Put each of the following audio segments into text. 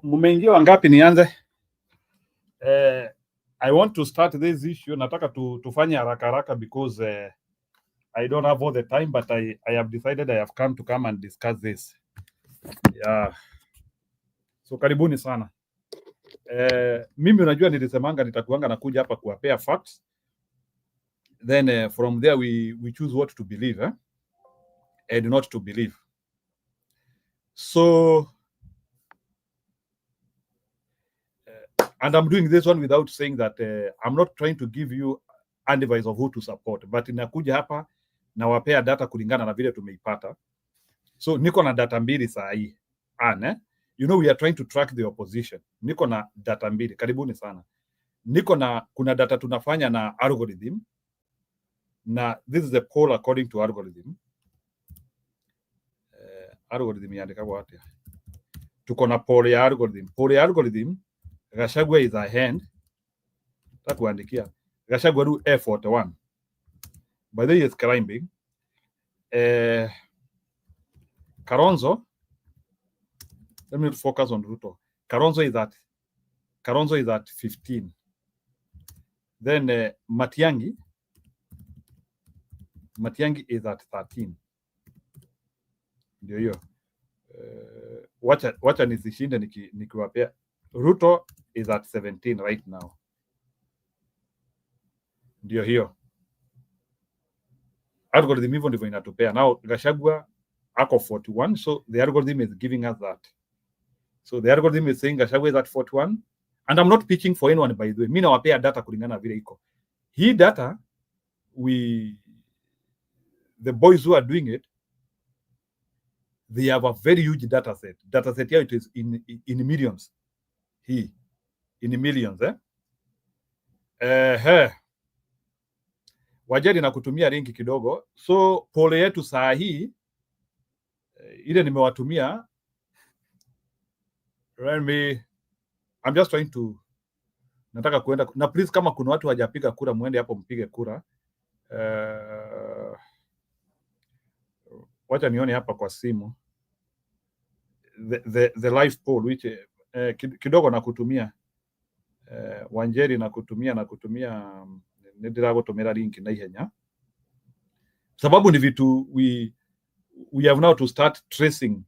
Mmeingia wangapi nianze? I want to start this issue. Nataka tufanye haraka because I don't have all the time, but I have decided I have come and discuss this. Yeah. So karibuni sana. Mimi unajua nilisemanga nitakuanga nakuja hapa kuwapea facts. Then from there we choose what to believe and not to believe. So and I'm doing this one without saying that I'm not trying to give you advice of who to support, but inakuja hapa na wapea data kulingana na vile tumeipata. So niko na data mbili saa hii. You know we are trying to track the opposition. Niko na data mbili. Karibuni sana. Kuna data tunafanya na algorithm. Na this is the poll according to algorithm. Algorithm yaandika wapi? Tuko na poll ya algorithm. Poll ya algorithm, Gachagua is ahead. Takuandikia. Gachagua do F41. By the way, it's climbing. Kalonzo, let me focus on Ruto. Kalonzo is at 15. Then Matiang'i is at 13. Ndio hiyo. Wacha nisishinde nikiwapea. Ruto is at 17 right now. Ndio hiyo. Algorithm hivyo ndivyo inatupea. Now Gachagua ako 41, so the algorithm is giving us that. So the algorithm is saying Gachagua is at 41, and I'm not pitching for anyone, by the way. Mimi nawapea data kulingana vile iko. Hii data, the boys who are doing it, they have a very huge data set. Data set here, it is in millions. In millions, Wajari na kutumia linki kidogo. So pole yetu saa hii ile nimewatumia. I'm just trying to nataka kuenda na please, kama kuna watu hawajapiga kura muende hapo mpige kura. Wacha nione hapa kwa simu the live poll which kidogo na kutumia Wanjeri na kutumia nindiragotumira link na ihenya, sababu ni vitu we have now to start tracing.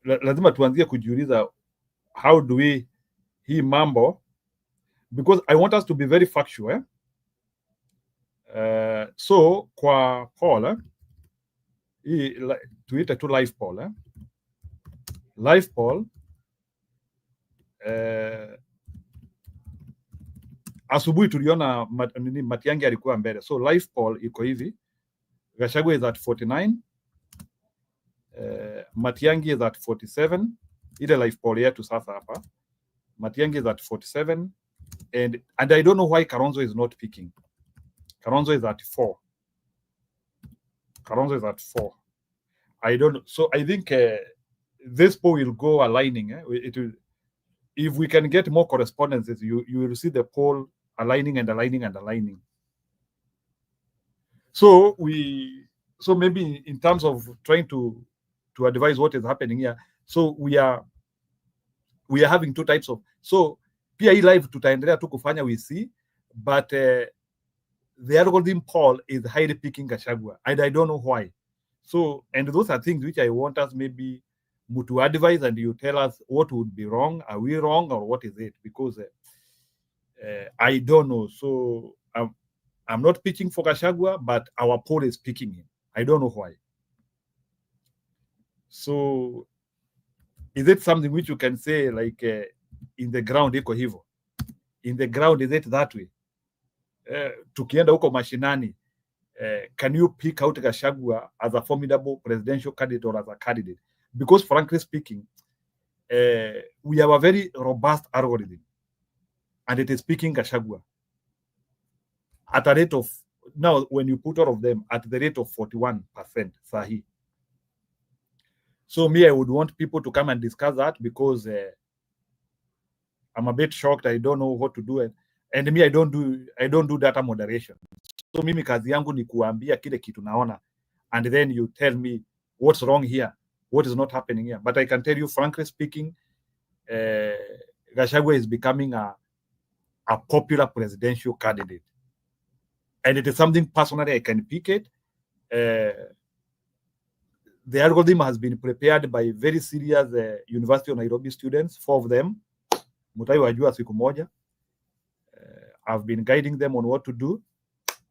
Lazima tuanzie kujiuliza how do we hii mambo, because I want us to be very factual. So kwa poll hii tuite tu live poll live poll asubuhi tuliona Matiang'i alikuwa mbele, so live poll iko hivi. Gachagua is at 49, Matiang'i is at 47. Ile live poll yetu sasa hapa, Matiang'i is at 47, and I don't know why Kalonzo is not picking. Kalonzo is at 4. Kalonzo is at 4. I don't know. So I think this poll will go aligning. It will, if we can get more correspondences, you will see the poll aligning and aligning and aligning. So maybe in terms of trying to advise what is happening here, so we are having two types of, so pia hii live tutaendelea tu kufanya, we see, but the algorithm poll is highly picking Gachagua, and I don't know why. So, and those are things which I want us maybe to advise, and you tell us what would be wrong. Are we wrong, or what is it? Because I don't know. So I'm not pitching for Gachagua, but our poll is picking him. I don't know why. So is it something which you can say like in the ground iko hivyo? In the ground, is it that way? Tukienda huko mashinani, can you pick out Gachagua as a formidable presidential candidate or as a candidate? Because frankly speaking, we have a very robust algorithm, and it is picking Gachagua at a rate of, now when you put all of them, at the rate of 41% sahi. So me, I would want people to come and discuss that, because I'm a bit shocked. I don't know what to do, and me, I don't do data moderation. So mimi kazi yangu ni kuambia kile kitu naona, and then you tell me what's wrong here. what is not happening here. But I can tell you, frankly speaking, Gachagua is becoming a popular presidential candidate. And it is something personally I can pick it. The algorithm has been prepared by very serious University of Nairobi students, 4 of them. Mutai wajua siku moja. I've been guiding them on what to do,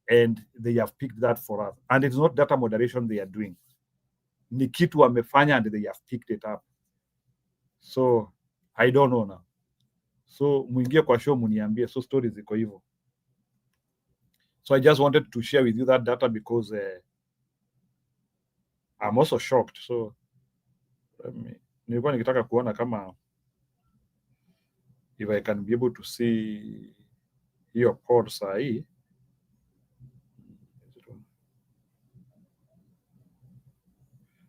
and they have picked that for us. And it's not data moderation they are doing. Ni kitu wamefanya and they have picked it up. So I don't know now. So muingie kwa show muniambie, so stories ziko hivyo. So I just wanted to share with you that data because I'm also shocked. So nilikuwa nikitaka kuona kama if I can be able to see hiyo poll saa hii.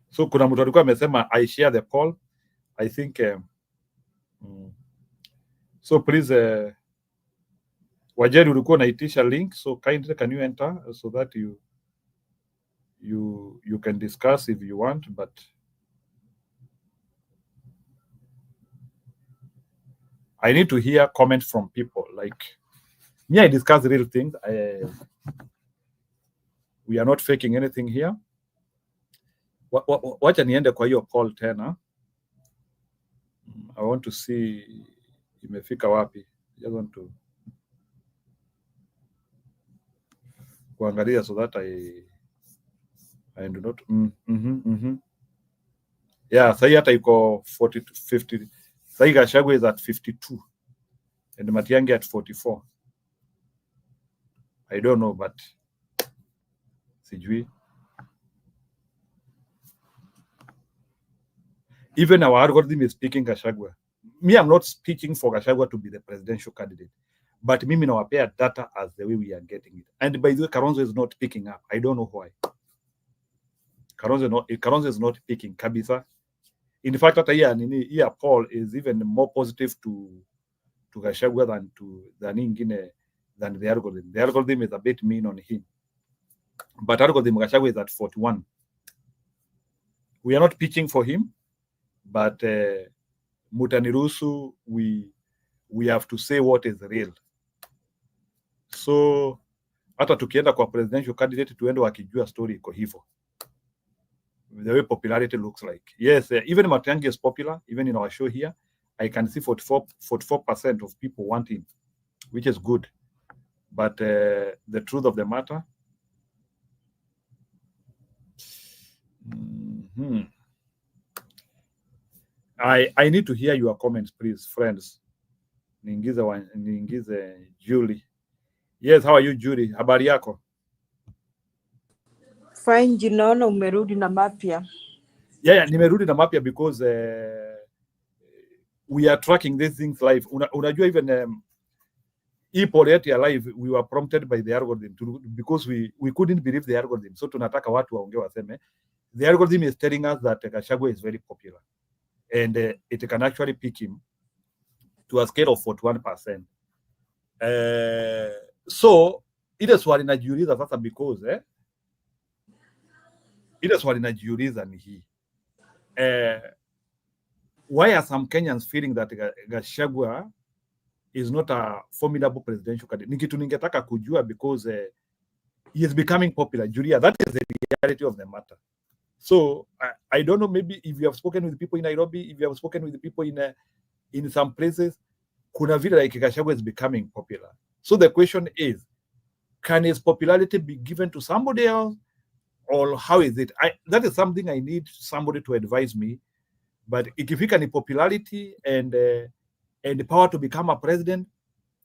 So kuna mtu alikuwa amesema I share the poll. I think so please Wajeri ulikuwa unaitisha link, so kindly can you enter so that you can discuss if you want, but I need to hear comments from people. Like me, I discuss real things. We are not faking anything here. Wacha niende kwa hiyo poll tena. I want to see imefika wapi. I just want to kuangalia so that I do not yeah, sahi hata iko 40 to 50. Sahi Gachagua is at 52 and Matiang'i at 44. I don't know, but sijui. Even our algorithm is picking Gachagua. Me, I'm not speaking for Gachagua to be the presidential candidate, but mimi nawapea data as the way we are getting it. And by the way, Kalonzo is not picking up. I don't know why. Kalonzo is not picking kabisa. In fact, hata here poll is even more positive to Gachagua than the algorithm. The algorithm is a bit mean on him. But algorithm Gachagua is at 41. We are not pitching for him, but mutaniruhusu, we have to say what is real. So hata tukienda kwa presidential candidate tuende wakijua story iko hivyo. The way popularity looks like. Yes, even Matiang'i is popular. Even in our show here, I can see 44% of people want him, which is good. But the truth of the matter, I need to hear your comments, please, friends. Niingize Julie. Yes, how are you, Julie? Habari yako? Fine, jinaona umerudi na mapya. Yeah, nimerudi na mapya because we are tracking these things live. Unajua even poll yetu ya live, we were prompted by the algorithm because we couldn't believe the algorithm. So tunataka watu waongee waseme the algorithm is telling us that Gachagua is very popular and it can actually pick him to a scale of 41%. So ile swali najiuliza sasa because ile swali najiuliza ni hii. Why are some Kenyans feeling that Gachagua is not a formidable presidential candidate? Ni kitu ningetaka kujua because he is becoming popular. Julia, that is the reality of the matter. So I don't know, maybe if you have spoken with people in Nairobi, if you have spoken with people in some places, kuna vile like Gachagua is becoming popular. So the question is, can his popularity be given to somebody else, or how is it? That is something I need somebody to advise me. But ikifika ni popularity and the power to become a president,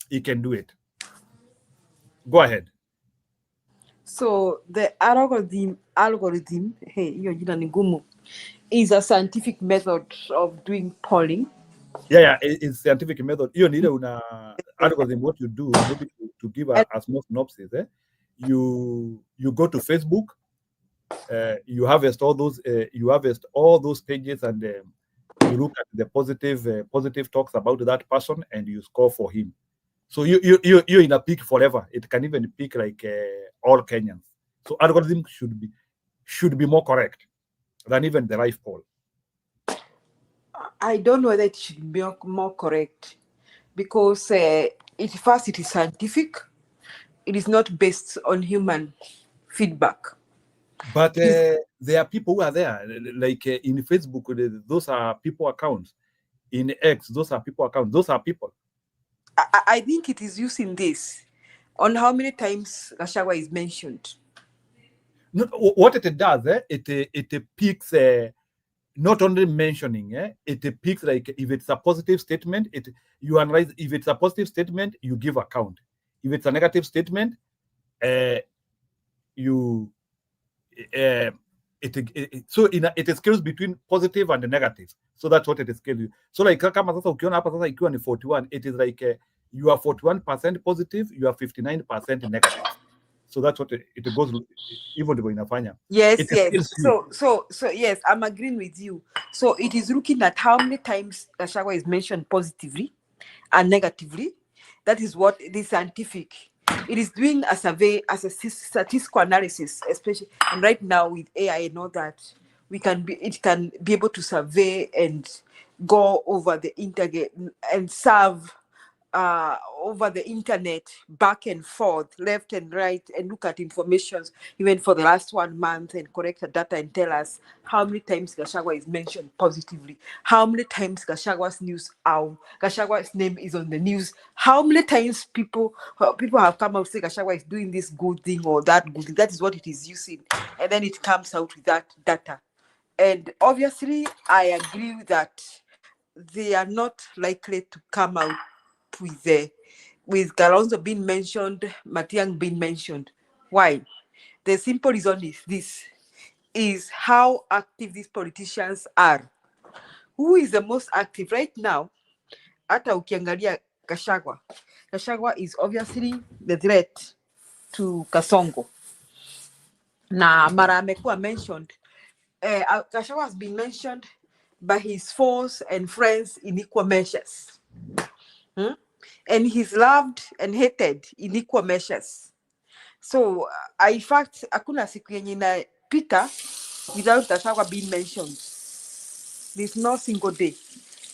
he can do it. Go ahead. So the algorithm, hey, hiyo jina ni ngumu, is a scientific method of doing polling. Yeah, it's scientific method. Hiyo ni ile una algorithm, what you do, maybe to give a small synopsis. You go to Facebook, you harvest all those pages, and you look at the positive talks about that person, and you score for him. So you're in a peak forever. It can even peak like all Kenyans. So algorithm should be more correct than even the live poll. I don't know whether it should be more correct, because first it is scientific. It is not based on human feedback. But there are people who are there, like in Facebook, those are people accounts. In X, those are people accounts. Those are people. I think it is using this on how many times Gachagua is mentioned. No, what it does, it picks not only mentioning, it picks, like, if it's a positive statement, you analyze. If it's a positive statement, you give account. If it's a negative statement, you so it scales between positive and negative. So that's what it scales. So like kama sasa ukiona hapa sasa ikiwa ni 41, it is like you are 41% positive, you are 59% negative. So that's what it goes, even ndivyo inafanya. Yes, It yes. So yes, I'm agreeing with you. So it is looking at how many times Gachagua is mentioned positively and negatively. That is what it is scientific. It is doing a survey as a statistical analysis, especially, and right now with AI and all that, it can be able to survey and go over the internet and serve over the internet, back and forth, left and right, and look at information even for the last 1 month and correct the data and tell us how many times Gachagua is mentioned positively, how many times Gachagua's name is on the news, how many times people have come out and say Gachagua is doing this good thing or that good thing. That is what it is using, and then it comes out with that data. And obviously, I agree that they are not likely to come out with Kalonzo being mentioned, Matiang'i being mentioned. Why? The simple reason is this: is how active these politicians are. Who is the most active right now? Hata ukiangalia Gachagua. Gachagua is obviously the threat to Kasongo. Na mara amekuwa mentioned. Gachagua has been mentioned by his foes and friends in equal measures. And he's loved and hated in equal measures. So, in fact, hakuna siku yenye inapita without Gachagua being mentioned. There's no single day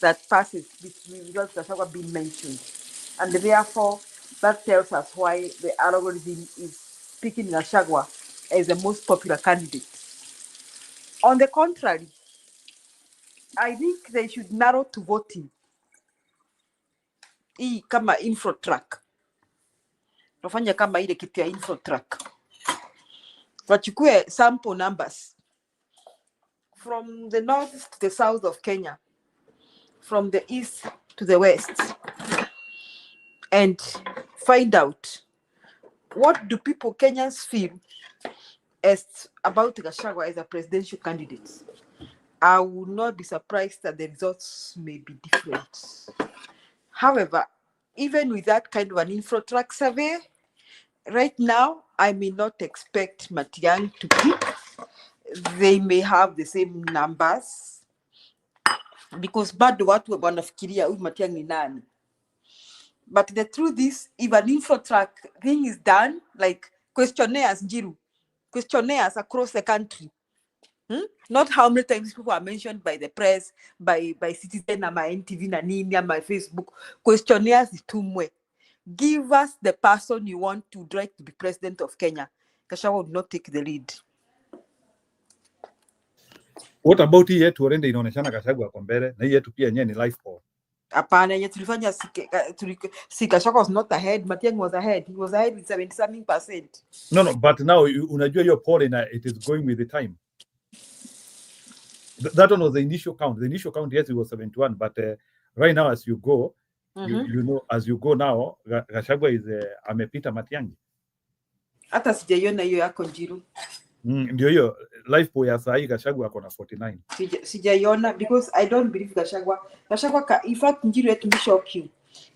that passes without Gachagua being mentioned. And therefore, that tells us why the algorithm is picking Gachagua as the most popular candidate. On the contrary, I think they should narrow to voting. Hii kama info track. Wafanya kama ile kitu ya info track. Wachukue sample numbers from the north to the south of Kenya, from the east to the west, and find out what do people, Kenyans, feel as about Gachagua as a presidential candidate. I would not be surprised that the results may be different. However, even with that kind of an info track survey, right now, I may not expect Matiang'i to pick. They may have the same numbers because bado watu wanafikiria huyu Matiang'i ni nani. But the truth is, if an info track thing is done, like questionnaires across the country, not how many times people are mentioned by the press, by Citizen, and my NTV, na nini, and my Facebook, questionnaires itumwe. Give us the person you want to direct to be president of Kenya. Gachagua would not take the lead. What about hii yetu orende inaoneshana Gachagua kwa mbele na hii yetu pia yenyewe ni live poll. Hapana, yenye tulifanya si Gachagua was not ahead, Matiang'i was ahead. He was ahead with 70-something%. No, but now unajua hiyo poll it is going with the time. That one was the initial count. The initial count, yes, it was 71, but right now as you go, you know, as you go now, Gachagua is amepita Matiang'i. Hata sijaiona hiyo yako Njiru. Ndio hiyo live poll ya saa hii Gachagua ako na 49. Sijaiona because I don't believe Gachagua in fact Njiru, let me shock you.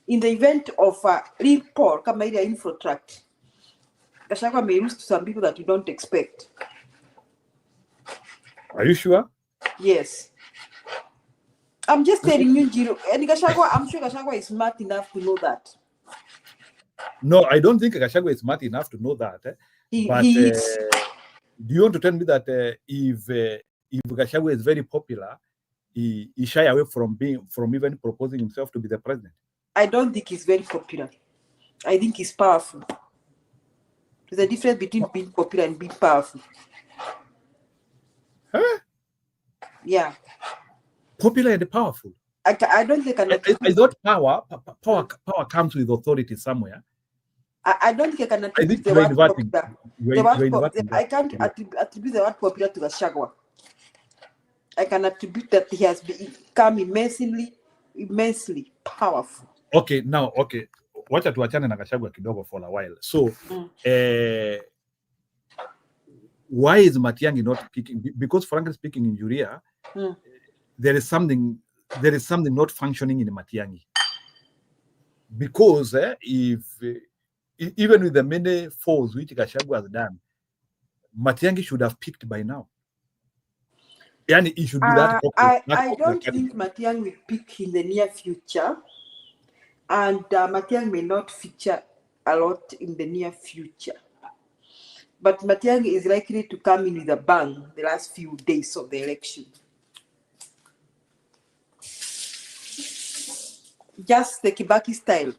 In the event of a real poll kama ile info tract, Gachagua may lose to some people that you don't expect. Are you sure? Yes. I'm just telling you, Njiru. And Gachagua, I'm sure Gachagua is smart enough to know that. No, I don't think Gachagua is smart enough to know that. But do you want to tell me that if Gachagua is very popular he shy away from even proposing himself to be the president? I don't think he's very popular. I think he's powerful. There's a difference between being popular and being powerful. Huh? Yeah. Popular and powerful. I don't think I thought power comes with authority somewhere. I don't think I can attribute the word popular. I can't attribute the word popular to Gachagua. I can attribute that he has become immensely powerful. Okay, now, wacha tuachane na Gachagua kidogo for a while. So, why is Matiang'i not picking? Because frankly speaking, in Uria, there is something not functioning in Matiang'i. Because if even with the many falls which Gachagua has done, Matiang'i should have picked by now. And he should be that. I don't think Matiang'i will pick in the near future, and Matiang'i may not feature a lot in the near future. But Matiang'i is likely to come in with a bang the last few days of the election. Just the Kibaki style.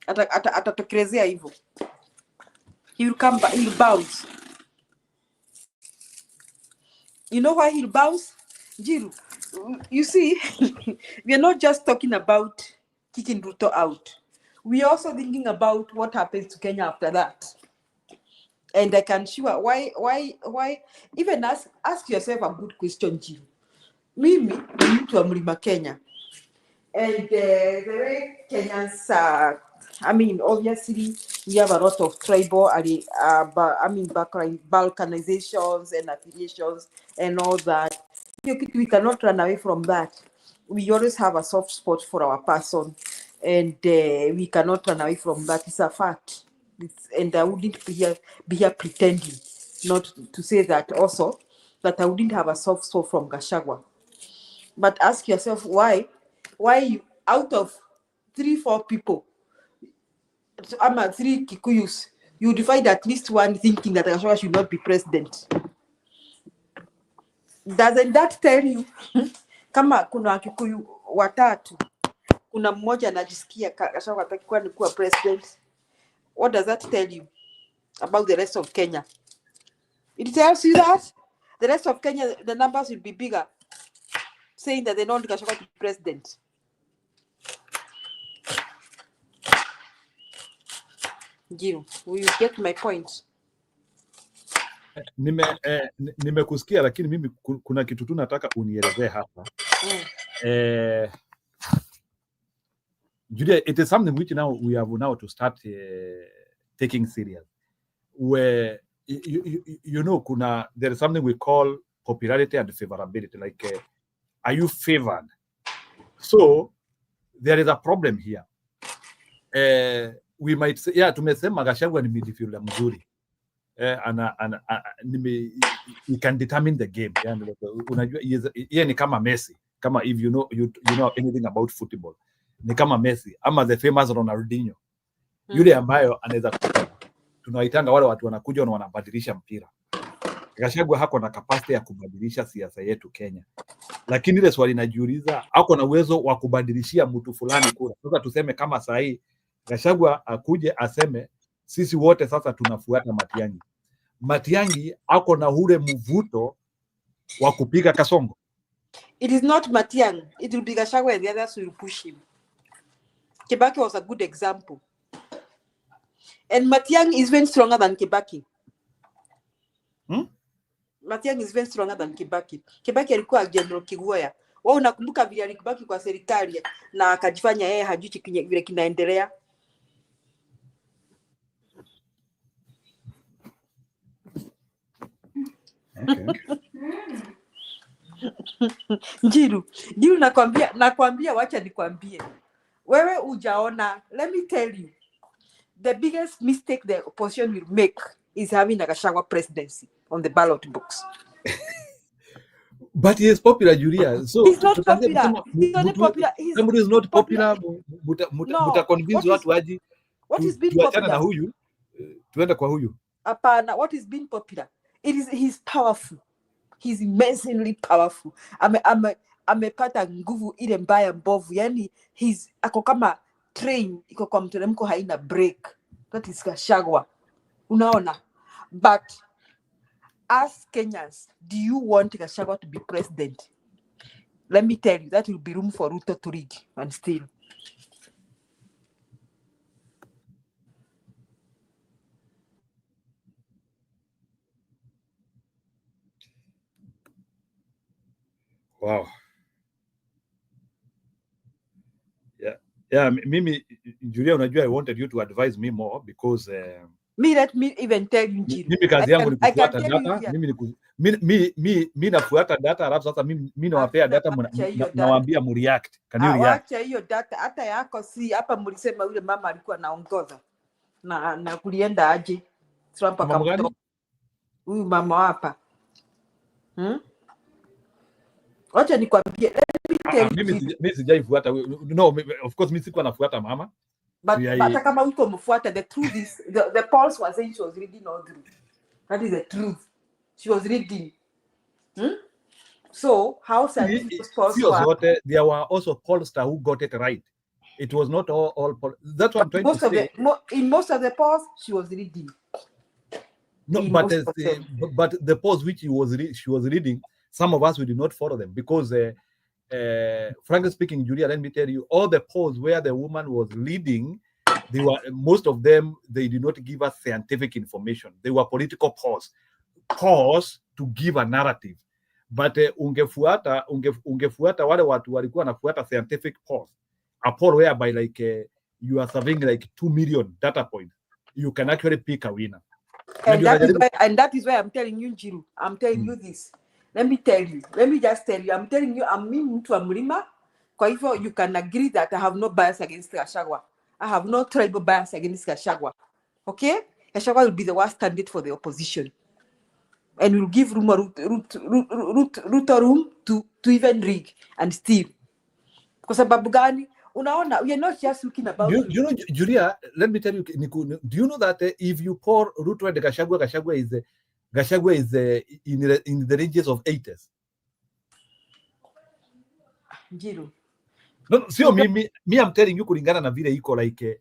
Atatokezea hivyo. He will come back, he'll bounce. You know why he'll bounce? Jiru, you see, we are not just talking about kicking Ruto out. We are also thinking about what happens to Kenya after that. And I can sure why even ask yourself a good question, Jiru. Mimi ni mtu wa Mlima Kenya. And the way Kenyans are, obviously, we have a lot of tribal, balkanizations and affiliations and all that. We cannot run away from that. We always have a soft spot for our person, and we cannot run away from that. It's a fact. And I wouldn't be here pretending not to say that also, that I wouldn't have a soft spot from Gachagua. But ask yourself why you, out of 3-4 people, 3 Kikuyus, you divide at least one thinking that Gachagua should not be president. Doesn't that tell you kama kuna Kikuyu watatu, kuna mmoja anajisikia Gachagua atakuwa ni kuwa president? What does that tell you about the rest of Kenya? It tells you that the rest of Kenya, the numbers will be bigger, saying that they don't want Gachagua to be president. Jiru, will you get my point? Nimekusikia, lakini mimi kuna kitu tu nataka unielezee hapa. Julia, it is something which now we have to start taking serious. Where you know, there is something we call popularity and favorability. Like, are you favored? So there is a problem here. We might say, tumesema Gachagua ni midfielder mzuri. He can determine the game. Unajua yeye ni kama Messi. Kama if you know anything about football. Ni kama Messi ama the famous Ronaldinho. Yule ambayo anaweza, tunaitanga wale watu wanakuja na wanabadilisha mpira. Gachagua hako na capacity ya kubadilisha siasa yetu Kenya. Lakini ile swali najiuliza, hako na uwezo wa kubadilishia mtu fulani kura. Sasa tuseme kama saa hii Gachagua akuje aseme sisi wote sasa tunafuata Matiang'i. Matiang'i ako na ule mvuto wa kupiga Kasongo. It is not Matiang'i. It will be Gachagua and the others will push him. Kibaki was a good example. And Matiang'i is even stronger than Kibaki. Matiang'i is even stronger than Kibaki. Kibaki alikuwa General Kiguoya. Wao unakumbuka vile alikubaki kwa serikali na akajifanya yeye hajui vile kinaendelea. Okay. Jiru nakwambia wacha nikwambie. Wewe ujaona, let me tell you. The biggest mistake the opposition will make is having a Gachagua presidency on the ballot box. But he is popular, Julia. So he's not popular. He's not popular. Somebody is not popular. Muta convince watu waji. What is being popular? Na huyu, tuenda kwa huyu. Hapana, what is being popular? He's powerful. He's immensely powerful. Amepata nguvu ile mbaya mbovu, yani ako kama train iko kwa mteremko haina break. That is Gachagua, unaona. But as Kenyans, do you want Gachagua to be president? Let me tell you, that will be room for Ruto to rig and steal. Wow. Yeah, mimi Julia, unajua I wanted you to advise me more because let me even tell you, Njiru. Mimi kazi yangu ni kufuata tell you data. here. Mimi nafuata data, alafu sasa mimi nawapea data, nawaambia mreact. Can you react? Wacha hiyo data, hata yako si hapa. Mlisema yule mama alikuwa anaongoza na kulienda aje Trump akamtoa huyu mama hapa. Wacha nikwambie, mimi sijaifuata. No, of course mimi sikuwa nafuata mama. But kama uko mfuata, the truth is the polls was saying she was reading all through. That is the truth. She was reading. So how scientific polls were? There were also pollsters who got it right. It was not all polls. That's what I'm trying to say. In most of the polls, she was reading. No, but the polls which she was reading, some of us we did not follow them because, frankly speaking, Julia, let me tell you, all the polls where the woman was leading, most of them they did not give us scientific information. They were political polls to give a narrative. But ungefuata wale watu walikuwa nafuata scientific polls, a poll whereby like you are serving like 2 million data points, you can actually pick a winner. And that is why I'm telling you, Njiru. I'm telling you this. Let me just tell you. I'm telling you, I'm mtu wa mlima. Kwa hivyo you can agree that I have no bias against Gachagua. I have no tribal bias against Gachagua. Okay? Gachagua will be the worst candidate for the opposition. And will give room to even rig and steal. Kwa sababu gani? Unaona, we are not just looking about. You know, Julia, let me tell you, do you know that if you pour Ruto and Gachagua is in the ranges of 80s? Njiru. No, so me, I'm telling you, kulingana na vile iko like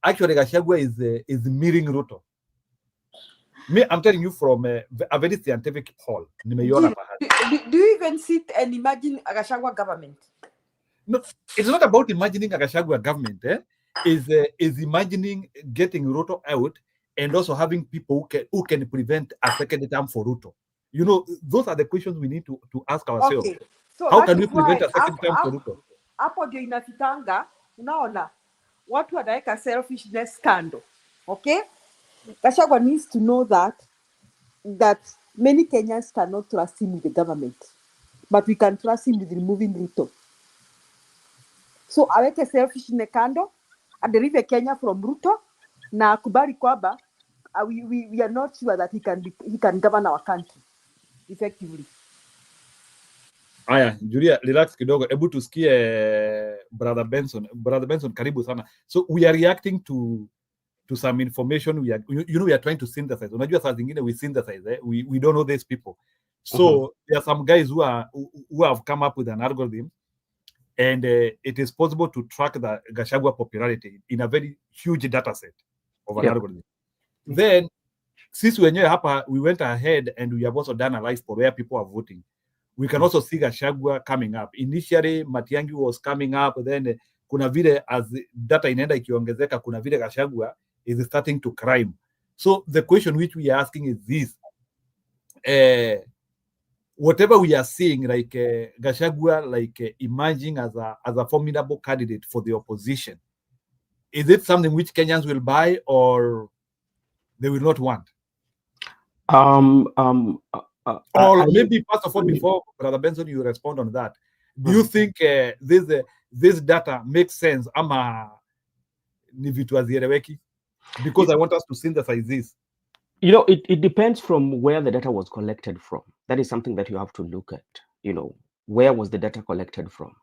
actually Gachagua is mirroring Ruto. Me, I'm telling you from a very scientific poll. Do you even sit and imagine a Gachagua government? No, it's not about imagining a Gachagua government. Is imagining getting Ruto out and also having people who can prevent a second term for Ruto. You know, those are the questions we need to ask ourselves. Okay. So how can we prevent a second term for Ruto? Hapo ndio inafitanga, unaona, watu wanaweka selfishness scandal. Okay? Gachagua needs to know that many Kenyans cannot trust him with the government, but we can trust him with removing Ruto. So aweke selfishness kando, aderive Kenya from Ruto, na kubali kwamba we are not sure that he can govern our country effectively. Aya, Julia, relax kidogo. Hebu tusikie Brother Benson. Brother Benson, karibu sana. So we are reacting to some information. We are trying to synthesize. Unajua saa zingine we synthesize. We don't know these people. So there are some guys who have come up with an algorithm, and it is possible to track the Gachagua popularity in a very huge data set of an algorithm. Then, since we went ahead and we have also done a live poll where people are voting. We can also see Gachagua coming up. Initially, Matiang'i was coming up. Then, kuna vile as data inaenda ikiongezeka, kuna vile Gachagua is starting to climb. So the question which we are asking is this: whatever we are seeing, like Gachagua, like emerging as a formidable candidate for the opposition, is it something which Kenyans will buy or they will not want? Or maybe first of all, before Brother Benson, you respond on that. Do you think this data makes sense? Ama ni vitu hazieleweki? Because I want us to synthesize this. You know, it depends from where the data was collected from. That is something that you have to look at. You know, where was the data collected from,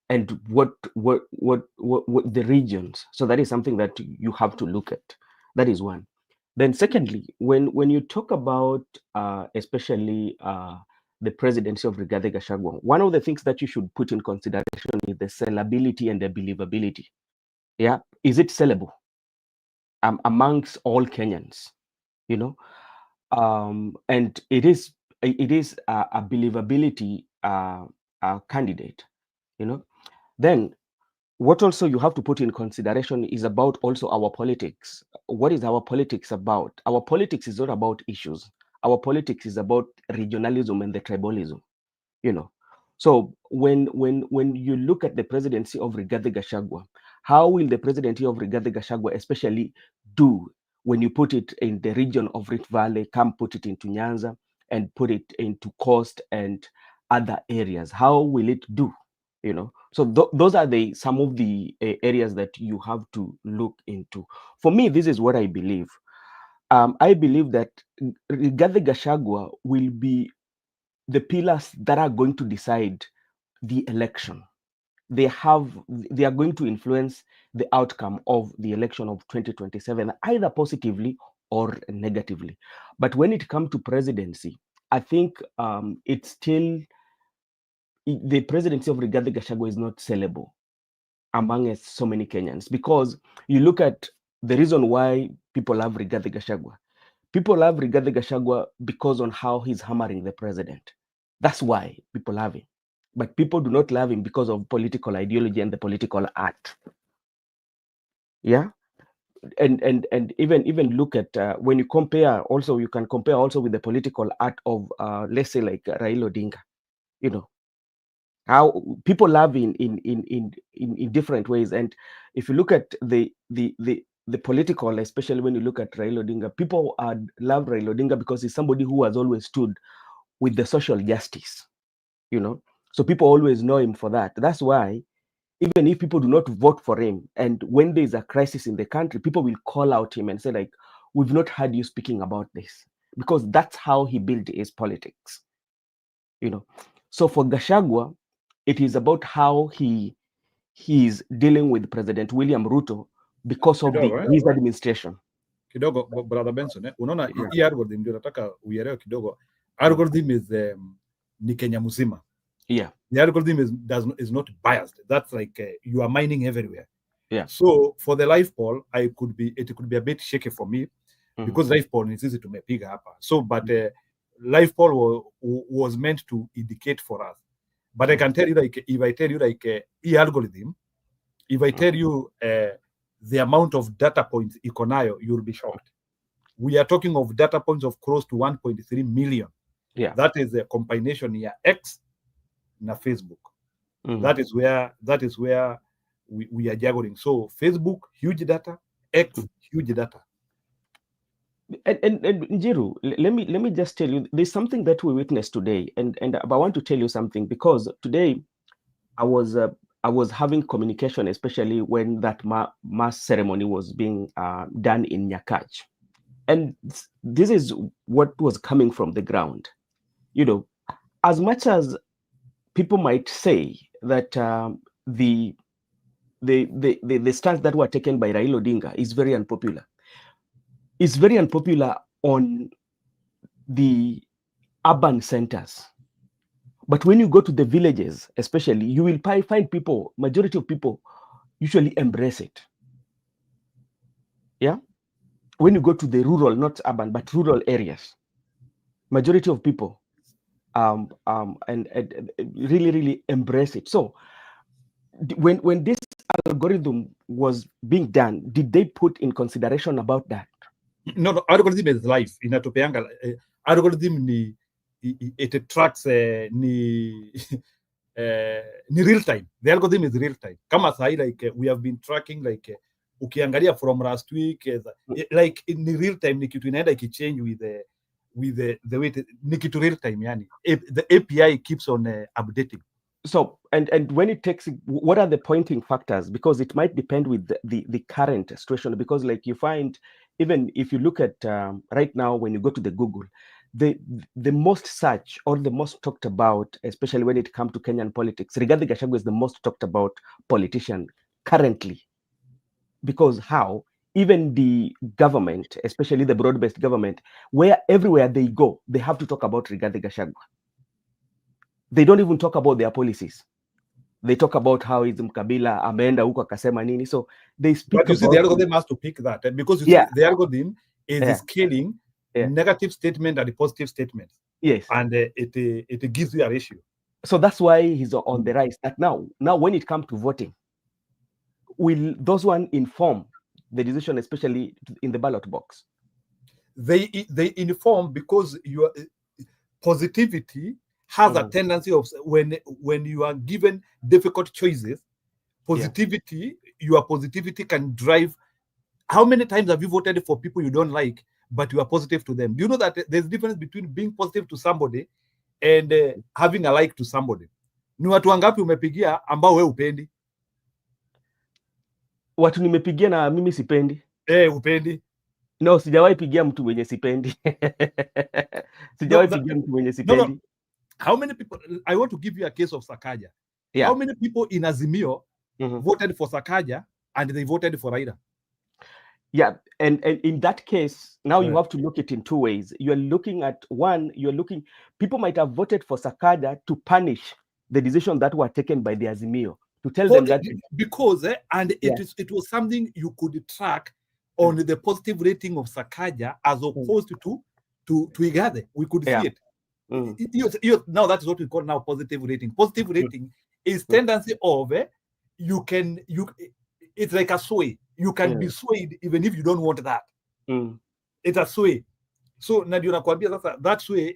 and what the regions. So that is something that you have to look at. That is one. Then secondly, when you talk about especially the presidency of Rigathi Gachagua, one of the things that you should put in consideration is the sellability and the believability. Yeah, is it sellable amongst all Kenyans? You know, and it is a believability candidate. You know, then what also you have to put in consideration is about also our politics. What is our politics about? Our politics is not about issues. Our politics is about regionalism and the tribalism, you know. So when you look at the presidency of Rigathi Gachagua, how will the presidency of Rigathi Gachagua especially do when you put it in the region of Rift Valley, come put it into Nyanza and put it into Coast and other areas? How will it do? You know, so those are the some of the areas that you have to look into. For me, this is what I believe. I believe that Rigathi Gachagua will be the pillars that are going to decide the election. They are going to influence the outcome of the election of 2027, either positively or negatively. But when it comes to presidency, I think it's still the presidency of Rigathi Gachagua is not sellable among so many Kenyans, because you look at the reason why people love Rigathi Gachagua. People love Rigathi Gachagua because on how he's hammering the president. That's why people love him. But people do not love him because of political ideology and the political art. Yeah, and even look at when you compare. Also, you can compare also with the political art of let's say like Raila Odinga. You know how people love in different ways. And if you look at the political, especially when you look at Raila Odinga, people love Raila Odinga because he's somebody who has always stood with the social justice, you know. So people always know him for that. That's why even if people do not vote for him, and when there's a crisis in the country, people will call out him and say like, we've not heard you speaking about this, because that's how he built his politics, you know. So for Gachagua, it is about how he's dealing with President William Ruto because of his administration. Kidogo brother Benson, unaona Yeah. hii algorithm ndio nataka uielewe kidogo. Algorithm is ni Kenya mzima. Yeah. The algorithm is not biased. That's like you are mining everywhere. Yeah. So for the live poll, it could be a bit shaky for me because live poll is easy to mepiga hapa. So but live poll was meant to indicate for us. But I can tell you like if I tell you like algorithm, if I tell you the amount of data points iko nayo, you'll be shocked. We are talking of data points of close to 1.3 million. Yeah. That is a combination here X na Facebook. That is where we are juggling. So Facebook, huge data, X, huge data. And Njiru, let me just tell you, there's something that we witnessed today, and I want to tell you something, because today I was having communication, especially when that mass ceremony was being done in Nyakach, and this is what was coming from the ground. You know, as much as people might say that the stance that were taken by Raila Odinga is very unpopular. It's very unpopular on the urban centers. But when you go to the villages, especially, you will find people, majority of people usually embrace it. Yeah? When you go to the rural, not urban, but rural areas, majority of people and really, really embrace it. So when this algorithm was being done, did they put in consideration about that? No, algorithm is live. Inatopeanga algorithm it tracks ni real time. The algorithm is real time. Kama sahi like we have been tracking like ukiangalia from last week like in real time ni kitu inaenda ikichange with the way ni kitu real time yani. The API keeps on updating. So and when it takes, what are the pointing factors? Because it might depend with the current situation, because like you find, even if you look at right now, when you go to the Google, the most search or the most talked about, especially when it comes to Kenyan politics, Rigathi Gachagua is the most talked about politician currently. Because how? even the government, especially the broad-based government, where everywhere they go, they have to talk about Rigathi Gachagua. They don't even talk about their policies. They talk about how is Mkabila ameenda huko akasema nini. So they speak But you see, about the algorithm has to pick that, because you see, the algorithm is scaling negative statement and the positive statement. Yes. And it gives you a ratio. So that's why he's on the rise. That now when it comes to voting, will those one inform the decision, especially in the ballot box? They inform, because your positivity has a tendency of, when you are given difficult choices, positivity, your positivity can drive. How many times have you voted for people you don't like, but you are positive to them? Do you know that there's a difference between being positive to somebody and having a like to somebody? Ni watu wangapi umepigia ambao wewe upendi? Watu nimepigia na mimi sipendi. Upendi? No, sijawahi pigia mtu mwenye sipendi. Sijawahi pigia mtu mwenye sipendi. No. How many people? I want to give you a case of Sakaja. How many people in Azimio voted for Sakaja and they voted for Raila? Yeah, and in that case, now you have to look at it in two ways. You're looking at one, people might have voted for Sakaja to punish the decisions that were taken by the Azimio, to tell them that because it was something you could track on the positive rating of Sakaja as opposed to Igade. We could see it. Now that is what we call now positive rating. Positive rating is tendency of it's like a sway. You can be swayed even if you don't want that. It's a sway. So that sway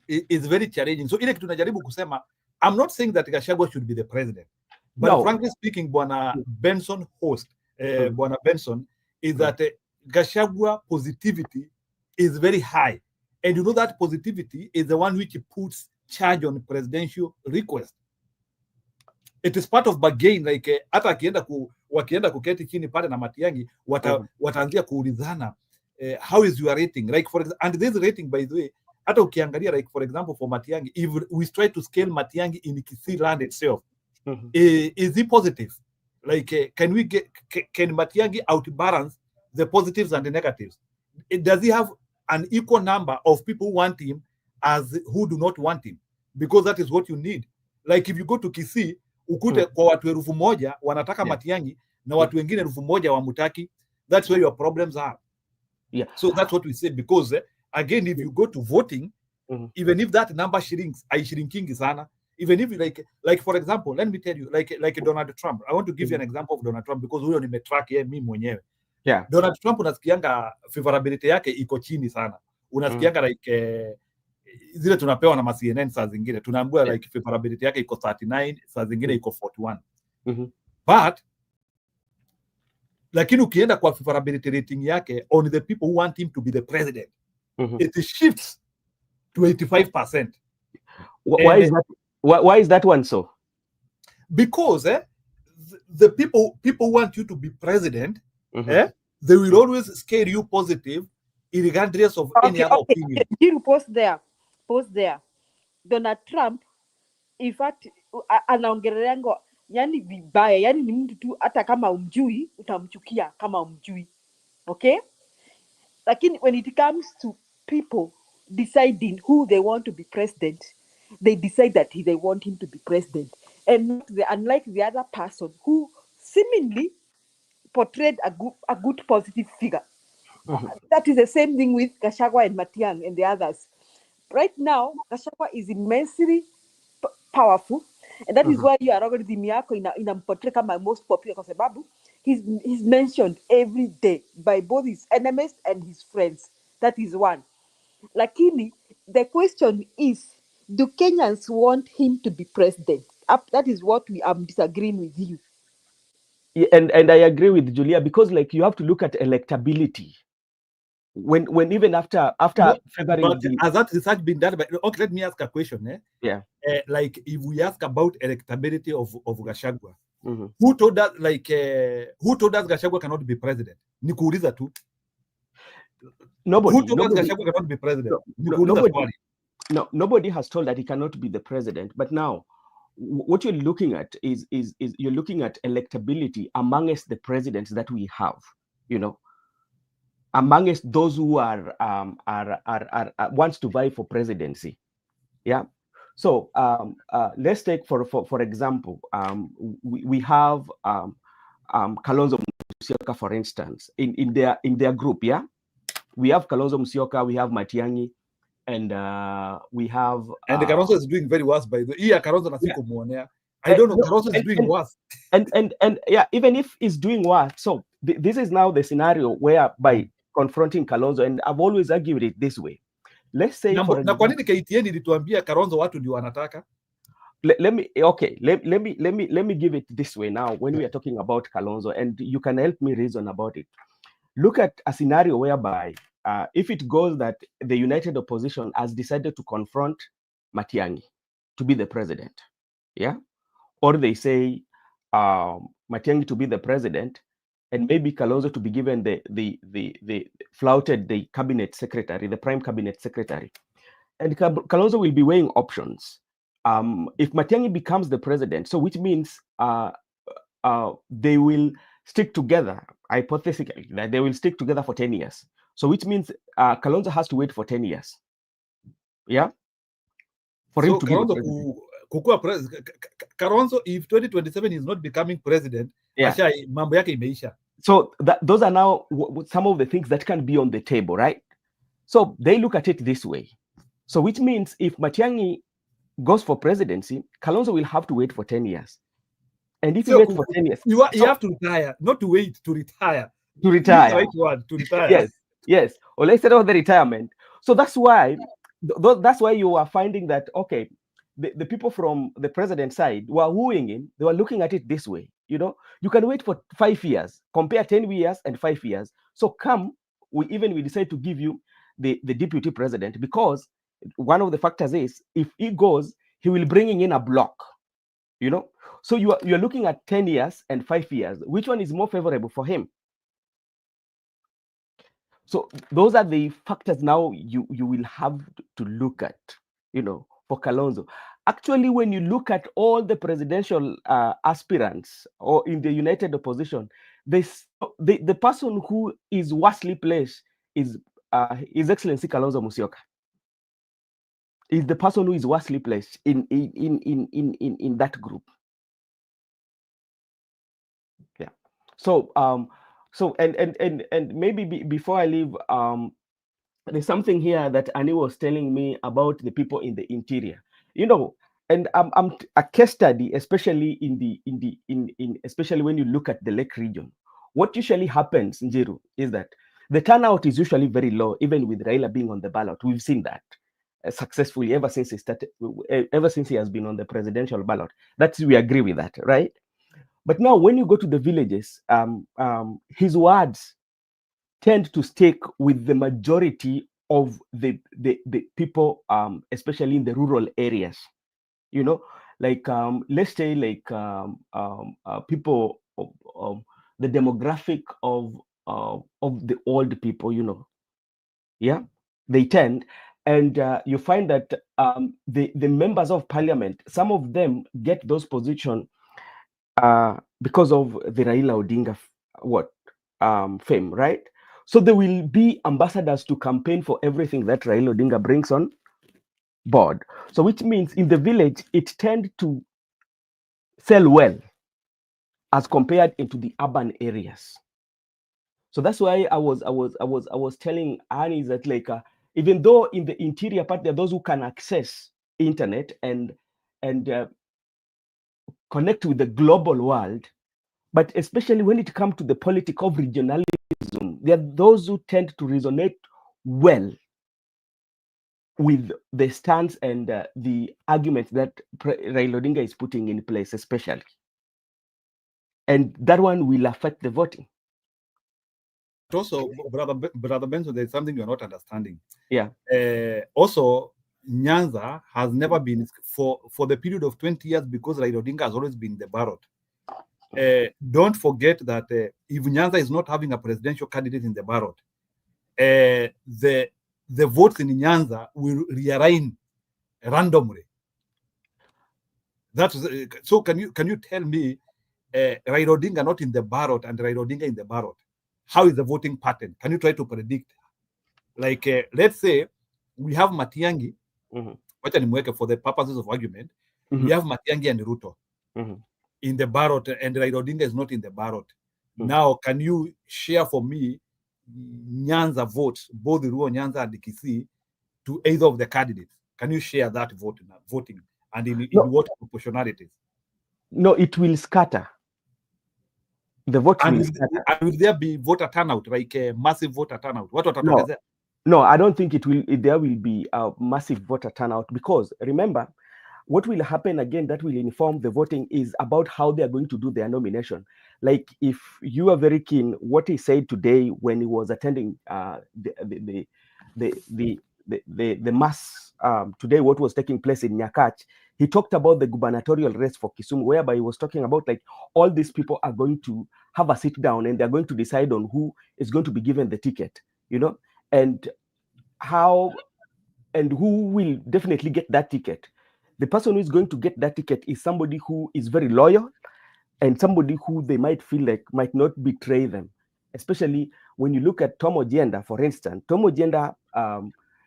is very challenging. So ile kitu najaribu kusema, I'm not saying that Gachagua should be the president, but frankly speaking, Bwana Benson Bwana Benson, is that Gachagua positivity is very high. And you know that positivity is the one which puts charge on presidential request. It is part of bargain, like hata wakienda kuketi chini pale na Matiang'i wataanzia kuulizana how is your rating, like for example, and this rating, by the way, hata ukiangalia, like for example for Matiang'i, if we try to scale Matiang'i in Kisii land itself, is he positive? Like can Matiang'i outbalance the positives and the negatives? Does he have an equal number of people who want him as who do not want him? Because that is what you need. Like if you go to Kisii, ukute kwa watu 1,000 wanataka Matiang'i na watu wengine 1,000 wamutaki. That's where your problems are. So that's what we say, because again, if you go to voting, even if that number shrinks, shrinking sana. Even if like for example, let me tell you, like Donald Trump. I want to give you an example of Donald Trump, because huyo nimetrack mimi mwenyewe. Donald Trump unasikianga favorability yake iko chini sana. Unasikianga like zile tunapewa na ma CNN, saa zingine tunaambiwa like favorability yake iko 39, saa zingine iko 41. But lakini ukienda kwa favorability rating yake on the people who want him to be the president, it shifts to 85%. Why is that one so? Because the people want you to be president, they will always scare you positive regardless of any other opinion. You post there. Donald Trump, in fact, anaongelea yani vibaya, yani ni mtu tu, hata kama umjui utamchukia kama umjui. Okay? Lakini when it comes to people deciding who they want to be president, they decide that they want him to be president, and unlike the other person who seemingly portrayed a good positive figure. That is the same thing with Gachagua and Matiang'i and the others. Right now, Gachagua is immensely powerful, and that is why your algorithm yako inamportray kama most popular, kwa sababu he's mentioned every day by both his enemies and his friends. That is one. Lakini the question is, do Kenyans want him to be president? That is what we are disagreeing with you. And I agree with Julia, because like you have to look at electability. When even after February, but has that research been done? Okay, let me ask a question. Like if we ask about electability of Gachagua, who told us Gachagua cannot be president? Nikuuliza tu. Nobody. Who told us Gachagua cannot be president? Nobody has told that he cannot be the president. But now, what you're looking at is you're looking at electability amongst the presidents that we have, you know, amongst those who are wants to vie for presidency. Yeah. So let's take for example, we have Kalonzo Musyoka, for instance, in their group. Yeah, we have Kalonzo Musyoka, we have Matiang'i, and we have and the Kalonzo is doing very worse by the year. Kalonzo yeah. I don't know. Kalonzo is doing worse. And yeah, even if he's doing worse, so this is now the scenario where by confronting Kalonzo, and I've always argued it this way. Let's say na kwa nini KTN ilituambia Kalonzo watu ndio wanataka? Let me give it this way now. When we are talking about Kalonzo, and you can help me reason about it. Look at a scenario whereby if it goes that the united opposition has decided to confront Matiang'i to be the president, yeah, or they say Matiang'i to be the president, and maybe Kalonzo to be given the flouted the cabinet secretary, the prime cabinet secretary, and Kalonzo will be weighing options. If Matiang'i becomes the president, so which means they will stick together, hypothetically, that they will stick together for 10 years. So which means Kalonzo has to wait for 10 years. Yeah? For him to be the president. Kalonzo, if 2027 is not becoming president, mambo yake imeisha. So those are now some of the things that can be on the table, right? So they look at it this way. So which means if Matiang'i goes for presidency, Kalonzo will have to wait for 10 years. And if you wait for 10 years, you have to retire, not to wait, to retire. To retire. The right one, to retire. Yes. Or let's say about the retirement. So that's why you are finding that, okay, the people from the president's side were wooing him. They were looking at it this way. You know, you can wait for 5 years, compare 10 years and 5 years. So we decide to give you the deputy president, because one of the factors is if he goes, he will bring in a block, you know. So you're looking at 10 years and 5 years. Which one is more favorable for him? So those are the factors now you will have to look at, you know, for Kalonzo. Actually, when you look at all the presidential aspirants or in the united opposition, the person who is worstly placed is His Excellency Kalonzo Musyoka. Is the person who is worstly placed in that group. Yeah. So and maybe before I leave, there's something here that Annie was telling me about the people in the interior. You know, and I'm a case study, especially especially when you look at the Lake region. What usually happens, Njiru, is that the turnout is usually very low, even with Raila being on the ballot. We've seen that successfully ever since he has been on the presidential ballot. We agree with that, right? But now when you go to the villages, his words tend to stick with the majority of the people, especially in the rural areas. You know, like let's say like people of the demographic of the old people, you know. Yeah, they tend, and you find that the members of parliament, some of them get those positions because of the Raila Odinga fame, right? So they will be ambassadors to campaign for everything that Raila Odinga brings on board. So which means in the village, it tends to sell well as compared into the urban areas. So that's why I was telling Annie that like even though in the interior part there are those who can access internet and connect with the global world, but especially when it comes to the politics of regionalism, there are those who tend to resonate well with the stance and the arguments that Raila Odinga is putting in place, especially. And that one will affect the voting. Also, Brother Benson, there's something you're not understanding. Yeah. Also, Nyanza has never been, for the period of 20 years, because Raila Odinga has always been the ballot. Don't forget that if Nyanza is not having a presidential candidate in the ballot, the votes in Nyanza will realign randomly. That's so. Can you tell me, Raila Odinga not in the ballot and Raila Odinga in the ballot? How is the voting pattern? Can you try to predict? Like, let's say we have Matiang'i, wacha nimweke for the purposes of argument. We have Matiang'i and Ruto in the ballot, and Raila Odinga is not in the ballot. Now, can you share for me Nyanza votes, both the Ruo Nyanza and the Kisii, to either of the candidates? Can you share that voting and in what proportionalities? No, it will scatter. The vote will scatter. And will there be voter turnout, like a massive voter turnout? What watatokezea? No, I don't think it will. There will be a massive voter turnout, because remember, what will happen again that will inform the voting is about how they are going to do their nomination. Like, if you are very keen, what he said today when he was attending the mass today, what was taking place in Nyakach, he talked about the gubernatorial race for Kisumu, whereby he was talking about like all these people are going to have a sit down and they're going to decide on who is going to be given the ticket, you know, and how and who will definitely get that ticket. The person who is going to get that ticket is somebody who is very loyal and somebody who they might feel like might not betray them. Especially when you look at Tom Ojienda, for instance. Tom Ojienda,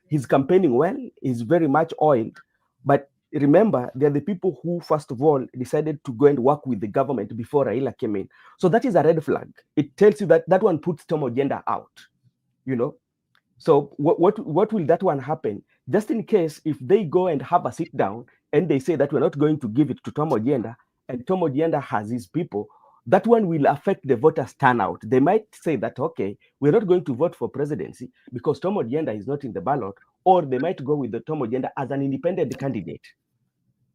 he's campaigning well, he's very much oiled, but remember, they're the people who, first of all, decided to go and work with the government before Raila came in. So that is a red flag. It tells you that that one puts Tom Ojienda out, you know. So what will that one happen? Just in case, if they go and have a sit down and they say that we're not going to give it to Tom Ojienda, and Tom Ojienda has his people, that one will affect the voters' turnout. They might say that, okay, we're not going to vote for presidency because Tom Ojienda is not in the ballot, or they might go with the Tom Ojienda as an independent candidate.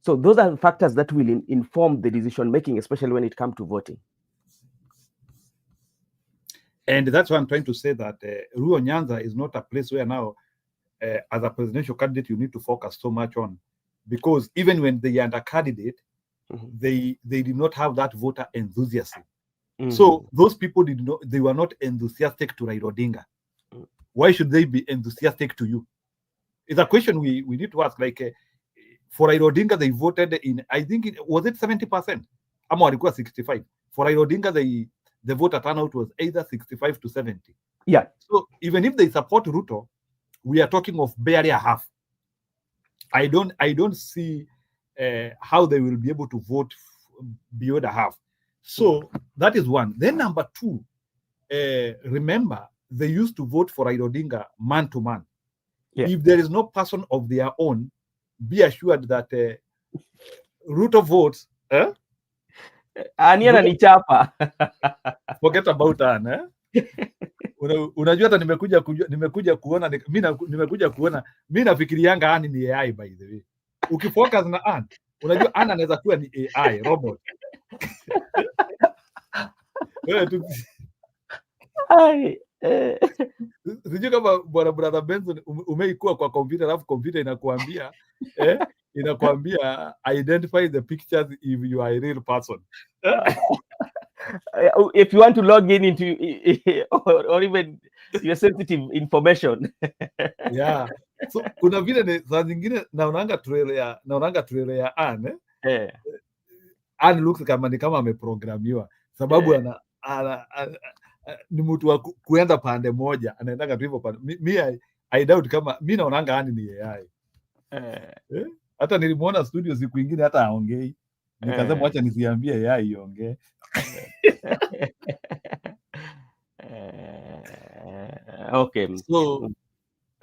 So those are factors that will inform the decision making, especially when it comes to voting. And that's why I'm trying to say that Ruo Nyanza is not a place where now, as a presidential candidate, you need to focus so much on, because even when they are a candidate, they did not have that voter enthusiasm. So those people they were not enthusiastic to Raila Odinga. Why should they be enthusiastic to you? It's a question we need to ask. Like, for Raila Odinga, they voted in, I think was it 70%? Ama walikuwa 65. For Raila Odinga, the voter turnout was either 65 to 70. Yeah. So even if they support Ruto, we are talking of barely a half. I don't see how they will be able to vote beyond a half. So that is one. Then number two, remember, they used to vote for Raila Odinga man to man. Yeah. If there is no person of their own, be assured that Ruto votes. Ania nichapa. Forget about Anne. Unajua hata nimekuja kuona mimi nafikirianga Anne ni AI, by the way. Ukifocus na Anne, unajua Anne anaweza kuwa ni AI robot. Wewe tu sijui kama bwana brother Benson umeikuwa kwa computer, alafu computer inakwambia identify the pictures if you are a real person. If you want to log in into or even your sensitive information. Yeah. So kuna vile saa zingine naonanga trailer ya Anne. Anne looks kama ni kama ameprogramiwa, sababu ni mtu wa kuenda pande moja, anaendanga tu hivyo pande. I doubt kama mimi naonanga Anne ni AI. Hata nilimuona studio siku nyingine hata aongei. Nikasema acha nisiambie AI iongee. Okay. So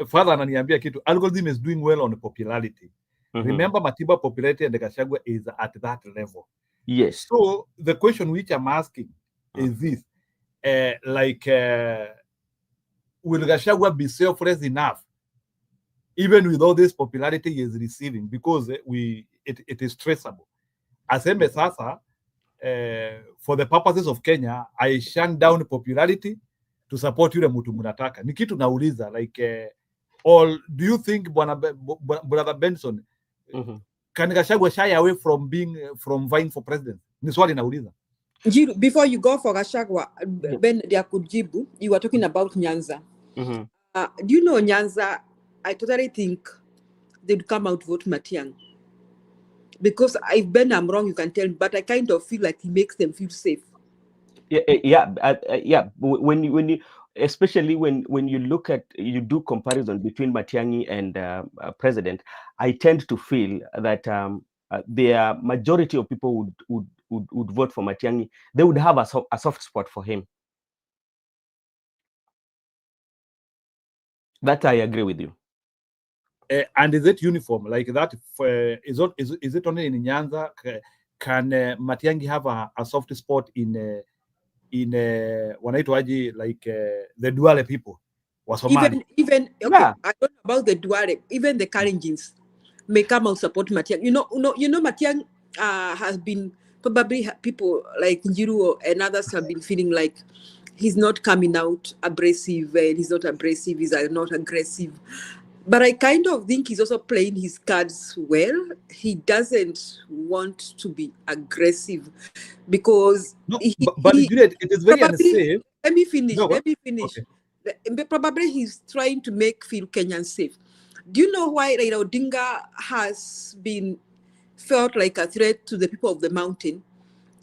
father ananiambia kitu, algorithm is doing well on popularity. Remember, Matiba popularity and Gachagua is at that level. Yes. So the question which I'm asking is this: will Gachagua be selfless enough, even with all this popularity he is receiving, because it is traceable? Asembe sasa, for the purposes of Kenya, I shun down popularity to support yule mtu mnataka. Ni kitu nauliza, like, or do you think brother Benson, can Gachagua shy away from vying for president? Ni swali nauliza. Before you go for Gachagua, Ben Diakujibu, you were talking about Nyanza. Do you know Nyanza? I totally think they'd come out vote Matiang'i. Because if Ben I'm wrong, you can tell me, but I kind of feel like he makes them feel safe. Yeah. When you especially when you look at, you do comparison between Matiang'i and president, I tend to feel that the majority of people would vote for Matiang'i. They would have a soft spot for him. That I agree with you. And is it uniform like that? Is it only in Nyanza? Can Matiang'i have a soft spot in wanaitwaje, like the Duale people wa Somali? Even okay, Yeah. I don't know about the Duale, even the Kalenjins may come out support Matiang'i. You know Matiang'i has been probably people like Njiru and others have been feeling like he's not coming out abrasive, and he's not abrasive, he's not aggressive. But I kind of think he's also playing his cards well. He doesn't want to be aggressive because No, but Juliet, it is very unsafe. Let me finish. No, Okay. Probably he's trying to make feel Kenyans safe. Do you know why Raila Odinga has been felt like a threat to the people of the mountain?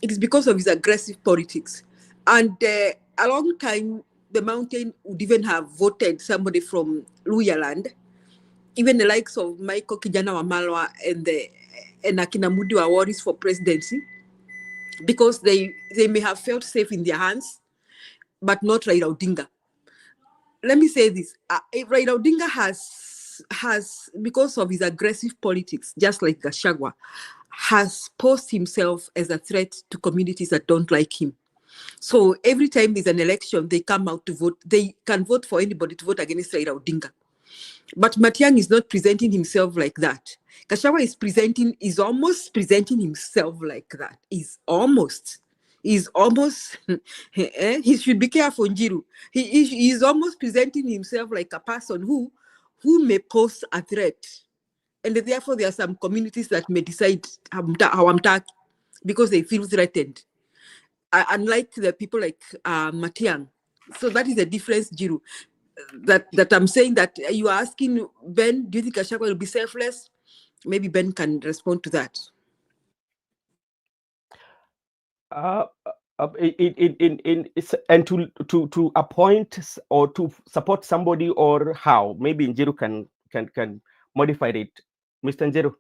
It is because of his aggressive politics. And a long time, the mountain would even have voted somebody from Luya land, even the likes of Michael Kijana Wamalwa and Akina Mudi were worries for presidency, because they may have felt safe in their hands, but not Raila Odinga. Let me say this: Raila Odinga has, because of his aggressive politics, just like Gachagua, has posed himself as a threat to communities that don't like him. So every time there's an election, they come out to vote. They can vote for anybody to vote against Raila Odinga. But Matiang'i is not presenting himself like that. Gachagua is almost presenting himself like that. He's almost. He should be careful, Njiru. He is almost presenting himself like a person who may pose a threat. And therefore, there are some communities that may decide how because they feel threatened. Unlike the people like Matiang'i. So that is the difference, Njiru. That I'm saying that you are asking Ben, do you think Gachagua will be selfless? Maybe Ben can respond to that. And to appoint or to support somebody, or how? Maybe Njiru can modify it. Mr. Njiru.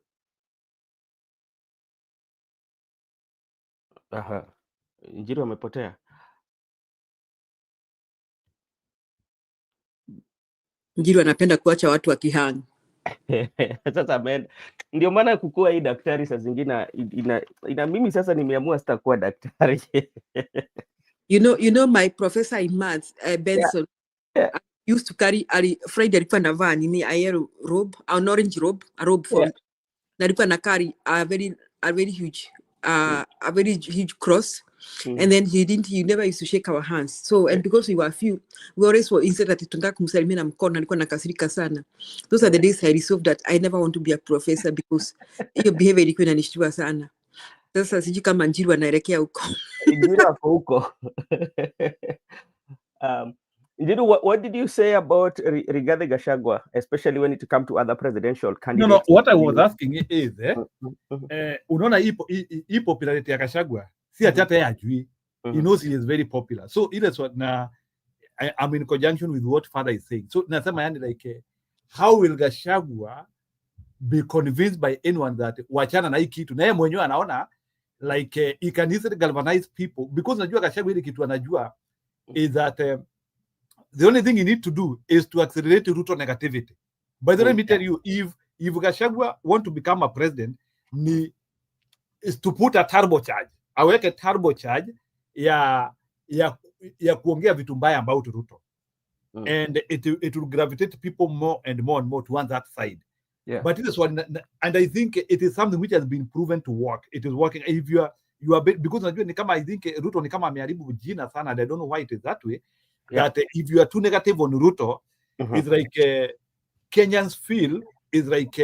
Njiru amepotea. Njiru anapenda kuacha watu wakihang. Sasa ndio maana kukua hii daktari saa zingine ina mimi sasa nimeamua sitakuwa daktari. You know my professor in maths, Benson, Yeah. used to carry Friday alikuwa anavaa nini, a robe, an orange robe, a robe for, na alikuwa na carry a very huge cross. And then he never used to shake our hands. So, and because we were few, we always were inside that tunataka kumsalimia na mkono, alikuwa nakasirika sana. Those are the days I resolved that I never want to be a professor because hiyo behavior ilikuwa inanishtua sana. Sasa sijui kama Njiru anaelekea huko. Njiru ako huko. Njiru, what did you say about Rigathi Gachagua, especially when it comes to other presidential candidates? No, what I was asking is, unaona hii popularity ya Gachagua, si hata yeye ajui. He knows he is very popular. So ile na I'm in conjunction with what father is saying. So nasema yani like how will Gachagua be convinced by anyone that wachana na hii kitu, na yeye mwenyewe anaona like he can easily galvanize people, because najua Gachagua ile kitu anajua is that the only thing you need to do is to accelerate Ruto negativity. By the way, let me tell you, if Gachagua want to become a president, is to put a turbocharge, aweke turbocharge ya kuongea vitu mbaya about Ruto, and it will gravitate people more and more towards that side. Yeah. But this one, and I think it is something which has been proven to work. It is working. If you are because najua ni kama, I think Ruto ni kama ameharibu jina sana, and I don't know why it is that way. Yeah. That if you are too negative on Ruto, it's like Kenyans feel is like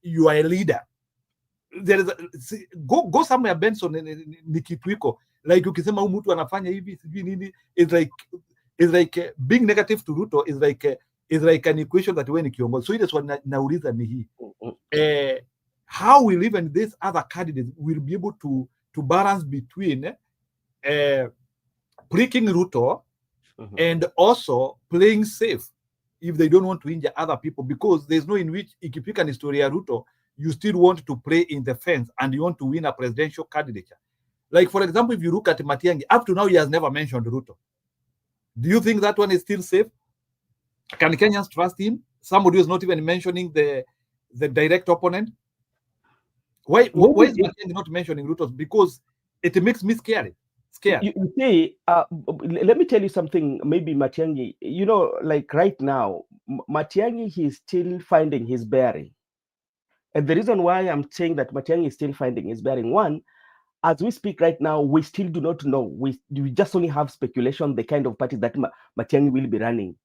you are a leader. There is go somewhere, Benson, ni kitu iko like ukisema huyu mtu anafanya hivi sijui nini, it's like being negative to Ruto is like an equation that wewe ni kiongozi. So ile swali nauliza ni hii how will even these other candidates will be able to balance between pricking Ruto and also playing safe if they don't want to injure other people, because there's no in which ikipika ni story ya Ruto, you still want to play in the fence and you want to win a presidential candidature. Like, for example, if you look at Matiang'i, up to now he has never mentioned Ruto. Do you think that one is still safe? Can Kenyans trust him? Somebody who is not even mentioning the direct opponent. Why is Matiang'i not mentioning Ruto? Because it makes me scared. You see, let me tell you something. Maybe Matiang'i, you know, like right now, Matiang'i, he's still finding his bearing. And the reason why I'm saying that Matiang'i is still finding his bearing, one, as we speak right now, we still do not know. We just only have speculation the kind of party that Matiang'i will be running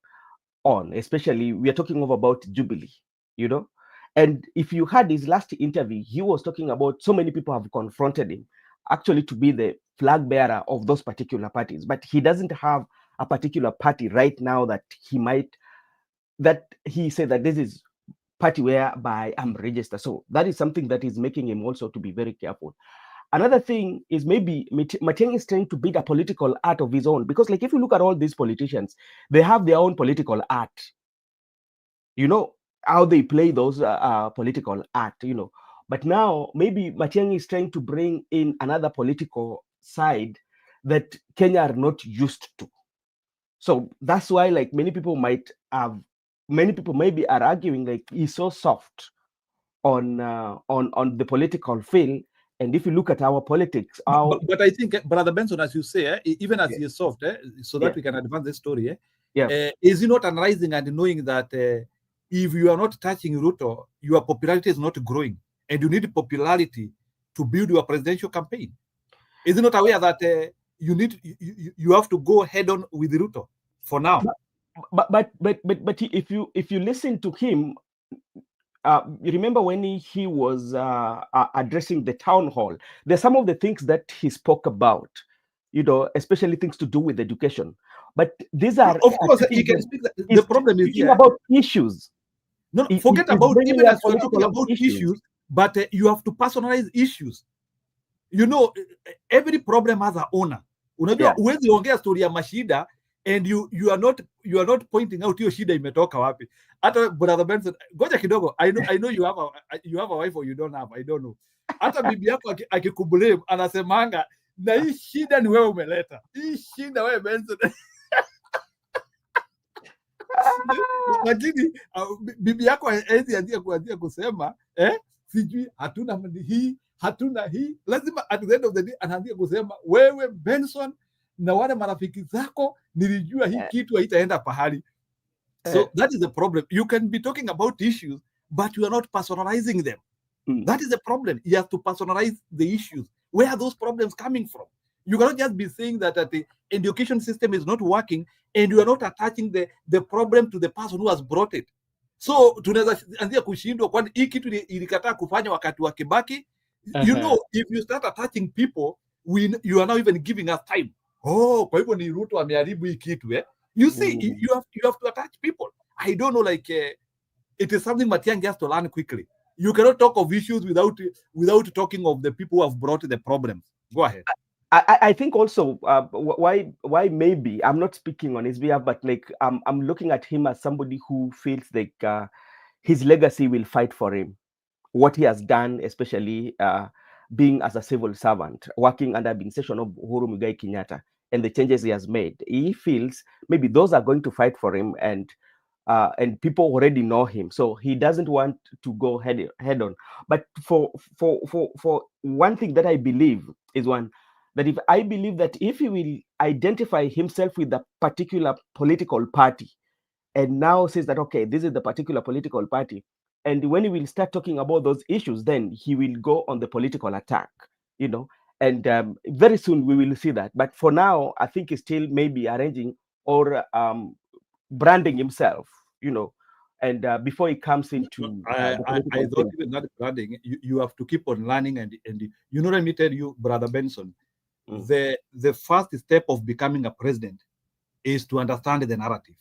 on. Especially, we are talking about Jubilee, you know. And if you had his last interview, he was talking about so many people have confronted him, actually to be the flag bearer of those particular parties. But he doesn't have a particular party right now that he said that this is party whereby I'm registered. So that is something that is making him also to be very careful. Another thing is maybe Matiang'i is trying to build a political art of his own, because like if you look at all these politicians, they have their own political art. You know how they play those political art, you know. But now maybe Matiang'i is trying to bring in another political side that Kenya are not used to. So that's why like many people maybe are arguing like he's so soft on the political field. And if you look at our politics, but I think, Brother Benson, as you say, even as he is soft, so that we can advance the story, is he not analyzing and knowing that if you are not touching Ruto, your popularity is not growing, and you need popularity to build your presidential campaign? Is he not aware that you have to go head on with Ruto for now? But if you listen to him, you remember when he was addressing the town hall, there's some of the things that he spoke about, you know, especially things to do with education. But these are, of course, he can speak. The problem is here about issues. No, forget about even as you're talking about issues, but you have to personalize issues. You know, every problem has an owner. Unajua huwezi ongea story ya mashida and you are not pointing out hiyo shida imetoka wapi. Hata Brother Benson, goja kidogo, I know you have a wife or you don't have, I don't know. Hata bibi yako akikublame anasemanga na hii shida ni wewe umeleta. Hii shida wewe Benson. Lakini bibi yako haezi kuanzia kusema sijui hatuna hii, lazima at the end of the day anaanzia kusema wewe Benson na wale marafiki zako nilijua hii kitu haitaenda pahali. So that is the problem. You can be talking about issues but you are not personalizing them. That is the problem. You have to personalize the issues. Where are those problems coming from? You cannot just be saying that the education system is not working and you are not attaching the problem to the person who has brought it. So tunaweza anzia kushindwa, kwani hii kitu ilikataa kufanya wakati wa Kibaki. You know, if you start attaching people, you are now even giving us time. Oh, kwa hivyo ni Ruto ameharibu hii kitu You see, you have to attach people. I don't know, like it is something Matiang'i has to learn quickly. You cannot talk of issues without talking of the people who have brought the problems. Go ahead. I think also why maybe I'm not speaking on his behalf, but like I'm looking at him as somebody who feels like his legacy will fight for him. What he has done, especially being as a civil servant, working under the administration of Uhuru Muigai Kenyatta, and the changes he has made, he feels maybe those are going to fight for him, and people already know him, so he doesn't want to go head on. But for one thing that I believe is that if he will identify himself with a particular political party and now says that, okay, this is the particular political party, and when he will start talking about those issues, then he will go on the political attack, you know, and very soon we will see that. But for now, I think he's still maybe arranging or branding himself, you know, and before he comes into I thought even not branding, you have to keep on learning, and you know, let me tell you, Brother Benson, the first step of becoming a president is to understand the narrative.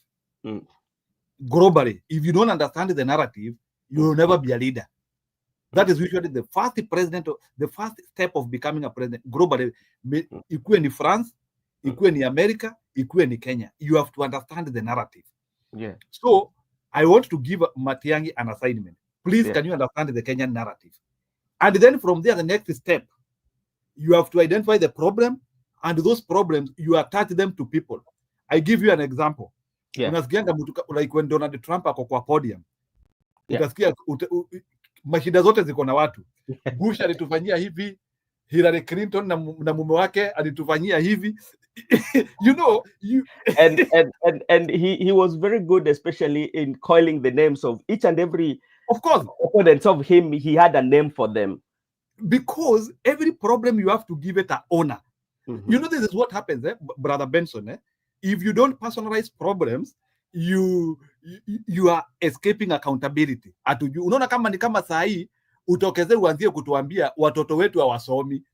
Globally, if you don't understand the narrative, you will never be a leader. That is usually the first step of becoming a president globally. Ikuwe ni France, ikuwe ni America, ikuwe ni Kenya. You have to understand the narrative. Yeah. So I want to give Matiang'i an assignment. Please, can you understand the Kenyan narrative? And then from there, the next step, you have to identify the problem, and those problems, you attach them to people. I give you an example. Yeah. Unasikianga like when Donald Trump ako kwa podium, Yeah. utasikia mashida zote ziko na watu. Bush alitufanyia hivi, Hillary Clinton na mume wake alitufanyia hivi. You know, and he was very good, especially in calling the names of each and every, of course, opponents of him. He had a name for them, because every problem you have to give it an honor. You know, this is what happens, Brother Benson. If you don't personalize problems, you are escaping accountability. Unaona kama ni kama saa hii utokeze uanzie kutuambia watoto wetu hawasomi.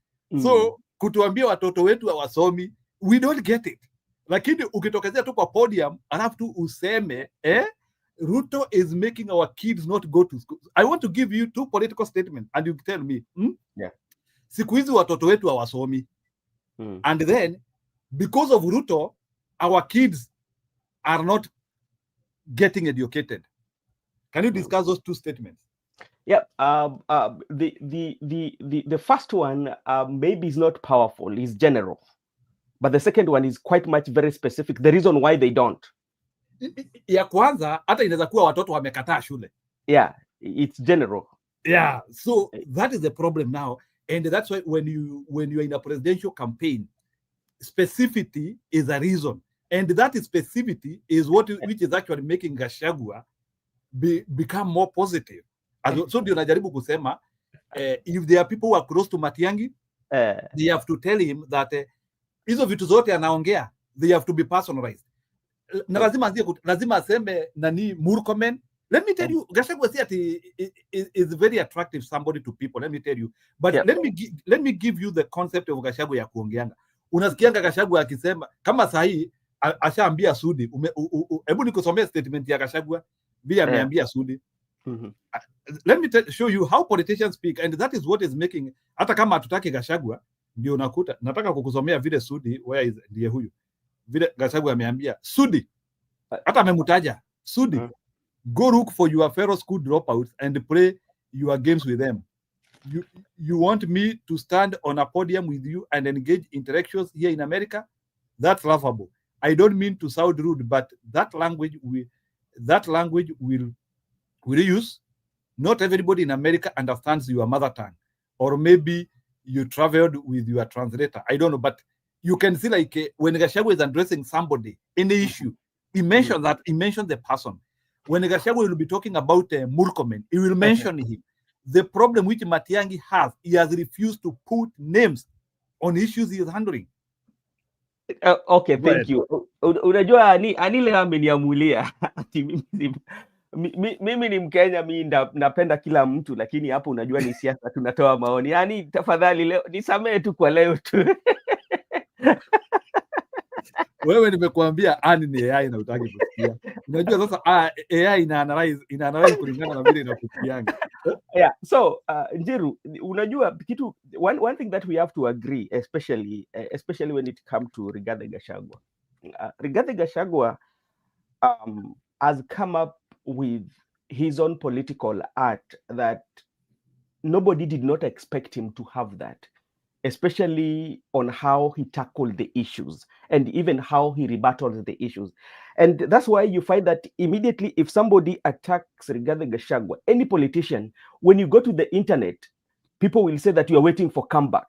So kutuambia watoto wetu hawasomi, we don't get it. Lakini ukitokezea tu kwa podium alafu tu useme Ruto is making our kids not go to school. I want to give you 2 political statements and you tell me, yeah, siku hizi watoto wetu hawasomi. And then because of Ruto, our kids are not getting educated. Can you discuss those 2 statements? Yeah. The first one maybe is not powerful, is general, but the second one is quite much very specific. The reason why they don't. Ya kwanza hata inaweza kuwa watoto wamekataa shule. Yeah, it's general. Yeah, so that is the problem now, and that's why when you are in a presidential campaign, specificity is a reason, and that specificity is which is actually making Gachagua become more positive. So ndio najaribu kusema if there are people who are close to Matiang'i, they have to tell him that hizo vitu zote anaongea, they have to be personalized. Na lazima aseme nani Murkomen. Let me tell you, Gachagua is very attractive somebody to people, let me tell you. But let me give you the concept of Gachagua ya kuongeanga. Unasikianga Gachagua akisema kama sahi ashaambia Sudi, hebu nikusomea statement ya Gachagua vile ameambia Sudi. Let me show you how politicians speak, and that is what is making, hata kama hatutaki Gachagua, ndio nakuta nataka kukusomea vile Sudi, where is ndiye huyu, vile Gachagua ameambia Sudi, hata amemutaja Sudi, go look for your fellow school dropouts and play your games with them. You want me to stand on a podium with you and engage intellectuals here in America? That's laughable. I don't mean to sound rude, but that language will use. Not everybody in America understands your mother tongue, or maybe you traveled with your translator. I don't know, but you can see like when Gachagua is addressing somebody in the issue, he mentions the person. When Gachagua will be talking about Murkomen, he will mention him. The problem which Matiang'i has, he has refused to put names on issues he is handling. Okay, thank you. Unajua anile ameniamulia mimi ni Mkenya, mimi napenda kila mtu, lakini hapo unajua ni siasa, tunatoa maoni. Yani tafadhali leo nisamee tu kwa leo tu. Wewe nimekuambia ani ni AI na utaki kusikia. Unajua sasa AI ina analyze kulingana na vile inakupianga. Yeah, so Njiru, unajua kitu, one thing that we have to agree, especially when it comes to Rigathi Gachagua. Rigathi Gachagua has come up with his own political art that nobody did not expect him to have that, especially on how he tackled the issues and even how he rebutted the issues. And that's why you find that immediately if somebody attacks Rigathi Gachagua, any politician, when you go to the internet, people will say that you are waiting for comeback,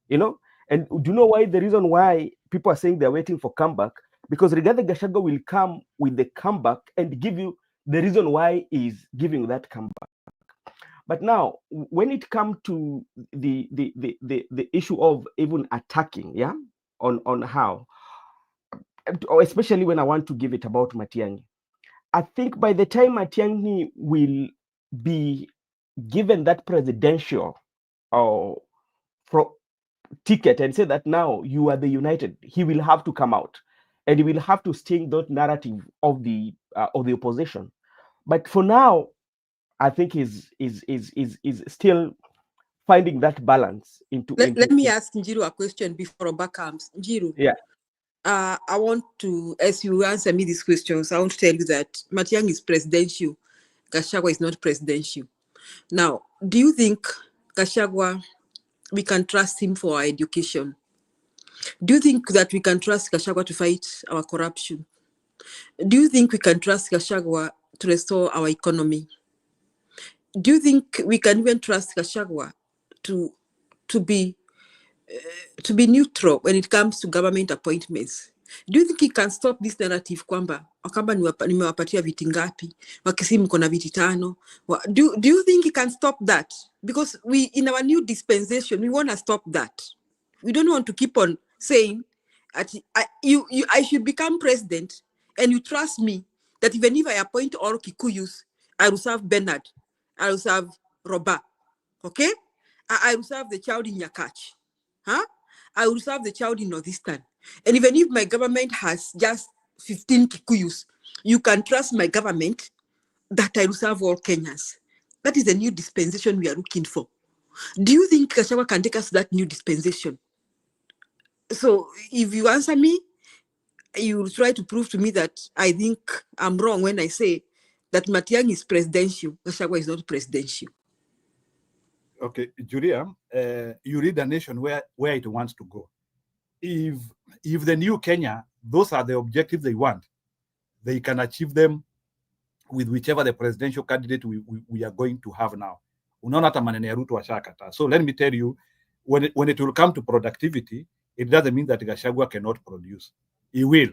you know? And do you know why? The reason why people are saying they're waiting for comeback, because Rigathi Gachagua will come with the comeback and give you the reason why he's giving that comeback. But now, when it comes to the issue of even attacking, yeah, on how, especially when I want to give it about Matiang'i, I think by the time Matiang'i will be given that presidential ticket and say that now you are the united, he will have to come out and he will have to sting that narrative of the opposition. But for now, I think is still finding that balance Let me ask Njiru a question before Oba comes. Njiru, yeah. I want to, as you answer me these questions, I want to tell you that Matiang'i is presidential. Gachagua is not presidential. Now, do you think Gachagua, we can trust him for our education? Do you think that we can trust Gachagua to fight our corruption? Do you think we can trust Gachagua to restore our economy? Do you think we can even trust Gachagua to be neutral when it comes to government appointments? Do you think he can stop this narrative kwamba nimewapatia viti ngapi, wakisi mko na viti tano? Do you think he can stop that? Because we, in our new dispensation, we want to stop that. We don't want to keep on saying I should become president, and you trust me that even if I appoint all Kikuyus, I will serve Bernard, I will serve Roba, okay? I will serve the child in Yakach, huh? I will serve the child in Northeastern. And even if my government has just 15 Kikuyus, you can trust my government that I will serve all Kenyans. That is the new dispensation we are looking for. Do you think Gachagua can take us to that new dispensation? So if you answer me, you will try to prove to me that I think I'm wrong when I say that Matiang'i is presidential, Gachagua is not presidential. Okay, Julia, you lead a nation where it wants to go. If the new Kenya, those are the objectives they want, they can achieve them with whichever the presidential candidate we are going to have now. Unaona hata maneno ya Ruto washakata. So let me tell you, when it will come to productivity, it doesn't mean that Gachagua cannot produce. He will.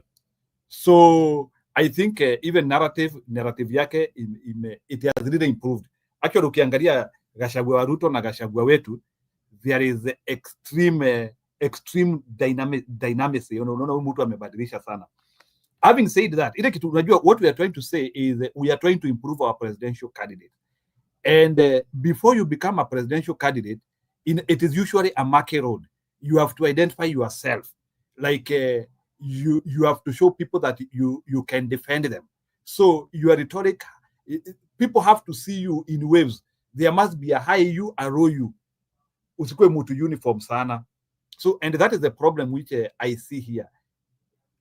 So I think even narrative yake it has really improved. Actually, ukiangalia Gachagua wa Ruto na Gachagua wetu, there is extreme dynamics. Unaona mtu amebadilisha sana. Having said that, ile kitu unajua, what we are trying to say is we are trying to improve our presidential candidate. And before you become a presidential candidate, it is usually a market road. You have to identify yourself. Like you have to show people that you can defend them. So your rhetoric, people have to see you in waves. There must be a high you, a low you. Usikue mutu uniform sana. So, and that is the problem which I see here.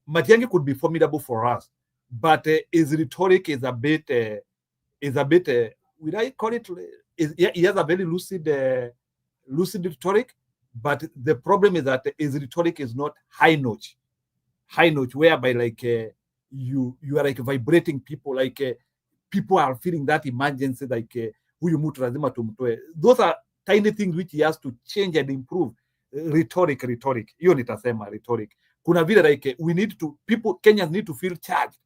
Matiang'i could be formidable for us, but his rhetoric is a bit, would I call it? He has a very lucid rhetoric, but the problem is that his rhetoric is not high notch, whereby like you are like vibrating people, like people are feeling that emergency, like huyu mtu lazima tumtoe. Those are tiny things which he has to change and improve. Rhetoric, hiyo nitasema rhetoric. Kuna vile like Kenyans need to feel charged.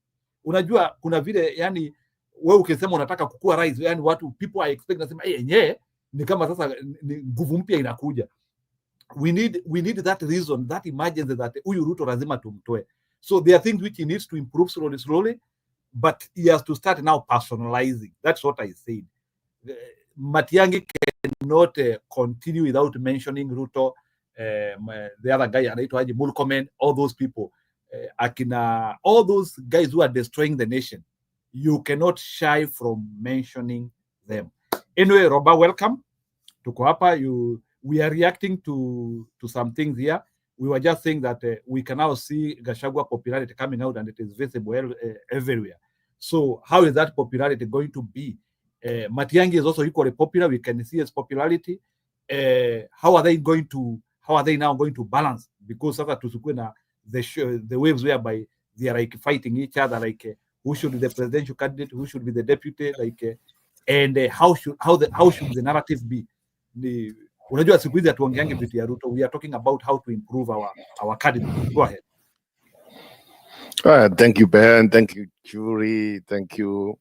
Unajua kuna vile yani wewe ukisema unataka kukua rais, yani people are expecting, nasema yenyewe ni kama sasa nguvu mpya inakuja. We need that reason, that emergency, that huyu Ruto lazima tumtoe. So there are things which he needs to improve slowly, but he has to start now personalizing. That's what I said. Matiang'i cannot continue without mentioning Ruto, the other guy anaitwaje, Murkomen, all those people, all those guys who are destroying the nation. You cannot shy from mentioning them. Anyway, Roba, welcome. Tuko hapa. We are reacting to some things here. We were just saying that we can now see Gachagua popularity coming out, and it is visible everywhere. So how is that popularity going to be? Matiang'i is also equally popular. We can see his popularity. How are they now going to balance? Because sasa tusikue na the waves whereby they are like fighting each other, like who should be the presidential candidate, who should be the deputy, like and how should the narrative be? Unajua siku hizi hatuongeange vitu ya Ruto. We are talking about how to improve our candidate. Go ahead. Thank you, Ben. Thank you, Jury. Thank you,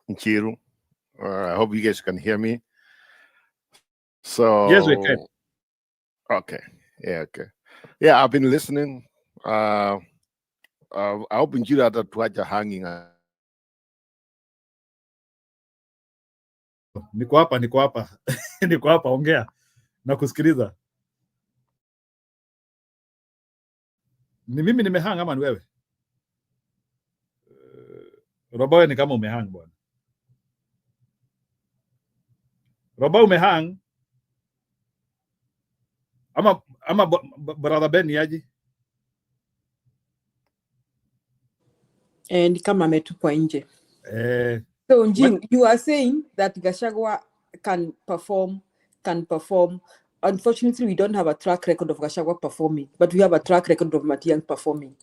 Njiru. I hope you guys can hear me. So yes, we can. Okay. Yeah. Okay. Yeah, I've been listening. I hope Njiru hata tuacha hanging. Niko hapa niko hapa, ongea na kusikiliza. Ni mimi nimehang ama ni wewe? Roba, ni kama umehang bwana. Roba umehang ama brother Ben yaji? Ni kama ametupwa nje. Eh, So Njing, you are saying that Gachagua can perform. Unfortunately, we don't have a track record of Gachagua performing, but we have a track record of Matiang'i performing.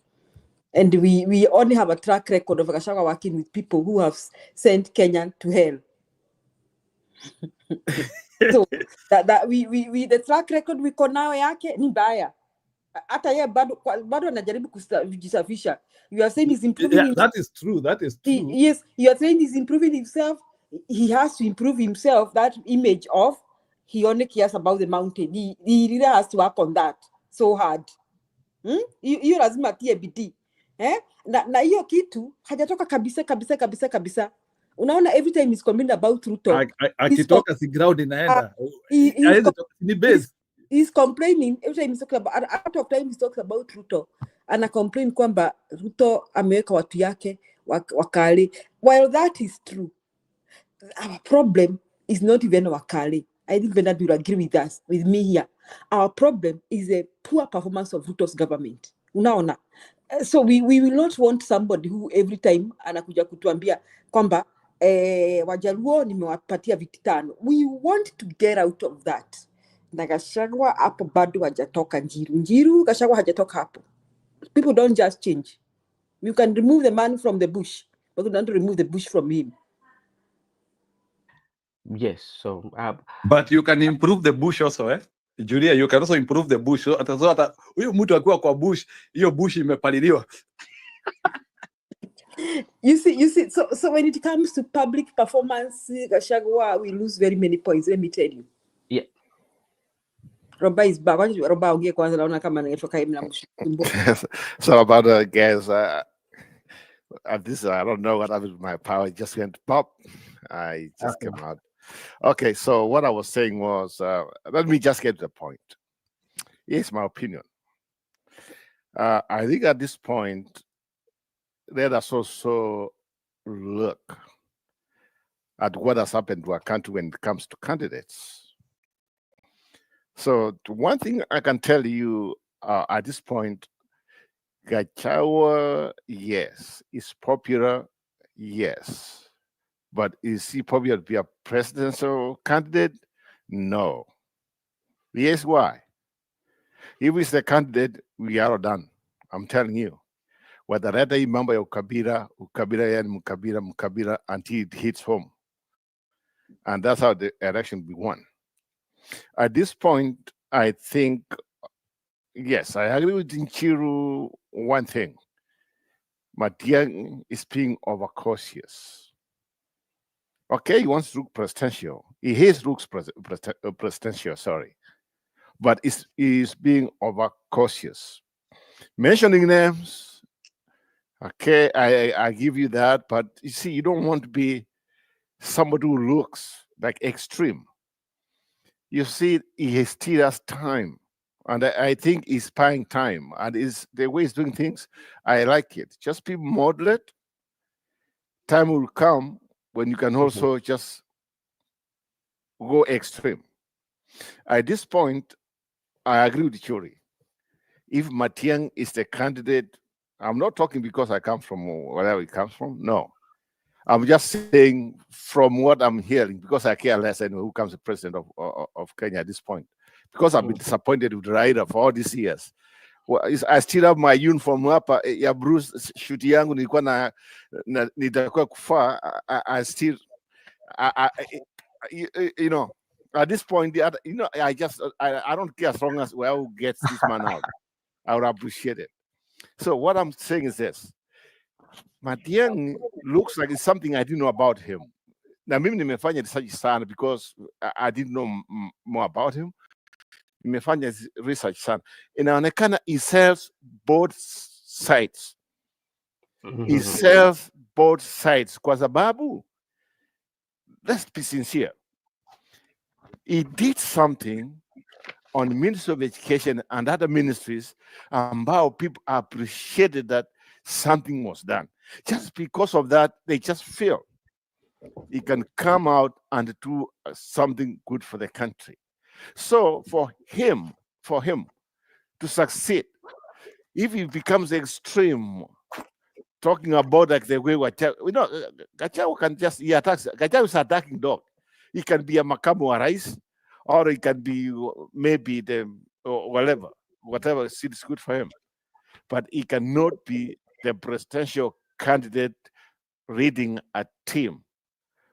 And we only have a track record of Gachagua working with people who have sent Kenya to hell. So that we the track record wiko nao yake ni mbaya. Hata yeye bado anajaribu kujisafisha. You are saying he's improving. Yeah, that is true. Yes, you are saying he's improving himself. He has to improve himself. That image of he only cares about the mountain. He really has to work on that so hard. Hiyo lazima atie bidii. Na hiyo kitu hajatoka kabisa. Unaona, every time he's complaining about Ruto. Akitoka si ground inaenda. Ni base. He's complaining every time he's talking about, out of time he talks about Ruto. Ana complain kwamba Ruto ameweka watu yake wakali. While that is true, our problem is not even wakali. I think Bernard will agree with me here. Our problem is a poor performance of Ruto's government. Unaona? So we will not want somebody who every time anakuja kutuambia kwamba Wajaluo nimewapatia viti 5. We want to get out of that. Na Gachagua hapo bado hajatoka Njiru. Gachagua hajatoka hapo. People don't just change. You can remove the man from the bush, but you don't remove the bush from him. Yes, so but you can improve the bush also, Julia, you can also improve the bush. So hata huyo mtu akiwa kwa bush, hiyo bush imepaliliwa. You see, so when it comes to public performance, Gachagua we lose very many points, let me tell you. Yeah. Roba is back. Roba ongea kwanza, naona kama anatoka hivi na mshumbo. So about guys, at this I don't know what happened with my power. It just went pop. I just came out. Okay, so what I was saying was, let me just get to the point. Here's my opinion. I think at this point, let us also look at what has happened to our country when it comes to candidates. So one thing I can tell you at this point, Gachagua, yes, is popular, yes. But is he popular to be a presidential candidate? No. Here's why. If he's the candidate, we are done. I'm telling you. Wataleta hii mambo ya ukabila yani mkabila until it hits home. And that's how the election will be won. At this point, I think, yes, I agree with Nchiru one thing. Matiang'i is being overcautious. Okay, he wants to look presidential. He hates looks presidential, sorry. But he's being overcautious. Mentioning names, okay, I give you that. But you see, you don't want to be somebody who looks like extreme. You see, he still has time. And I think he's buying time. And the way he's doing things, I like it. Just be moderate. Time will come when you can also just go extreme. At this point, I agree with Churi. If Matiang'i is the candidate, I'm not talking because I come from wherever he comes from. No. I'm just saying from what I'm hearing, because I care less anyway who comes the president of Kenya at this point. Because I've been disappointed with Raila for all these years. Well, I still have my uniform hapa ya Bruce shuti yangu nilikuwa na nitakuwa kufaa. I still you know, at this point, I don't care as long as who gets this man out. I would appreciate it. So what I'm saying is this. Matiang'i looks like it's something I didn't know about him. Now, mimi nimefanya research sana because I didn't know more about him. Nimefanya research sana. Inaonekana he sells both sides. He sells both sides. Kwa sababu, let's be sincere. He did something on the Ministry of Education and other ministries ambao people appreciated that something was done. Just because of that, they just failed. he can come out and do something good for the country. So for him to succeed, if he becomes extreme, talking about like the way Gachagua can just, he attacks, Gachagua is attacking dog. He can be a makamu wa rais, or he can be maybe the whatever seems good for him. But he cannot be the presidential candidate leading a team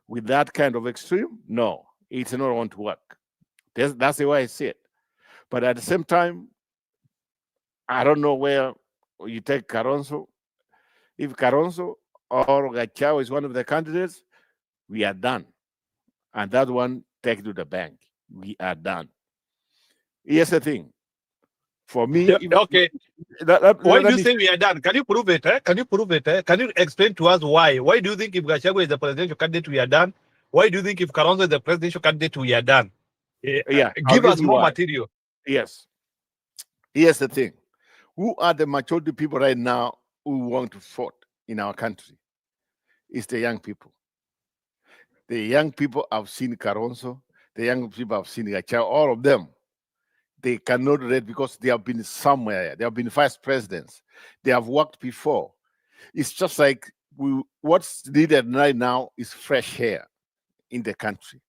with that kind of extreme. No, it's not going to work. That's the way I see it. But at the same time, I don't know where you take Caronso. If Caronso or Gachagua is one of the candidates, we are done. And that one, take to the bank. We are done. Here's the thing. For me, Okay. Why do you say we are done? Can you prove it? Can you prove it? Can you explain to us why? Why do you think if Gachagua is the presidential candidate, we are done? Why do you think if Caronso is the presidential candidate, we are done? Give us more material. Yes. Here's the thing. Who are the majority people right now who want to vote in our country? It's the young people. The young people have seen Caronso. The young people have seen Gachagua. All of them. They cannot read because they have been somewhere. They have been vice presidents. They have worked before. It's just like what's needed right now is fresh air in the country.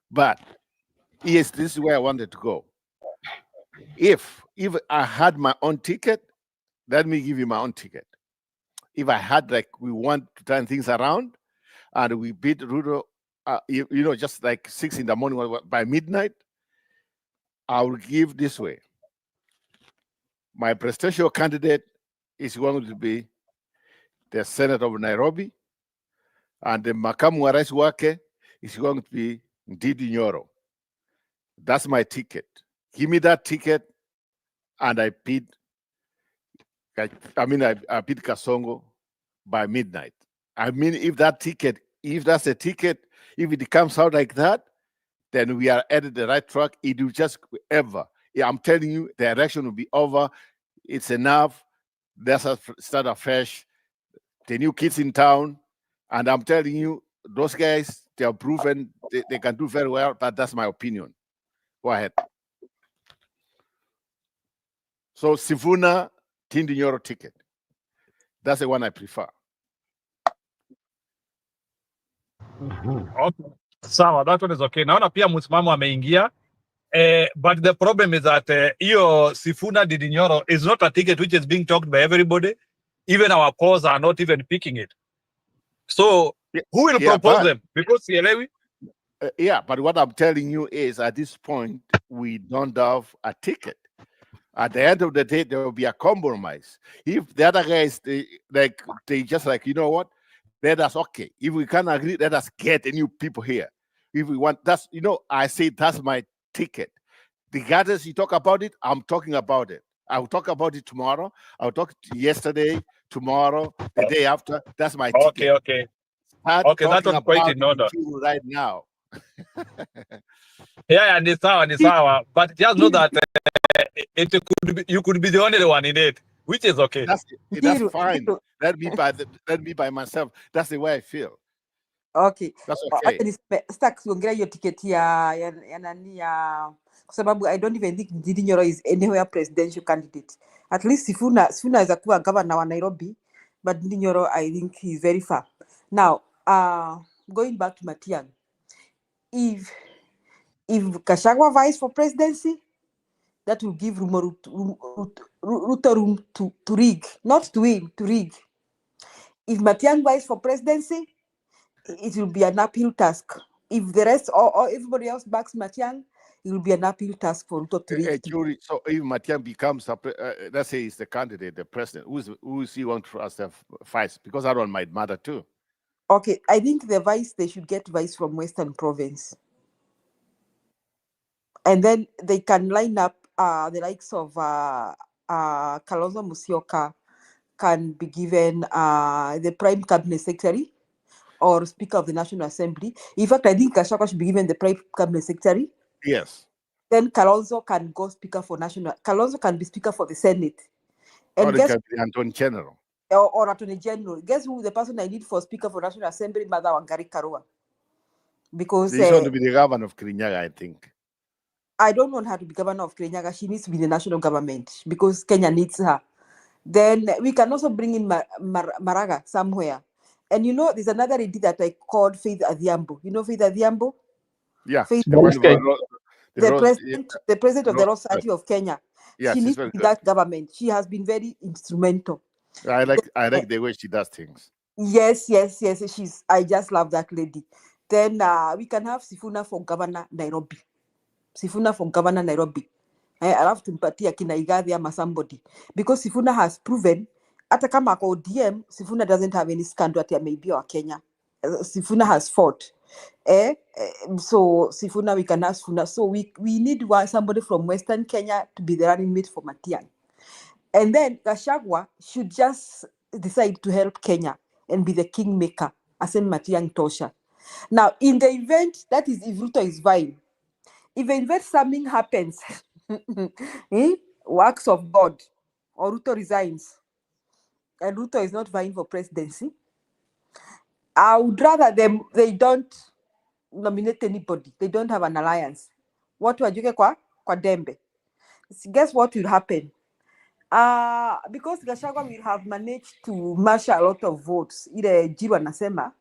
But yes, this is where I wanted to go. If I had my own ticket, let me give you my own ticket. If I had, like, we want to turn things around and we beat Ruto, just like 6 in the morning by midnight, I will give this way. My presidential candidate is going to be the Senator of Nairobi, and the makamu wa rais wake is going to be Ndidi Nyoro. That's my ticket. Give me that ticket, and I beat Kasongo by midnight. I mean, if that's a ticket, if it comes out like that, then we are at the right track. It will just ever. I'm telling you, the election will be over. It's enough. Let's start afresh. The new kids in town, and I'm telling you, those guys, they are proven they can do very well. But that's my opinion. Go ahead. So Sifuna, Ndidi Nyoro ticket. That's the one I prefer. Okay. Sawa, that one is okay. Naona pia msimamo ameingia. But the problem is that hiyo Sifuna Ndidi Nyoro is not a ticket which is being talked by everybody. Even our polls are not even picking it. So who will propose them? Because sielewi. But what I'm telling you is, at this point, we don't have a ticket. At the end of the day, there will be a compromise. If the other guys, they just like, you know what? Let us, okay. If we can't agree, let us get new people here. If we want, I say that's my ticket. Regardless, you talk about it, I'm talking about it. I'll talk about it tomorrow. I'll talk yesterday, tomorrow, the day after. That's my ticket. Okay. Okay, that one's quite in order. Right now. Yeah, and it's sour. But just know that you could be the only one in it, which is okay. That's fine. Let me by myself. That's the way I feel. Okay. That's okay. Start kuongelea hiyo tiketi ya nani ya kwa sababu I don't even think Ndidi Nyoro is anywhere presidential candidate. At least Sifuna is kuwa governor wa Nairobi, but Ndidi Nyoro I think he's very far. Now, going back to Matiang'i, if Gachagua vies for presidency, that will give Ruto room to rig, not to win, to rig. If Matiang'i vies for presidency, it will be an uphill task. If the rest or everybody else backs Matiang'i, it will be an uphill task for Ruto to rig. So if Matiang'i becomes, let's say he's the candidate, the president, who is he want for us to fight? Because that one might matter too. Okay, I think the vice, they should get vice from Western Province. And then they can line up the likes of Kalonzo Musyoka can be given the Prime Cabinet Secretary or Speaker of the National Assembly. In fact, I think Gachagua should be given the Prime Cabinet Secretary. Yes. Then Kalonzo can go Speaker for National. Kalonzo can be Speaker for the Senate. And or it can be Attorney General. or Attorney General. Guess who the person I need for Speaker for National Assembly, Mother Wangari Karua? Because He's going to be the governor of Kirinyaga, I think. I don't want her to be governor of Kirinyaga. She needs to be the national government because Kenya needs her. Then we can also bring in Maraga somewhere. And you know, there's another lady that I called Faith Adhiambo. You know Faith Adhiambo? Yeah, Faith, the one who the president of the Law Society of Kenya. Yeah, she she's needs very to be good. that government. She has been very instrumental. I like the way she does things. Yes. I just love that lady. Then we can have Sifuna for governor Nairobi. Sifuna for governor Nairobi. I have to mpatia kina Igathe ama somebody because Sifuna has proven hata kama ako ODM, Sifuna doesn't have any scandal ati ameibiwa wa Kenya. Sifuna has fought. So Sifuna, we can ask Sifuna. So we need somebody from Western Kenya to be the running mate for Matiang'i. And then Gachagua should just decide to help Kenya and be the kingmaker, as in Matiang'i Tosha. Now, in the event, that is if Ruto is vying, if the event something happens, works of God, or Ruto resigns, and Ruto is not vying for presidency, I would rather they don't nominate anybody. They don't have an alliance. What wajuke kwa dembe. Guess what will happen? Because Gachagua will have managed to marshal a lot of votes. Ile Jiru anasema.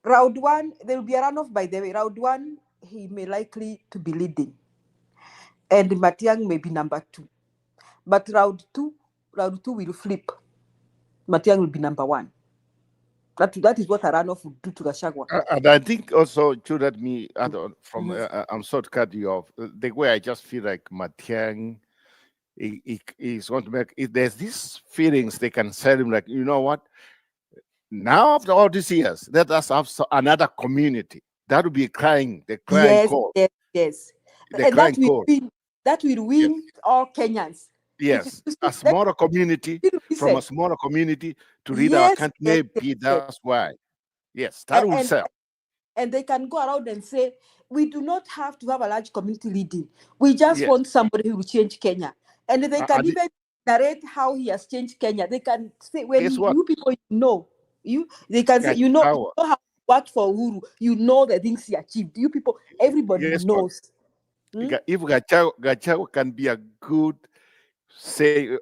Round one, there will be a runoff by the way. Round one, he may likely to be leading. And Matiang'i may be number 2. But round two will flip. Matiang'i will be number 1. That is what a runoff would do to Gachagua. And I think also, too, that me, I'm sorry to cut you off. The way I just feel like Matiang'i is going to make, if there's these feelings, they can sell him like, you know what? Now, after all these years, let us have another community. That will be the crying call. Yes. The And crying call. That will win all Kenyans. Yes, a smaller community, from a smaller community to lead our country. Maybe that's why. Yes, that will sell. And they can go around and say, we do not have to have a large community leading. We just want somebody who will change Kenya. And they can even narrate how he has changed Kenya. They can say, when you people know, they can say, you know how he worked for Uhuru, you know the things he achieved. You people, everybody knows. If Gachagua can be a good, say,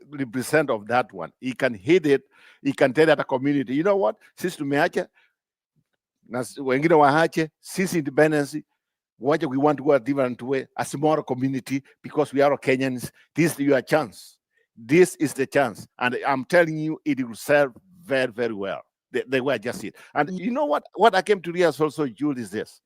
represent of that one, he can hit it, he can tell that a community, you know what, sisi tumeacha na wengine waache, sisi independence, what we want to go a different way, a smaller community, because we are Kenyans. This is your chance. This is the chance. And I'm telling you, it will serve very, very well. The way I just said. And you know what I came to realize also, Jules, is this.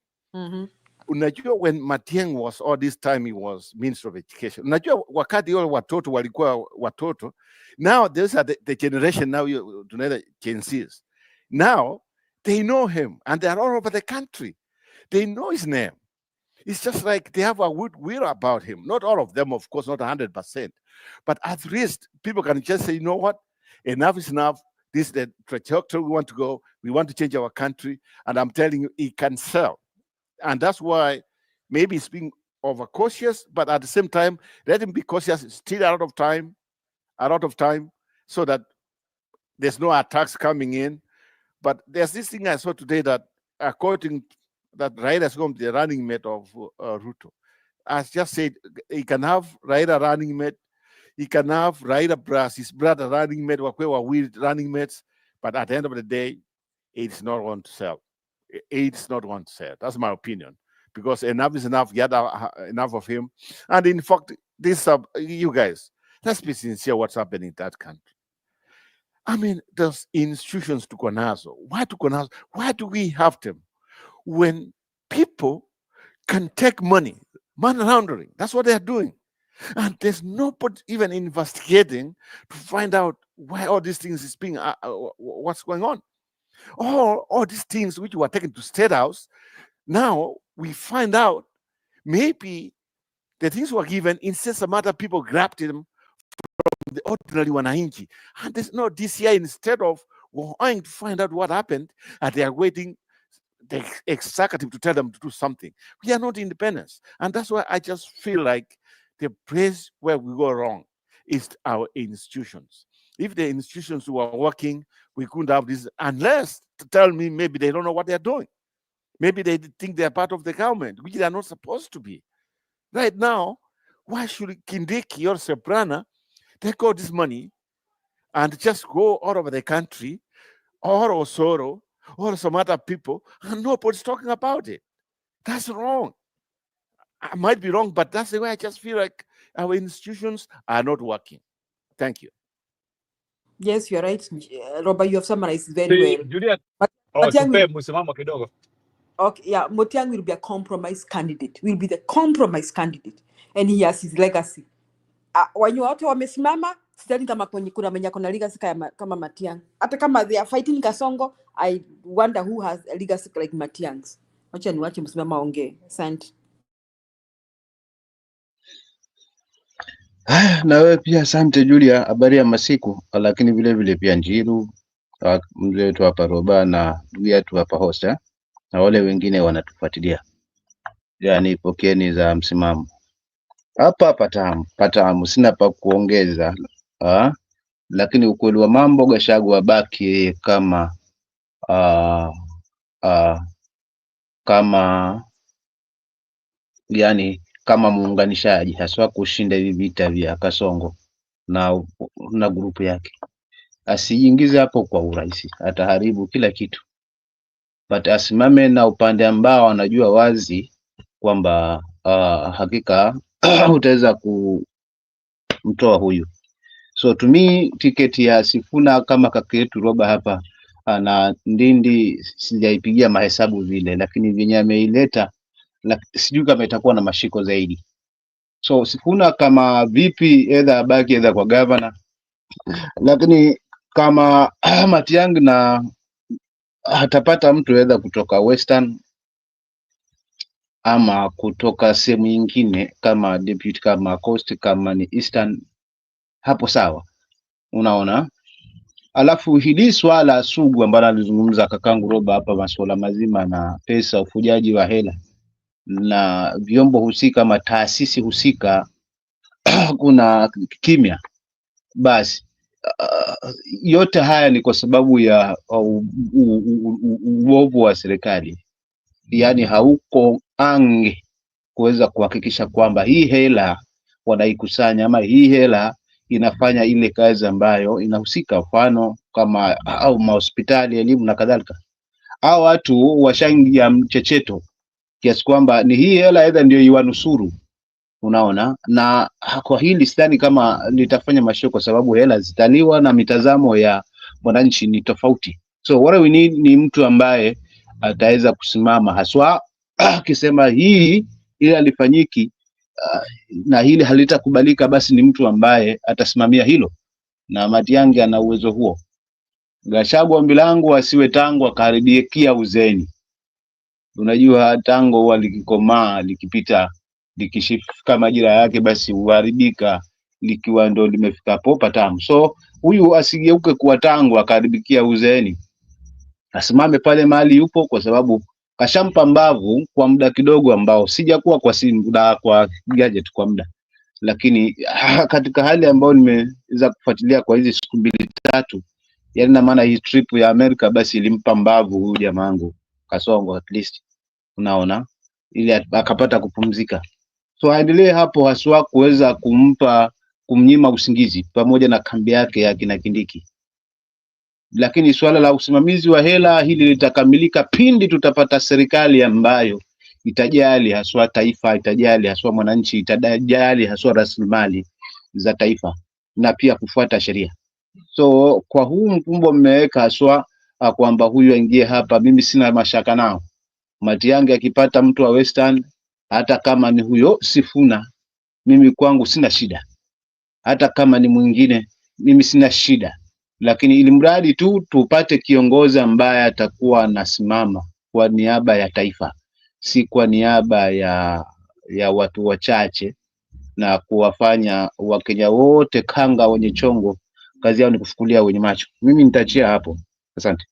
Unajua, when Matiang'i was all this time, he was Minister of Education. Unajua, wakati wale watoto walikuwa watoto. Now, those are the generation now, tunaita Gen Zs. Now, they know him, and they are all over the country. They know his name. It's just like they have a will about him. Not all of them, of course, not 100%. But at least people can just say, you know what? Enough is enough. This is the trajectory we want to go. We want to change our country. And I'm telling you, it can sell. And that's why maybe it's being overcautious, but at the same time, let him be cautious, still a lot of time, so that there's no attacks coming in. But there's this thing I saw today that according that Raila is going to be the running mate of Ruto. As just said, he can have Raila running mate, he can have Raila Brass, his brother running mate, were weird running mates, but at the end of the day, it's not going to sell. It's not going to sell. That's my opinion. Because enough is enough, get enough of him. And in fact, this you guys, let's be sincere what's happening in that country. I mean, there's institutions to Konazo. Why to Konazo? Why do we have them? When people can take money laundering, that's what they're doing. And there's nobody even investigating to find out why all these things is being, what's going on. All these things which were taken to State House, now we find out maybe the things were given, instead some other people grabbed them from the ordinary wananchi. And there's no DCI, instead of wanting to find out what happened, and they are waiting the executive to tell them to do something. We are not independent. And that's why I just feel like the place where we go wrong is our institutions. If the institutions were working, we couldn't have this, unless to tell me maybe they don't know what they're doing. Maybe they think they're part of the government, which they are not supposed to be. Right now, why should Kindiki or Soprana take all this money and just go all over the country, or Osoro, or some other people, and nobody's talking about it? That's wrong. I might be wrong, but that's the way I just feel like our institutions are not working. Thank you. Yes, you're right, Robert. You have summarized very well. Juliet, Matiang'i tupe will, msimamo kidogo. okay, yeah, Matiang'i will be a compromise candidate. Will be the compromise candidate, and he has his legacy. Wenye wote wamesimama, sidhani kama kuna mwenye kuna legacy kama Matiang'i. Hata kama they are fighting Kasongo, I wonder who has a legacy like Matiang'i's. Wacha niwache msimama ongee. Asante. Na wewe pia asante Julia, habari ya masiku, lakini vile vile pia Njiru, mzee wetu hapa Roba na ndugu yetu hapa Hosta na wale wengine wanatufuatilia. Yani pokeeni za msimamo. Hapa patamu, sina pa kuongeza. Lakini ukweli wa mambo Gachagua abaki kama kama muunganishaji haswa kushinda hivi vita vya Kasongo na grupu yake. Asijiingize hapo kwa urahisi, ataharibu kila kitu. But asimame na upande ambao anajua wazi kwamba hakika utaweza kumtoa huyu. So to me tiketi ya Sifuna kama kaka yetu Roba hapa na Ndindi sijaipigia mahesabu vile, lakini venye ameileta sijui kama itakuwa na mashiko zaidi. So Sifuna kama vipi, either abaki either kwa governor, lakini kama Matiang'i na atapata mtu either kutoka Western ama kutoka sehemu nyingine kama deputy, kama Coast, kama ni Eastern, hapo sawa, unaona. Alafu hili swala sugu ambalo alizungumza kakangu Roba hapa, masuala mazima na pesa, ufujaji wa hela na vyombo husika ama taasisi husika kuna kimya, basi yote haya ni kwa sababu ya uovu wa serikali. Yani hauko ange kuweza kuhakikisha kwamba hii hela wanaikusanya ama hii hela inafanya ile kazi ambayo inahusika, mfano kama au mahospitali, elimu na kadhalika. Hao watu washangia mchecheto kiasi kwamba ni hii hela aidha ndio iwanusuru, unaona. Na kwa hili sidhani kama litafanya mashiko, kwa sababu hela zitaliwa na mitazamo ya mwananchi ni tofauti. So what we need ni mtu ambaye ataweza kusimama haswa akisema hii ili alifanyiki na hili halitakubalika, basi ni mtu ambaye atasimamia hilo, na Matiang'i ana uwezo huo. Gachagua ombi langu asiwe tangu akaharibikia uzeni. Unajua tango huwa likikomaa, likipita, likishifika majira yake, basi huharibika likiwa ndo limefika hapo patamu. So huyu asigeuke kuwa tango akaharibikia uzeni, asimame pale mahali yupo, kwa sababu kashampa mbavu kwa muda kidogo ambao sijakuwa kwa simu na kwa gadget kwa muda, lakini katika hali ambayo nimeweza kufuatilia kwa hizi siku 2-3, yani na maana hii trip ya Amerika basi ilimpa mbavu huyu jamangu Kasongo at least, unaona, ili akapata kupumzika. So aendelee hapo haswa kuweza kumnyima usingizi pamoja na kambi yake ya kina Kindiki. Lakini swala la usimamizi wa hela hili litakamilika pindi tutapata serikali ambayo itajali haswa taifa, itajali haswa mwananchi, itajali haswa rasilimali za taifa na pia kufuata sheria. So kwa huu mkumbo mmeweka haswa kwamba huyu aingie hapa, mimi sina mashaka nao. Matiang'i akipata mtu wa Western, hata kama ni huyo Sifuna, mimi kwangu sina shida. Hata kama ni mwingine, mimi sina shida. Lakini ili mradi tu tupate kiongozi ambaye atakuwa anasimama kwa niaba ya taifa, si kwa niaba ya watu wachache na kuwafanya Wakenya wote kanga wenye chongo, kazi yao ni kufukulia wenye macho. Mimi nitachia hapo. Asante.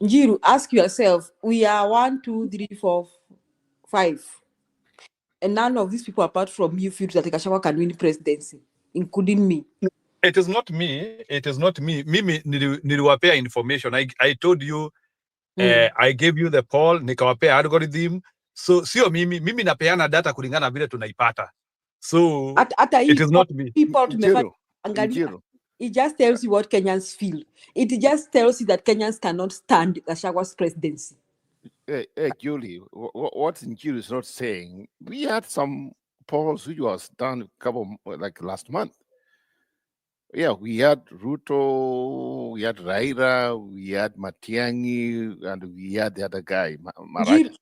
Njiru, ask yourself, we are 1, 2, 3, 4, 5. And none of these people, apart from you, feel that Gachagua can win presidency, including me. It is not me. It is not me. Mimi niliwapea information. I told you, I gave you the poll, nikawapea algorithm. So sio mimi napeana data kulingana vile tunaipata. So it is not me. People Njiro. It just tells you what Kenyans feel. It just tells you that Kenyans cannot stand Gachagua's presidency. Hey, Julie, what Njiro is not saying, we had some polls which was done like last month. Yeah, we had Ruto, we had Raila, we had Matiang'i, and we had the other guy, Maraja.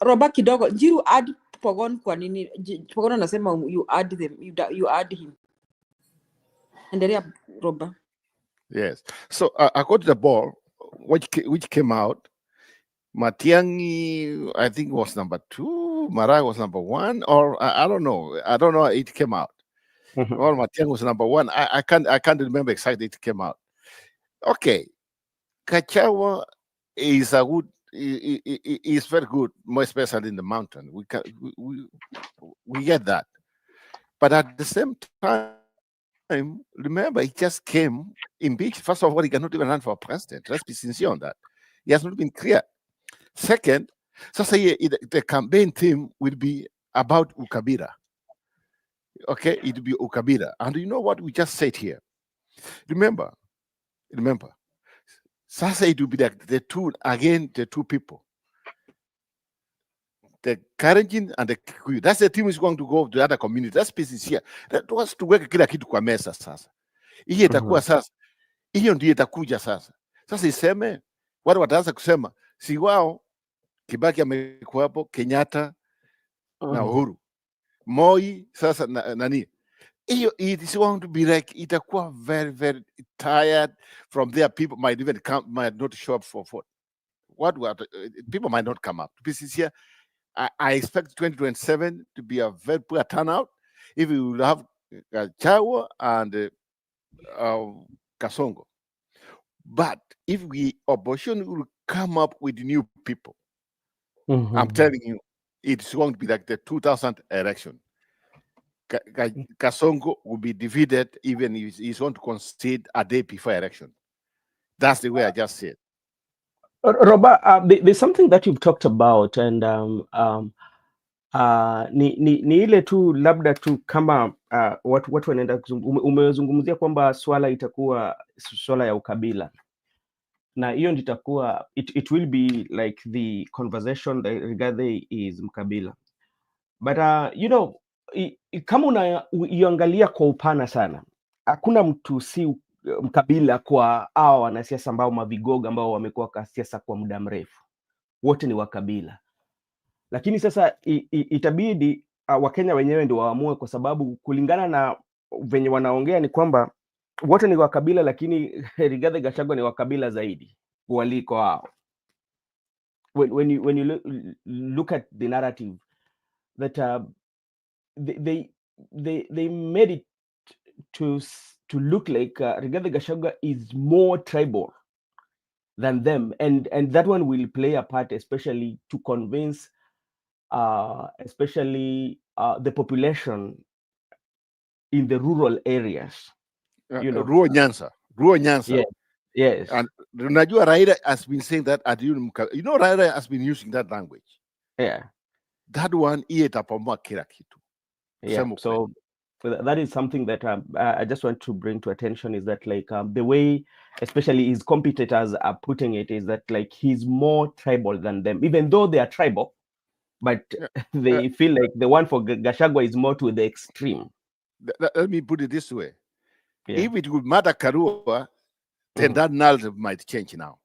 Roba kidogo, Njiru add Pogon kwa nini? Pogon anasema you add them, you add him. Endelea Roba. Yes. So I got the ball, which came out. Matiang'i, I think, was number 2. Maraja was number 1, or I don't know. I don't know. It came out. Well, Matiang'i was number 1. I can't remember exactly. It came out. Okay, Gachagua is a good. Is very good, more especially in the mountain. We get that, but at the same time, remember, he just came impeached. First of all, he cannot even run for president. Let's be sincere on that. He has not been clear. Second, the campaign theme will be about Ukabila. Okay, it will be Ukabila. And you know what we just said here? Remember, Sasa it will be the two people. The Karenjin and the Kikuyu. That's the team is going to go to the other community. That's business here. That was to work kila kitu kwa mesa sasa. Hii itakuwa sasa. Hiyo ndio itakuja sasa. Sasa iseme, watu wataanza kusema, si wao, Kibaki amekuwa hapo, Kenyatta na Uhuru. Moi, sasa nani. It is going to be like, itakuwa very, very tired from there. People might even might not show up for vote. People might not come up. To be sincere, I expect 2027 to be a very poor turnout. If we will have Gachagua and Kasongo. But if opposition will come up with new people, I'm telling you, it's going to be like the 2000 election. Kasongo will be defeated even if he's going to concede a day before election. That's the way I just said. Robert, there's something that you've talked about, and ni ile tu labda tu kama watu wanaenda umezungumzia kwamba swala itakuwa swala ya ukabila, na hiyo ndio itakuwa it will be like the conversation that Rigathi is mkabila, but you know, kama unaiangalia kwa upana sana, hakuna mtu si mkabila kwa hao wanasiasa ambao mavigogo ambao wamekuwa kwa siasa kwa muda mrefu, wote ni wakabila. Lakini sasa itabidi Wakenya wenyewe ndio waamue, kwa sababu kulingana na venye wanaongea ni kwamba wote ni wakabila, lakini Rigathi Gachagua ni wakabila zaidi waliko hao. When you look at the narrative that they made it to look like Rigathi Gachagua is more tribal than them, and that one will play a part, especially to convince especially the population in the rural areas, you know, Ruo Nyanza. Yes. And Najua Raila has been saying that at you know, Raila has been using that language. Yeah. That one itapomwa kila kitu. Yeah. So that is something that I just want to bring to attention, is that like the way especially his competitors are putting it is that like he's more tribal than them, even though they are tribal, but they feel like the one for Gachagua is more to the extreme. Let me put it this way. Yeah. If it would matter Karua, then that narrative might change now.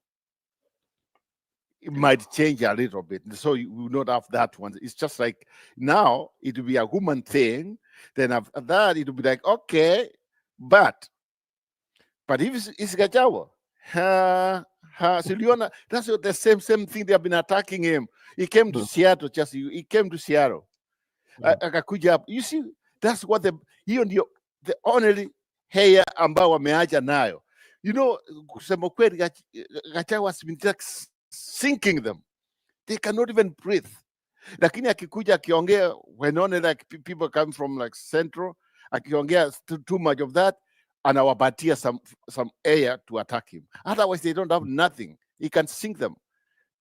It might change a little bit. So you will not have that one. It's just like now it will be a human thing. Then after that, it will be like, okay, but if it's Gachagua, Siliona, that's the same thing they have been attacking him. He came to Seattle, he came to Seattle. You see, that's what the only hair ambao wameacha nayo. You know, kusema kweli, Gachagua has been sinking them. They cannot even breathe. lakini akikuja akiongea, when only like people come from like central, akiongea too much of that, anawapatia some air to attack him. Otherwise they don't have nothing. He can sink them.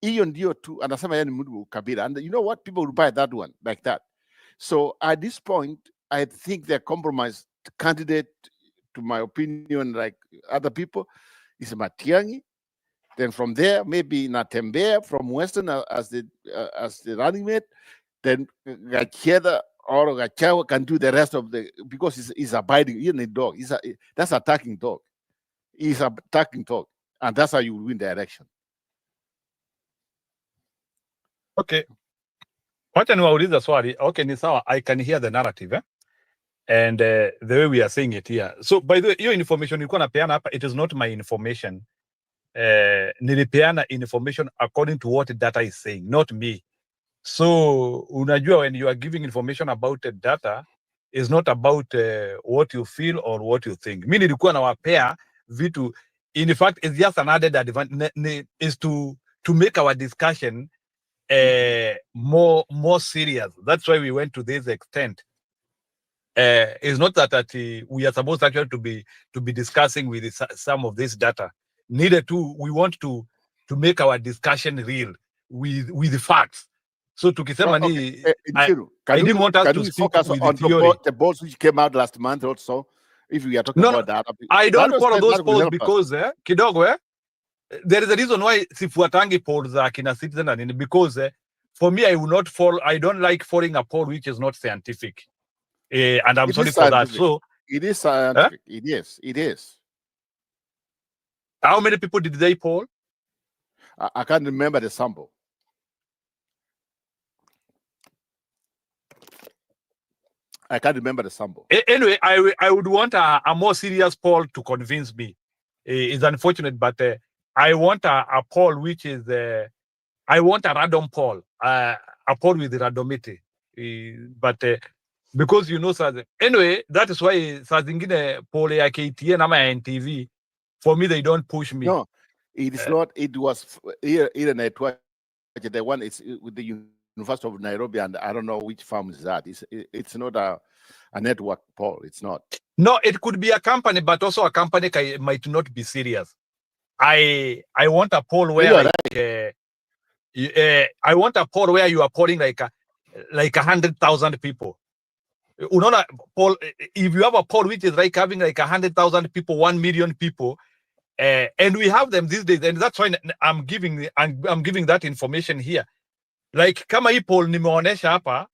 Hiyo ndio tu anasema yeye ni mtu kabila, and you know what, people will buy that one like that. So at this point I think the compromise candidate, to my opinion, like other people, is Matiang'i. Then from there, maybe Natembea from Western as the running mate. Then Gachagua or Gachagua can do the rest of the, because he's abiding. He's a dog. That's attacking dog. He's attacking dog, and that's how you win the election. Okay. Wacha niwaulize swali. Okay, ni sawa. I can hear the narrative, and the way we are saying it here. So by the way, your information nilikuwa napeana hapa, it is not my information. Nilipeana information according to what data is saying, not me. So unajua, when you are giving information about the data, is not about what you feel or what you think. Mimi nilikuwa nawapea vitu. In fact, it's just an added advantage, is to make our discussion more serious. That's why we went to this extent. It's not that we are supposed actually to be discussing with some of this data. Neither to, we want to make our discussion real with the facts. So tukisema ni, I didn't want us to speak focus with on the theory. the polls which came out last month also, if we are talking about that. I don't follow those polls because kidogo there is a reason why sifuatangi polls za kina Citizen and because for me I will not follow. I don't like following a poll which is not scientific. And I'm sorry for that. So it is scientific. It is. How many people did they poll? I can't remember the sample. I can't remember the sample. Anyway, I would want a more serious poll to convince me. It's unfortunate, but I want a poll which is I want a random poll, a poll with randomity. But because you know, anyway, that is why saa zingine poll ya KTN ama NTV, for me they don't push me. No, it is not. It was here in network. The one is with the University of Nairobi, and I don't know which farm is that. It's not a network poll. It's not. No, it could be a company, but also a company might not be serious. I want a poll where I want a poll where you are polling like 100,000 people. Unaona poll, if you have a poll which is like having like 100,000 people, 1 million people, and we have them these days, and that's why I'm giving that information here. Like kama hii poll nimeonesha hapa,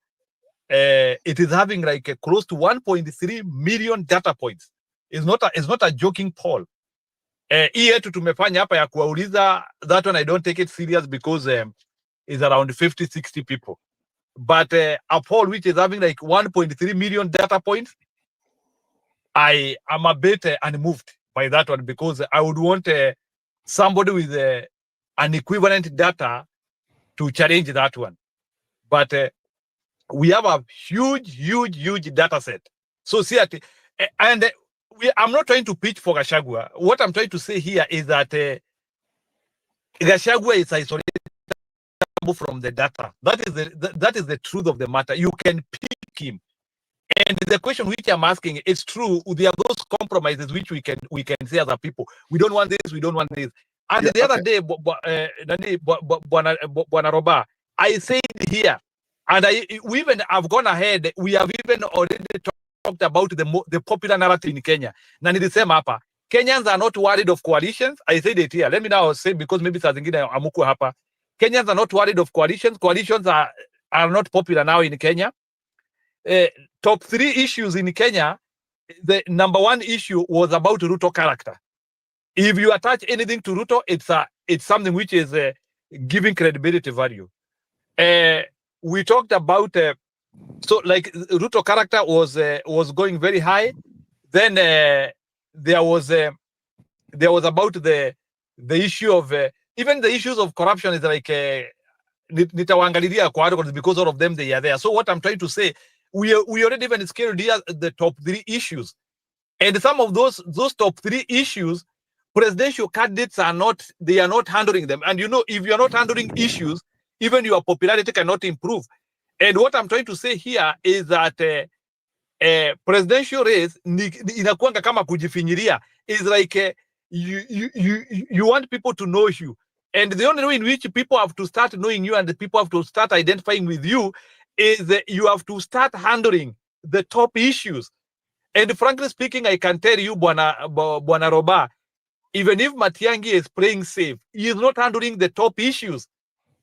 it is having like close to 1.3 million data points. It's not a joking poll. Hii yetu tumefanya hapa ya kuwauliza, that one I don't take it serious because it's around 50-60 people. But a poll which is having like 1.3 million data points, I am a bit unmoved by that one, because I would want somebody with an equivalent data to challenge that one. But we have a huge data set. So see, and I'm not trying to pitch for Gachagua. What I'm trying to say here is that Gachagua is isolated from the data. That is the truth of the matter. You can pick him. And the question which I'm asking, it's true. There are those compromises which we can say as a people. We don't want this. We don't want this. And the other day, Bwana Roba, I said here, and we even have gone ahead. We have even already talked about the popular narrative in Kenya. Na nilisema hapa, Kenyans are not worried of coalitions. I said it here. Let me now say, because maybe saa zingine amuku hapa. Kenyans are not worried of coalitions. Coalitions are not popular now in Kenya. Top 3 issues in Kenya, the number 1 issue was about Ruto character. If you attach anything to Ruto, it's something which is giving credibility value. We talked about so like Ruto character was going very high. Then there was about the issue of even the issues of corruption is like nitawaangalilia kwa articles because all of them they are there. So what I'm trying to say, we already even scaled here the top 3 issues, and some of those top 3 issues, presidential candidates are not handling them. And you know, if you are not handling issues, even your popularity cannot improve. And what I'm trying to say here is that presidential race inakuanga kama kujifinyiria. Is like you want people to know you, and the only way in which people have to start knowing you and the people have to start identifying with you is that you have to start handling the top issues. And frankly speaking, I can tell you, Bwana Roba, even if Matiang'i is playing safe, he is not handling the top issues.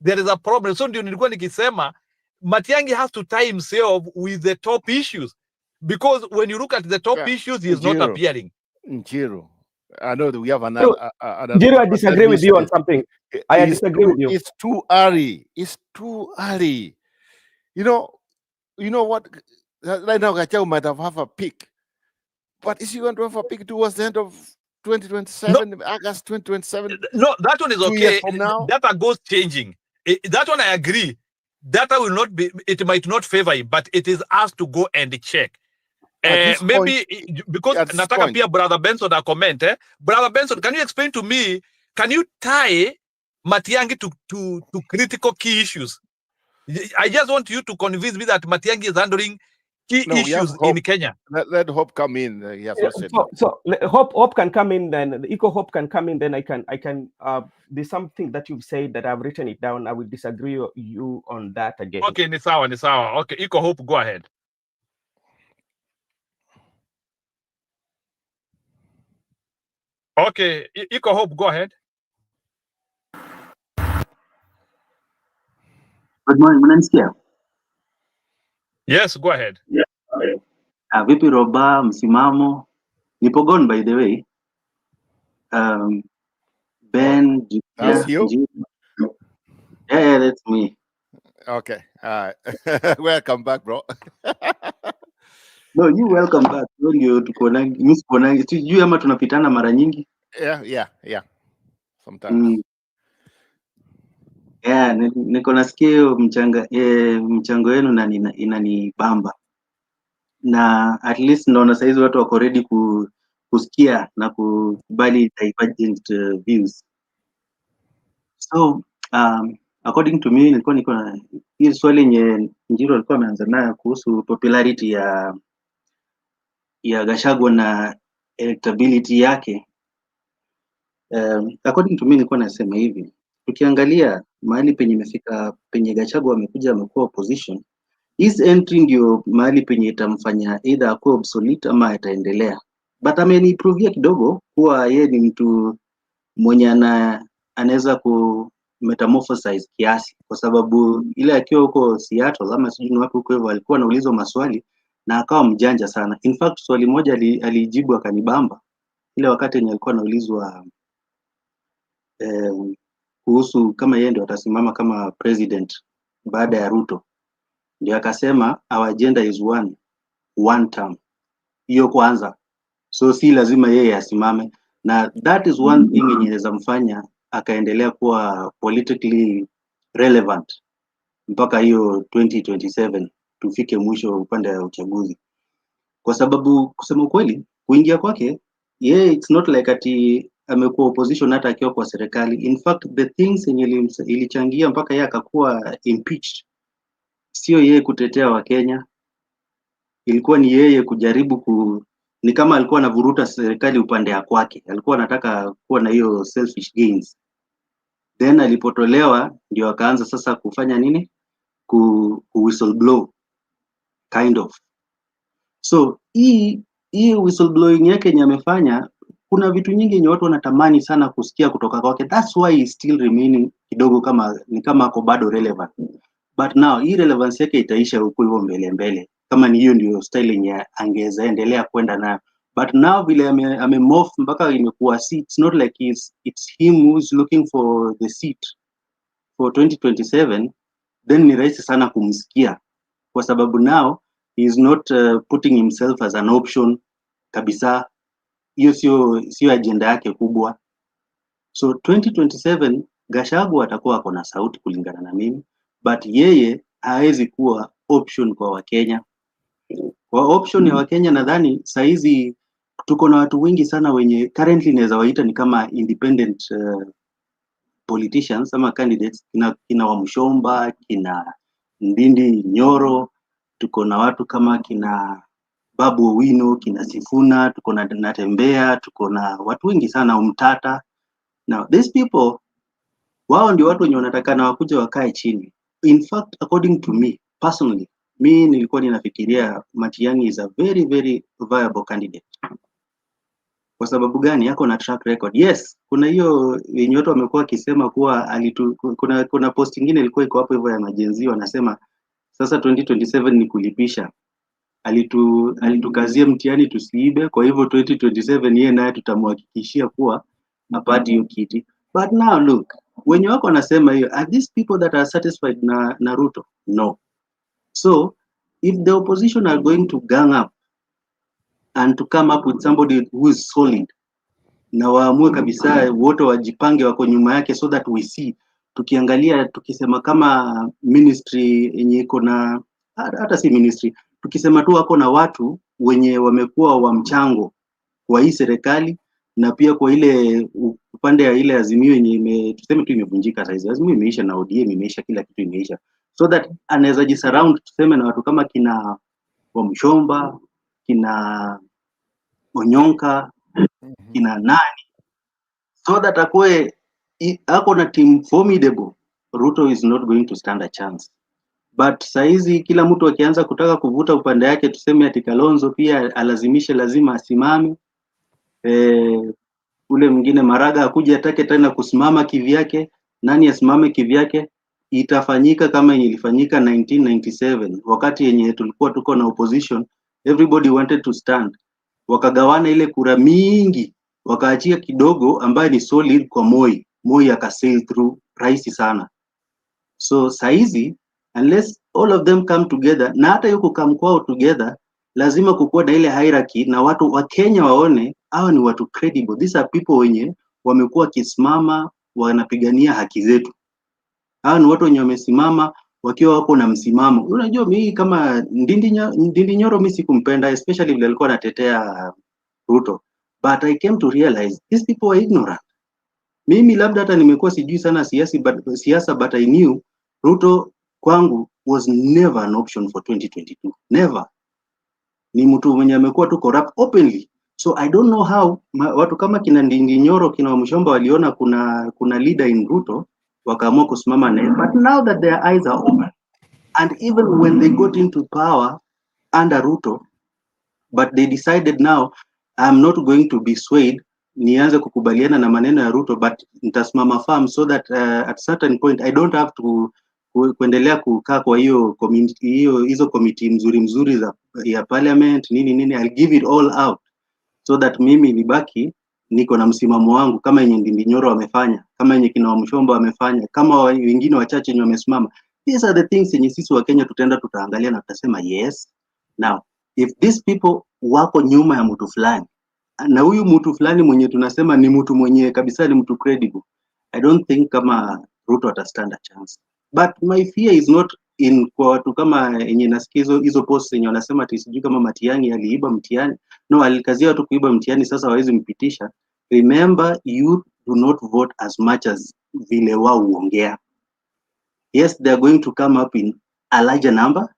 There is a problem. So ndio nilikuwa nikisema Matiang'i has to tie himself with the top issues, because when you look at the top issues, he is not appearing. Njiro, I know that we have another. Njiro, I disagree with you on something. I disagree with you. It's too early. It's too early. You know what? Right now, Gachagua might have a peak, but is he going to have a peak towards the end of 2027, no. August 2027? No, that one is okay. 2 years from now? Data goes changing. That one I agree. Data will not be, it might not favor him, but it is us to go and check. Maybe because nataka pia Brother Benson a comment. Brother Benson, can you explain to me, can you tie Matiang'i to critical key issues? I just want you to convince me that Matiang'i is handling key issues in Kenya. Let Hope come in. So Hope can come in, then the Eco Hope can come in, then I can there's something that you've said that I've written it down. I will disagree with you on that again. Okay, ni sawa. Okay, Eco Hope, go ahead. Okay, Eco Hope, go ahead. Good morning, mnanisikia? Yes, go ahead. Yeah. Vipi Roba, msimamo? Nipo gone, by the way. Ben, that's you? Yeah, that's me. Okay. Welcome back, bro. No, you welcome back. Ndio tukuona sijui ama tunapitana mara nyingi. Yeah. Sometimes. Yeah, niko nasikia hiyo mchango wenu na inanibamba. Na at least naona saizi watu wako ready kusikia na kubali divergent views. So according to me nilikuwa niko na hii swali yenye Njiro alikuwa ameanza nayo kuhusu popularity ya Gachagua na electability yake. According to me nilikuwa nasema hivi, tukiangalia mahali penye imefika, penye Gachagua amekuja amekuwa opposition, his entry ndio mahali penye itamfanya either akuwe obsolete ama ataendelea. But amenipruvia kidogo kuwa yeye ni mtu mwenye anaweza ku metamorphosize kiasi, kwa sababu ile akiwa huko Seattle ama sijui ni wapi huko hivyo, alikuwa anaulizwa maswali na akawa mjanja sana. In fact swali moja alijibu akanibamba, ile wakati yenye alikuwa anaulizwa kuhusu kama yeye ndio atasimama kama president baada ya Ruto, ndio akasema our agenda is one term. Hiyo kwanza, so si lazima yeye asimame, na that is one thing yenye inaweza mfanya akaendelea kuwa politically relevant mpaka hiyo 2027 tufike mwisho upande wa uchaguzi. Kwa sababu kusema ukweli, kuingia kwake yeye it's not like ati amekuwa opposition hata akiwa kwa serikali. In fact the things yenye ilichangia mpaka yeye akakuwa impeached sio yeye kutetea wa Kenya, ilikuwa ni yeye kujaribu ni kama alikuwa anavuruta serikali upande ya kwake, alikuwa anataka kuwa na hiyo selfish gains. Then alipotolewa ndio akaanza sasa kufanya nini, whistleblow kind of. So hii whistleblowing yake yenye amefanya, kuna vitu nyingi yenye watu wanatamani sana kusikia kutoka kwake. That's why he still remaining kidogo kama ako bado relevant. But now hii relevance yake itaisha huko hivyo mbele kama ni hiyo ndio style yenye angeza endelea kwenda nayo. But now vile amemorph mpaka imekuwa it's not like it's him who's looking for the seat for 2027, then ni rahisi sana kumsikia, kwa sababu now he is not putting himself as an option kabisa. Hiyo sio agenda yake kubwa. So 2027 Gachagua atakuwa ako na sauti kulingana na mimi, but yeye hawezi kuwa option kwa Wakenya. Kwa option ya Wakenya nadhani saizi tuko na watu wengi sana wenye currently naweza waita ni kama independent politicians ama candidates, kina Wamshomba, kina Ndindi Nyoro, tuko na watu kama kina Babu Owino, kina Sifuna, tuko na Natembea, tuko na watu wengi sana, Umtata. Now these people, wao ndio watu wenye wanataka na wakuja wakae chini. In fact, according to me personally, mi nilikuwa ninafikiria Matiang'i is a very very viable candidate. Kwa sababu gani? Yako na track record. Yes, kuna hiyo yenye watu wamekuwa wakisema kuwa kuna post nyingine ilikuwa iko hapo hivyo ya majenzi wanasema sasa 2027 ni kulipisha. Alitukazia mtihani tusiibe, kwa hivyo 2027 yeye naye tutamhakikishia kuwa apati hiyo kiti. But now look, wenye wako wanasema hiyo, are these people that are satisfied na Ruto? No. So if the opposition are going to gang up and to come up with somebody who is solid, na waamue kabisa wote wajipange wako nyuma yake, so that we see, tukiangalia tukisema kama ministry yenye iko na hata si ministry, tukisema tu wako na watu wenye wamekuwa wa mchango kwa hii serikali na pia kwa ile upande ya ile Azimio yenye tuseme tu imevunjika sasa. Azimio imeisha na ODM imeisha, kila kitu imeisha, so that anaweza jisurround tuseme na watu kama kina Wamshomba, kina Onyonka, kina nani, so that akwe ako na team formidable. Ruto is not going to stand a chance. But saizi kila mtu akianza kutaka kuvuta upande yake, tuseme ati Kalonzo pia alazimishe lazima asimame, ule mwingine Maraga akuje atake tena kusimama kivyake, nani asimame kivyake, itafanyika kama ilifanyika 1997 wakati yenye tulikuwa tuko na opposition, everybody wanted to stand, wakagawana ile kura mingi, wakaachia kidogo ambaye ni solid kwa Moi akasail through rahisi sana. So saizi unless all of them come together, na hata yuko come kwao together, lazima kukuwa na ile hierarchy na watu wa Kenya waone hawa ni watu credible. These are people wenye wamekuwa kisimama wanapigania haki zetu. Hawa ni watu wenye wamesimama wakiwa wako na msimamo. Unajua mimi kama Ndindi Nyoro mimi sikumpenda, especially vile alikuwa anatetea Ruto, but I came to realize these people are ignorant. Mimi labda hata nimekuwa sijui sana siasa, but I knew Ruto kwangu was never an option for 2022. Never. Ni mtu mwenye amekuwa tu corrupt openly. So I don't know how watu kama kina Ndindi Nyoro, kina Wamshomba waliona kuna leader in Ruto wakaamua kusimama naye. But now that their eyes are open, and even when they got into power under Ruto, but they decided now I'm not going to be swayed, nianze kukubaliana na maneno ya Ruto, but nitasimama firm so that at certain point I don't have to kuendelea kukaa kwa hiyo hizo committee mzuri ya parliament nini, I'll give it all out so that mimi nibaki niko na msimamo wangu, kama yenye Ndindi Nyoro wamefanya, kama yenye kina Wamshomba wamefanya, kama wengine wachache wenye wamesimama. These are the things yenye sisi wa Kenya tutaangalia na tutasema yes, now if these people wako nyuma ya mtu fulani, na huyu mtu fulani mwenye tunasema ni mtu mwenye kabisa ni mtu credible, I don't think kama Ruto stand a chance. But my fear is not in kwa watu kama yenye nasikia hizo posts yenye wanasema ati sijui kama Matiang'i aliiba mtihani. No, alikazia watu kuiba mtihani, sasa hawezi mpitisha. Remember, you do not vote as much as vile wao huongea. Yes, they are going to come up in a larger number,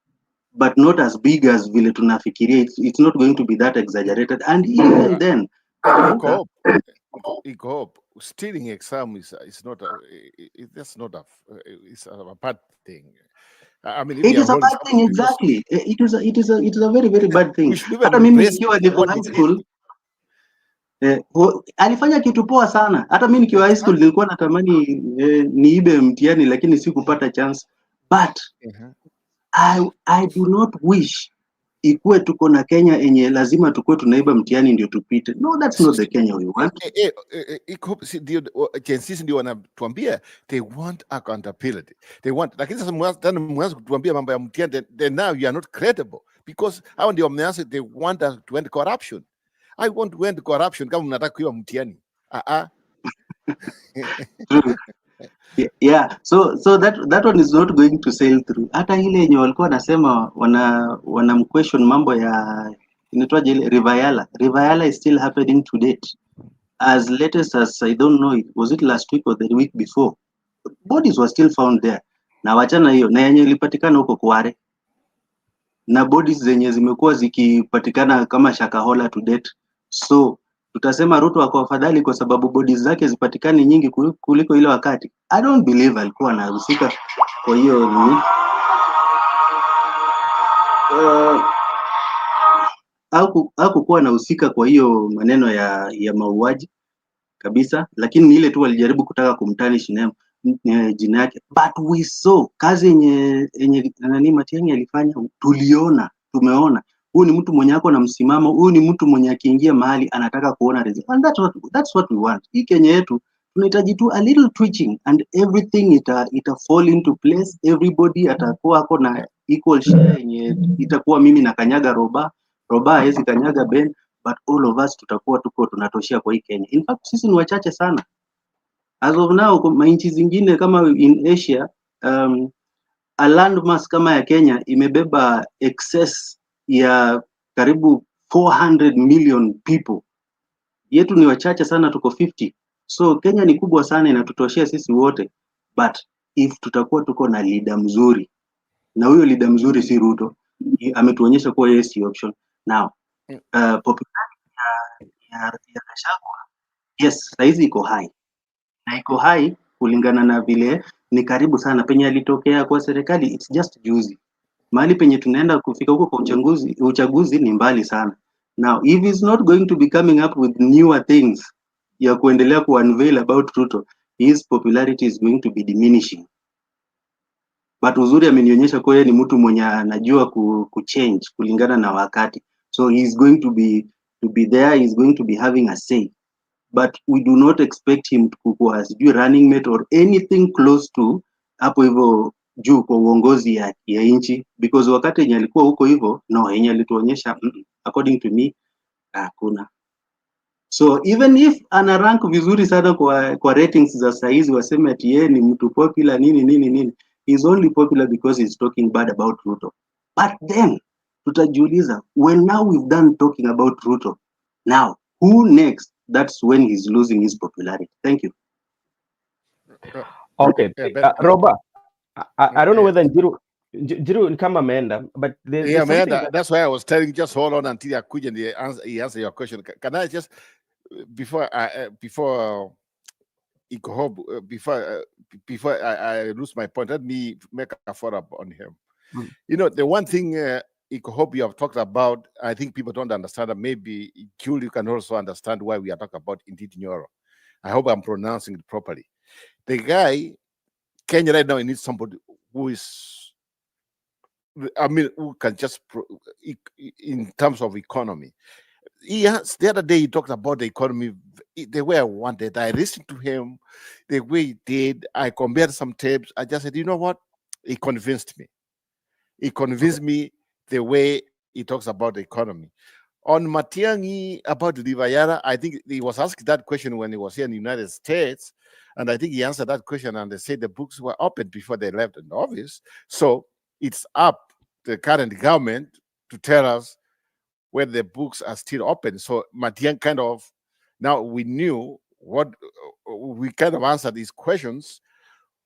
but not as big as vile tunafikiria. It's not going to be that exaggerated. And even then, stealing exam is not that's not it's a bad thing. I mean, it is a bad thing, exactly. It is a very very bad thing. Hata mimi nikiwa high school alifanya kitu poa sana. Hata mimi nikiwa high school nilikuwa natamani niibe mtihani lakini sikupata chance. But I do not wish ikuwe tuko na Kenya enye lazima tukue tunaiba mtihani ndio tupite. No, that's not the Kenya we want. Sisi ndio wanatuambia they want accountability. They want, lakini sasa mwanzo kutuambia mambo ya mtihani, then now you are not credible because hao ndio wameanza, they want us to end corruption. I want to end corruption kama mnataka kuiba mtihani. Yeah, so that one is not going to sail through. Hata ile yenye walikuwa wanasema wanamquestion mambo ya inaitwaje ile Rivayala is still happening to date. As latest as I don't know, was it last week or the week before, bodies were still found there. na wachana hiyo na yenye ilipatikana huko Kware na bodies zenye zimekuwa zikipatikana kama Shakahola to date. So tutasema Ruto ako afadhali kwa sababu bodies zake zipatikani nyingi kuliko ile wakati. I don't believe alikuwa anahusika kwa hiyo nini. Hakukuwa anahusika kwa hiyo maneno ya mauaji kabisa, lakini ni ile tu walijaribu kutaka kumtanish jina yake, but we saw kazi yenye nani Matiang'i alifanya, tumeona huyu ni mtu mwenye ako na msimamo, huyu ni mtu mwenye akiingia mahali anataka kuona result, and that's what we want. Hii Kenya yetu tunahitaji tu a little twitching and everything ita fall into place, everybody atakuwa ako na equal share yenye itakuwa mimi na kanyaga Roba hawezi kanyaga Ben, but all of us tutakuwa tuko tunatoshea kwa hii Kenya. In fact sisi ni wachache sana as of now. Kwa nchi zingine kama in Asia, a landmass kama ya Kenya imebeba excess ya karibu 400 million people, yetu ni wachache sana, tuko 50. So Kenya ni kubwa sana, inatutoshea sisi wote, but if tutakuwa tuko na leader mzuri, na huyo leader mzuri si Ruto, ametuonyesha kuwa yeye si option now. Popularity ya Gachagua, yes, saizi iko high na iko high kulingana na vile ni karibu sana penye alitokea kwa serikali. It's just juzi, mahali penye tunaenda kufika huko kwa uchaguzi ni mbali sana. Now if he's not going to be coming up with newer things ya kuendelea ku unveil about Ruto, his popularity is going to be diminishing. But uzuri amenionyesha kwa yeye ni mtu mwenye anajua change kulingana na wakati, so he's going to be there, he's going to be having a say, but we do not expect him to kuwa sijui running mate or anything close to hapo hivyo juu kwa uongozi ya nchi, because wakati yenye alikuwa huko hivyo no, yenye alituonyesha according to me hakuna. So even if ana rank vizuri sana kwa ratings za saizi, waseme ati yeye ni mtu popular nini, he's only popular because he's talking bad about Ruto. But then tutajiuliza, when now we've done talking about Ruto, now who next? That's when he's losing his popularity. Thank you. Okay, Roba, I don't know whether Njiru kama ameenda, but there's ameenda. That's why I was telling, just hold on until Akuja and he answer your question. Can I just before I lose my point, let me make a follow-up on him. You know, the one thing Ikohob you have talked about, I think people don't understand, that maybe Julie can also understand why we are talking about Indeed Nyoro. I hope I'm pronouncing it properly. The guy, Kenya right now, needs somebody who is, who can just, in terms of economy. The other day he talked about the economy the way I wanted. I listened to him the way he did. I compared some tapes. I just said, you know what? He convinced me. He convinced me the way he talks about the economy. On Matiang'i, about the Livayara, I think he was asked that question when he was here in the United States, and I think he answered that question, and they said the books were opened before they left the office. So it's up to the current government to tell us whether the books are still open. So Matiang'i kind of, now we knew what, we kind of answered these questions.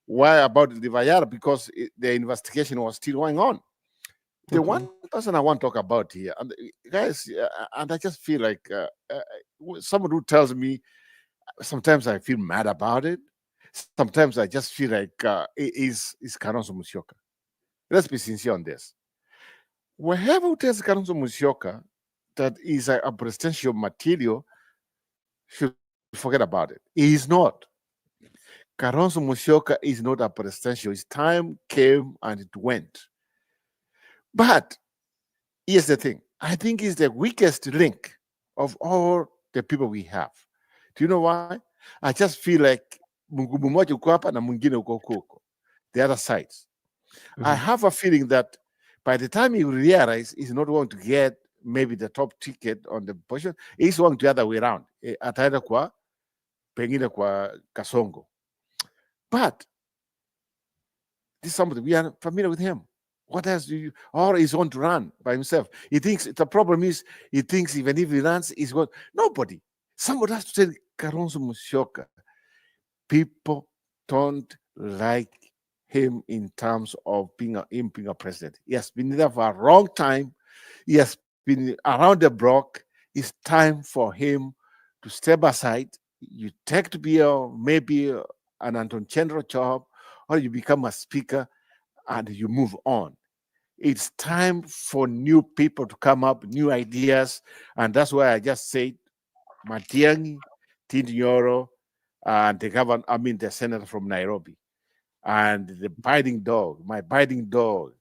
Why about the Livayara? Because the investigation was still going on. The one person I want to talk about here, and guys, and I just feel like someone who tells me, sometimes I feel mad about it. Sometimes I just feel like is Kalonzo Musyoka. Let's be sincere on this. Whoever tells Kalonzo Musyoka that is a presidential material should forget about it. He is not. Kalonzo Musyoka is not a presidential. His time came and it went. But here's the thing. I think he's the weakest link of all the people we have. Do you know why? I just feel like mgumu moja uko hapa na mwingine uko huko. The other sides. I have a feeling that by the time he realizes he's not going to get maybe the top ticket on the position, he's going the other way around. Ataenda kwa pengine kwa Kasongo. But this is somebody we are familiar with him. What else do you, or he's going to run by himself? He thinks the problem is he thinks even if he runs, he's going. Nobody. Somebody has to tell Kalonzo Musyoka. People don't like him in terms of being a president. He has been there for a long time. He has been around the block. It's time for him to step aside. You take to be maybe an Anton Chandra job, or you become a speaker and you move on. It's time for new people to come up, new ideas. And that's why I just said Matiang'i, Nyoro, and the senator from Nairobi. And the biting dog, my biting dog,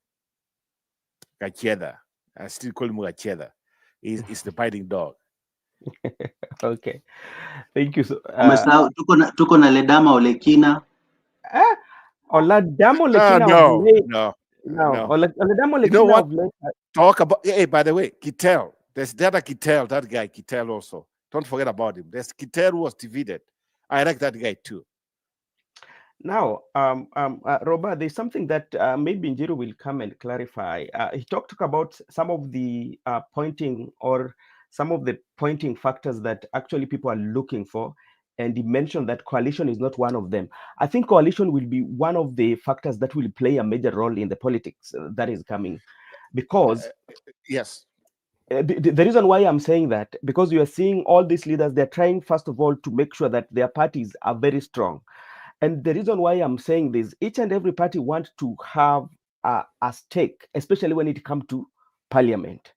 Gachagua. I still call him Gachagua. Is the biting dog. Okay, thank you. So, Umesahau tuko na Ledama Olekina. Oladamo Lekina Oladamo You know Lekina what? of late. Talk about, hey, by the way, Kittel. There's the other Kittel, that guy, Kittel also. Don't forget about him. There's Kittel who was defeated. I like that guy too. Now, Robert, there's something that maybe Njiru will come and clarify. He talked about some of the pointing factors that actually people are looking for. And he mentioned that coalition is not one of them. I think coalition will be one of the factors that will play a major role in the politics that is coming. Because yes, the reason why I'm saying that, because you are seeing all these leaders, they're trying, first of all, to make sure that their parties are very strong. And the reason why I'm saying this, each and every party wants to have a stake, especially when it comes to parliament,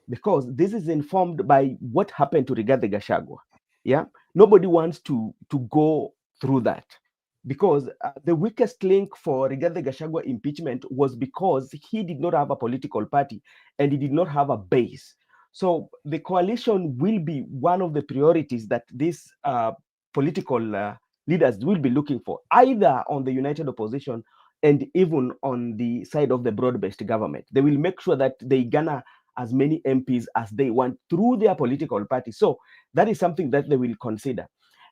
because this is informed by what happened to Rigathi Gachagua. Yeah, nobody wants to go through that, because the weakest link for Rigathi Gachagua impeachment was because he did not have a political party and he did not have a base. So the coalition will be one of the priorities that these political leaders will be looking for, either on the united opposition and even on the side of the broad-based government. They will make sure that they garner as many MPs as they want through their political party. So that is something that they will consider.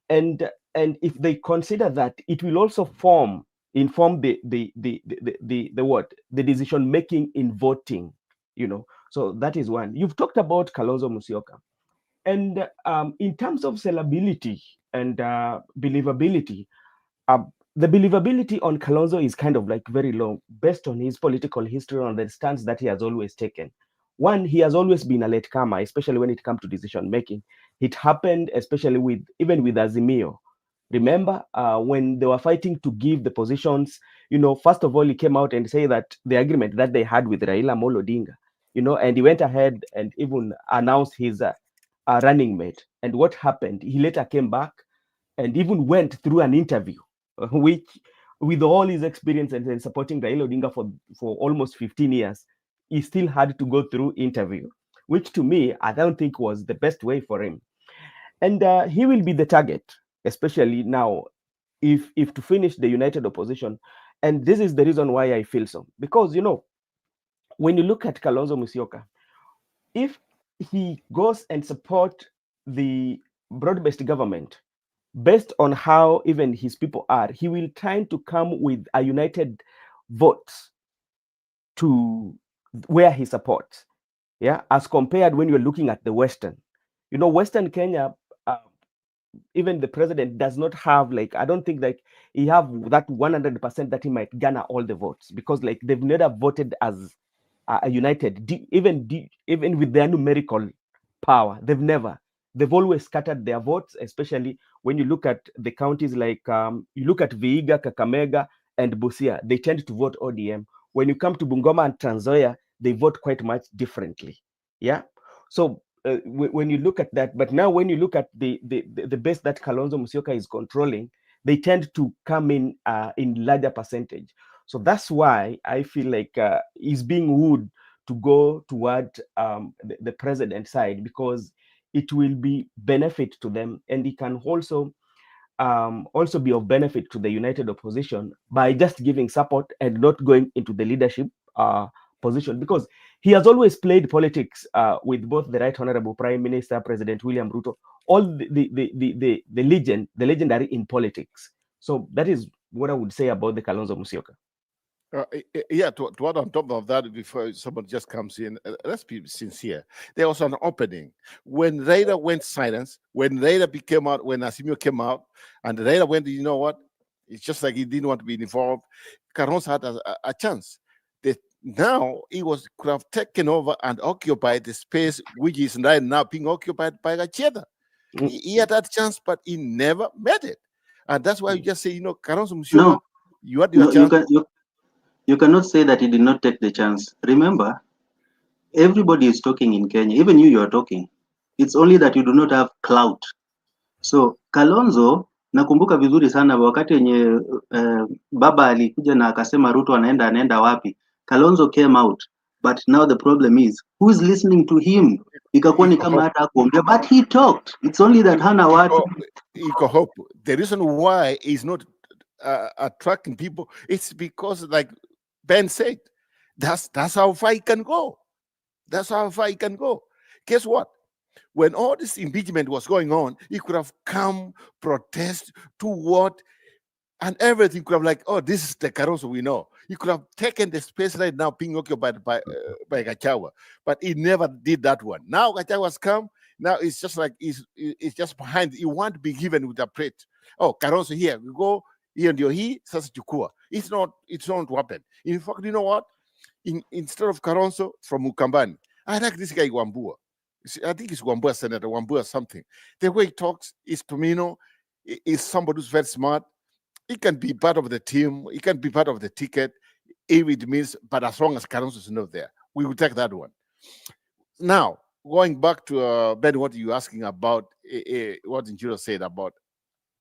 And if they consider that, it will also inform the decision making in voting, you know. So that is one. You've talked about Kalonzo Musyoka. And in terms of sellability and believability, the believability on Kalonzo is kind of like very low, based on his political history, on the stance that he has always taken. One, he has always been a latecomer, especially when it comes to decision making. It happened especially even with Azimio. Remember when they were fighting to give the positions, you know, first of all, he came out and said that the agreement that they had with Raila Amolo Odinga, you know, and he went ahead and even announced his running mate. And what happened? He later came back and even went through an interview, which, with all his experience and supporting Raila Odinga for almost 15 years, he still had to go through interview, which to me, I don't think was the best way for him. And he will be the target, especially now, if to finish the united opposition. And this is the reason why I feel so. Because, you know, when you look at Kalonzo Musyoka, if he goes and support the broad-based government, based on how even his people are, he will try to come with a united vote to where he supports. Yeah, as compared when you're looking at the Western, you know, Western Kenya, even the president does not have, like, I don't think like he have that 100% that he might garner all the votes, because like they've never voted as a united, even with their numerical power. They've always scattered their votes, especially when you look at the counties like you look at Vihiga, Kakamega, and Busia, they tend to vote ODM. When you come to Bungoma and Trans Nzoia, they vote quite much differently. Yeah. So when you look at that, but now when you look at the base that Kalonzo Musyoka is controlling, they tend to come in larger percentage. So that's why I feel like he's being wooed to go toward the president side, because it will be benefit to them, and it can also be of benefit to the united opposition by just giving support and not going into the leadership position, because he has always played politics with both the Right Honorable Prime Minister, President William Ruto, all the legendary in politics. So that is what I would say about the Kalonzo Musyoka. Yeah, to add on top of that, before someone just comes in, let's be sincere. There was an opening when Raila went silent, when Raila came out, when Azimio came out, and Raila went, you know what? It's just like he didn't want to be involved. Kalonzo had a chance. Now he could have taken over and occupied the space which is right now being occupied by Gachagua. He had that chance, but he never made it. And that's why you just say, Kalonzo Musyoka, No, you had your no, chance. you cannot say that he did not take the chance. Remember, everybody is talking in Kenya. Even you are talking. It's only that you do not have clout. So Kalonzo, nakumbuka vizuri sana wakati yenye baba alikuja na akasema Ruto anaenda wapi. Kalonzo came out, but now the problem is who's listening to him? Ikakuwa ni kama hata kuongea, but he talked. It's only that hana watu. Iko hope. The reason why he's not attracting people, it's because, like Ben said, that's how far he can go. That's how far he can go. Guess what? When all this impeachment was going on, he could have come, protest, to what, and everything could have like, oh, this is the Kalonzo we know. He could have taken the space right now being occupied by Gachagua, but he never did that one. Now Gachagua's come. Now it's just like it's just behind. You want to be given with a plate. Oh, Kalonzo here, we go here and he says chukua. It's not weapon. In fact, you know what? Instead of Kalonzo from Ukambani, I like this guy Wambua. I think it's Wambua Senator, Wambua something. The way he talks is Tomino, is somebody who's very smart. He can be part of the team. He can be part of the ticket if it means, but as long as Kalonzo is not there, we will take that one. Now, going back to Ben, what you're asking about, what Njiro said about,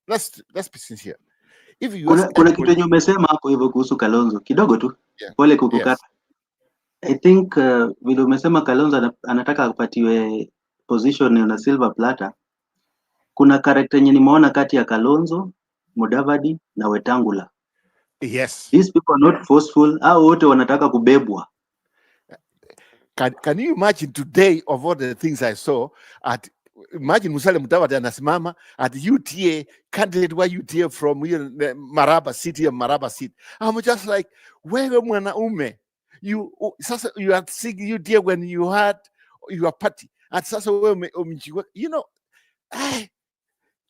let's be sincere. If you kuna kitu yenye umesema hapo hivyo kuhusu Kalonzo kidogo tu, pole kukukata. I think vile umesema Kalonzo anataka apatiwe position na silver platter. Kuna character yenye nimeona kati ya Kalonzo, Mudavadi na Wetangula. Yes. These people are not forceful. Hao wote wanataka kubebwa. Can you imagine today of all the things I saw imagine Musalia Mudavadi anasimama at UTA, candidate wa UTA from Maraba City and Maraba City. I'm just like, wewe mwanaume, you are seeing UTA when you had your party. At sasa wewe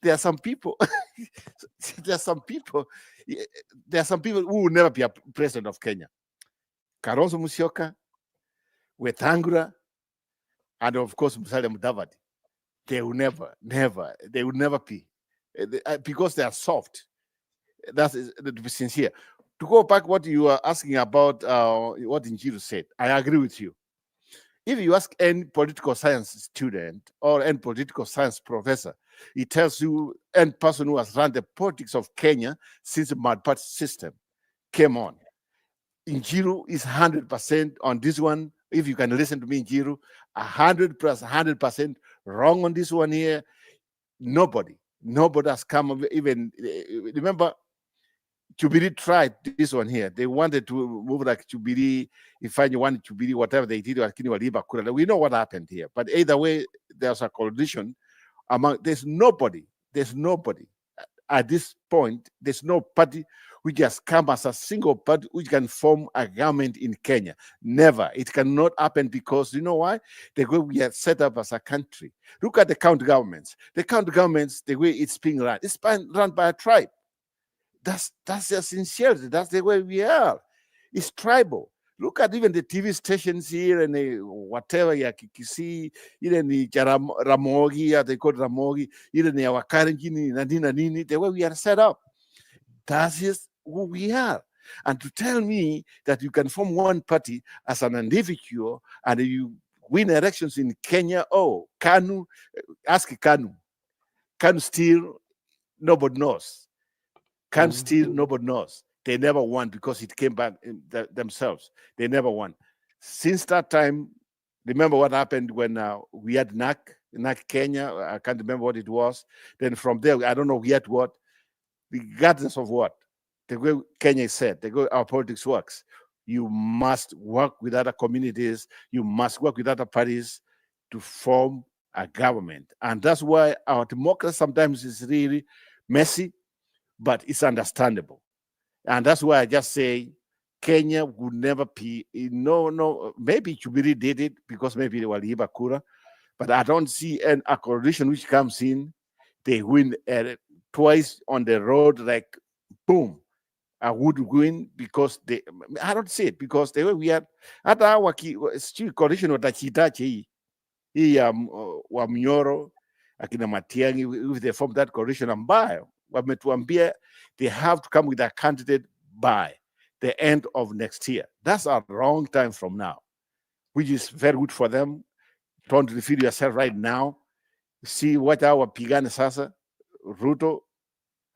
there are some people there are some people who will never be a president of Kenya. Kalonzo Musyoka, Wetangula, and of course Musalia Mudavadi. They will never be, because they are soft. That's to be sincere. To go back what you are asking about, what Njiru said, I agree with you. If you ask any political science student or any political science professor, he tells you any person who has run the politics of Kenya since the mud-party system came on. Njiru is 100% on this one. If you can listen to me, Njiru, 100% wrong on this one here. Nobody has come. Even remember, Jubilee tried this one here. They wanted to move like Jubilee. If you want Jubilee, whatever they did, we know what happened here. But either way, there's a coalition among. There's nobody at this point. There's no party which has come as a single party which can form a government in Kenya. Never. It cannot happen because you know why? The way we are set up as a country. Look at the county governments. The county governments, the way it's being run, it's being run by a tribe. That's their sincerity. That's the way we are. It's tribal. Look at even the TV stations here and whatever ya Kikisi, even the Ramogi, they call Ramogi, even the Wakarenjini, the way we are set up. That is who we are. And to tell me that you can form one party as an individual and you win elections in Kenya, Kanu, ask Kanu. Kanu still, nobody knows. Kanu still, nobody knows. They never won because it came back themselves. They never won. Since that time, remember what happened when we had NAC Kenya. I can't remember what it was. Then from there, I don't know yet what. Regardless of what, the way Kenya said, the way our politics works, you must work with other communities, you must work with other parties to form a government. And that's why our democracy sometimes is really messy, but it's understandable. And that's why I just say Kenya would never be, maybe Jubilee did it because maybe they were Liba Kura, but I don't see a coalition which comes in, they win twice on the road, like boom, would win because I don't see it, because the way we are, hata coalition watachitache hii wa Mnyoro akina Matiang'i, if they form that coalition ambayo wametuambia they have to come with a candidate by the end of next year. That's a long time from now, which is very good for them. Don't refill yourself right now. See what our pigane sasa, Ruto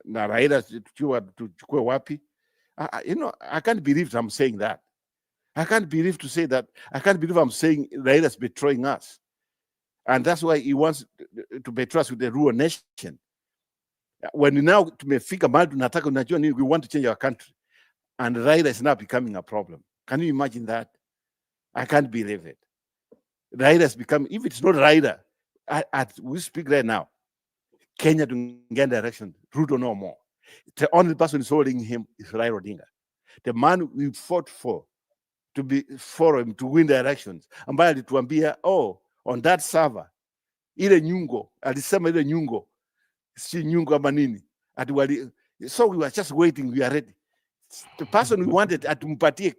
na Raila tuchukue wapi. I can't believe I'm saying that. I can't believe to say that. I can't believe I'm saying Raila's betraying us. And that's why he wants to betray us with the rural nation. When now tumefika mahali tunataka, unajua nini, we want to change our country. And Raila is now becoming a problem. Can you imagine that? I can't believe it. Raila has become, if it's not Raila, we speak right now, Kenya to get direction, Ruto no more. The only person who's holding him is Raila Odinga. The man we fought for him to win the elections. Ambaye alituambia, on that server, ile nyungo, alisema ile nyungo, si nyungo ama nini. So we were just waiting, we are ready. The person we wanted atumpatie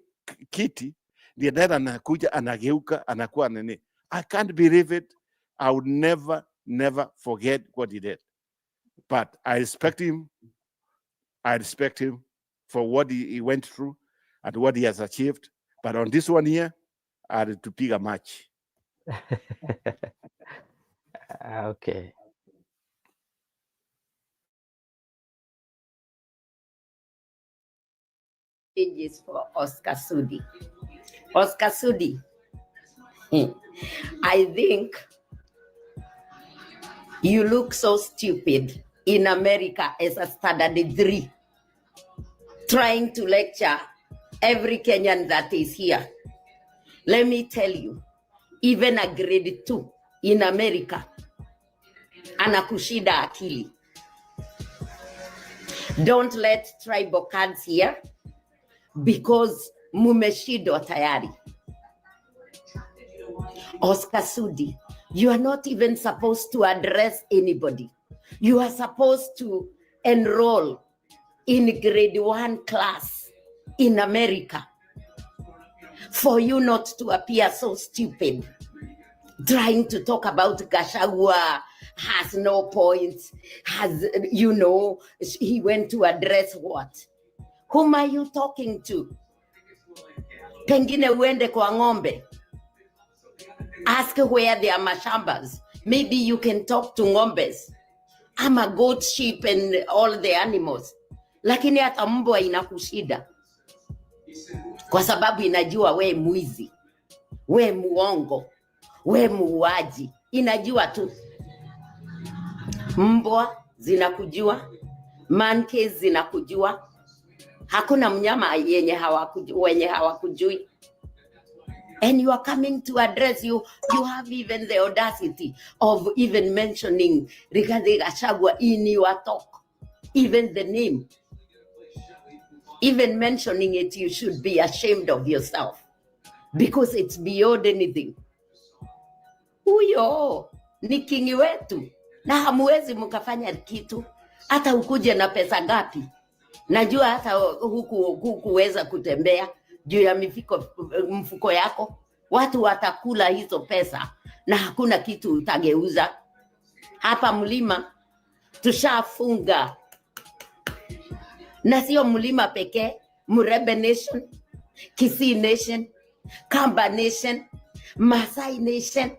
kiti, ndiye dada anakuja, anageuka, anakuwa nini. I can't believe it. I would never forget what he did. But I respect him. I respect him for what he went through and what he has achieved. But on this one here, I had to pick a match. Okay. Is for Oscar Sudi. Oscar Sudi, I think you look so stupid in America as a standard 3, trying to lecture every Kenyan that is here. Let me tell you, even a grade 2 in America, anakushida akili. Don't let tribal cards here, because mumeshidwa tayari. Oscar Sudi, you are not even supposed to address anybody. You are supposed to enroll in grade 1 class in America. For you not to appear so stupid, trying to talk about Gachagua has no points, he went to address what? Whom are you talking to? Pengine uende kwa ng'ombe. Ask where there are mashambas. Maybe you can talk to ng'ombes. I'm a goat, sheep, and all the animals. Lakini hata mbwa inakushida. Kwa sababu inajua we mwizi, we muongo, we muuaji. Inajua tu. Mbwa zinakujua, monkeys zinakujua. Hakuna mnyama wenye hawakujui. And you are coming to address you have even the audacity of even mentioning Rigathi Gachagua in your talk. Even the name. Even mentioning it, you should be ashamed of yourself. Because it's beyond anything. Huyo ni kingi wetu. Na hamuwezi mkafanya kitu. Hata ukuje na pesa ngapi. Najua hata hukuweza kutembea juu ya mfuko yako. Watu watakula hizo pesa na hakuna kitu utageuza. Hapa mlima tushafunga. Na sio mlima pekee, Murebe Nation, Kisii Nation, Kamba Nation, Masai Nation,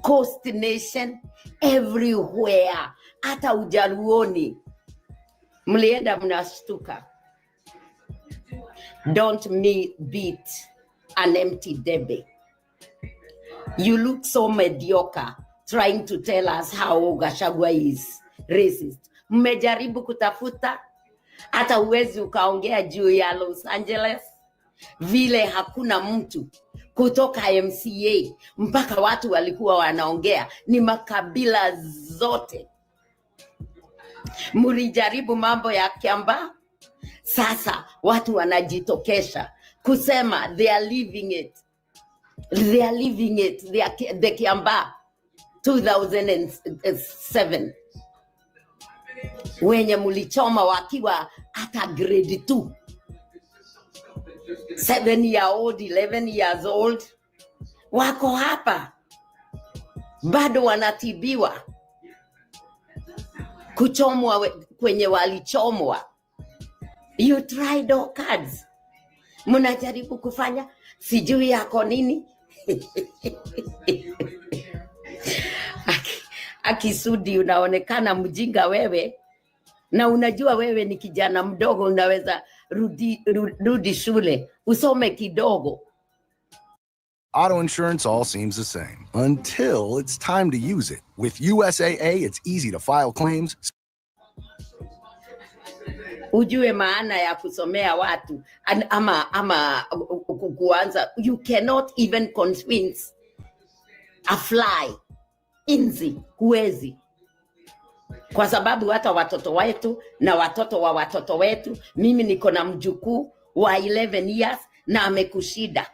Coast Nation, everywhere. Hata Ujaluoni. Mlienda mnashtuka. Don't beat an empty debe. You look so mediocre trying to tell us how Gachagua is racist. Mmejaribu kutafuta, hata uwezi ukaongea juu ya Los Angeles, vile hakuna mtu kutoka MCA, mpaka watu walikuwa wanaongea ni makabila zote. Mulijaribu mambo ya Kiambaa, sasa watu wanajitokesha kusema they are living it. The Kiambaa 2007 wenye mulichoma wakiwa hata grade 2 7-year-old, 11 years old, wako hapa bado wanatibiwa, kuchomwa kwenye walichomwa. You tried all cards. Mnajaribu kufanya sijui yako nini. Akisudi, unaonekana mjinga wewe, na unajua wewe ni kijana mdogo, unaweza rudi shule usome kidogo. Auto insurance all seems the same until it's time to use it. With USAA, it's easy to file claims. Ujue maana ya kusomea watu ama kuanza. You cannot even convince a fly, inzi, huwezi. Kwa sababu hata watoto wetu na watoto wa watoto wetu, mimi niko na mjukuu wa 11 years na amekushida.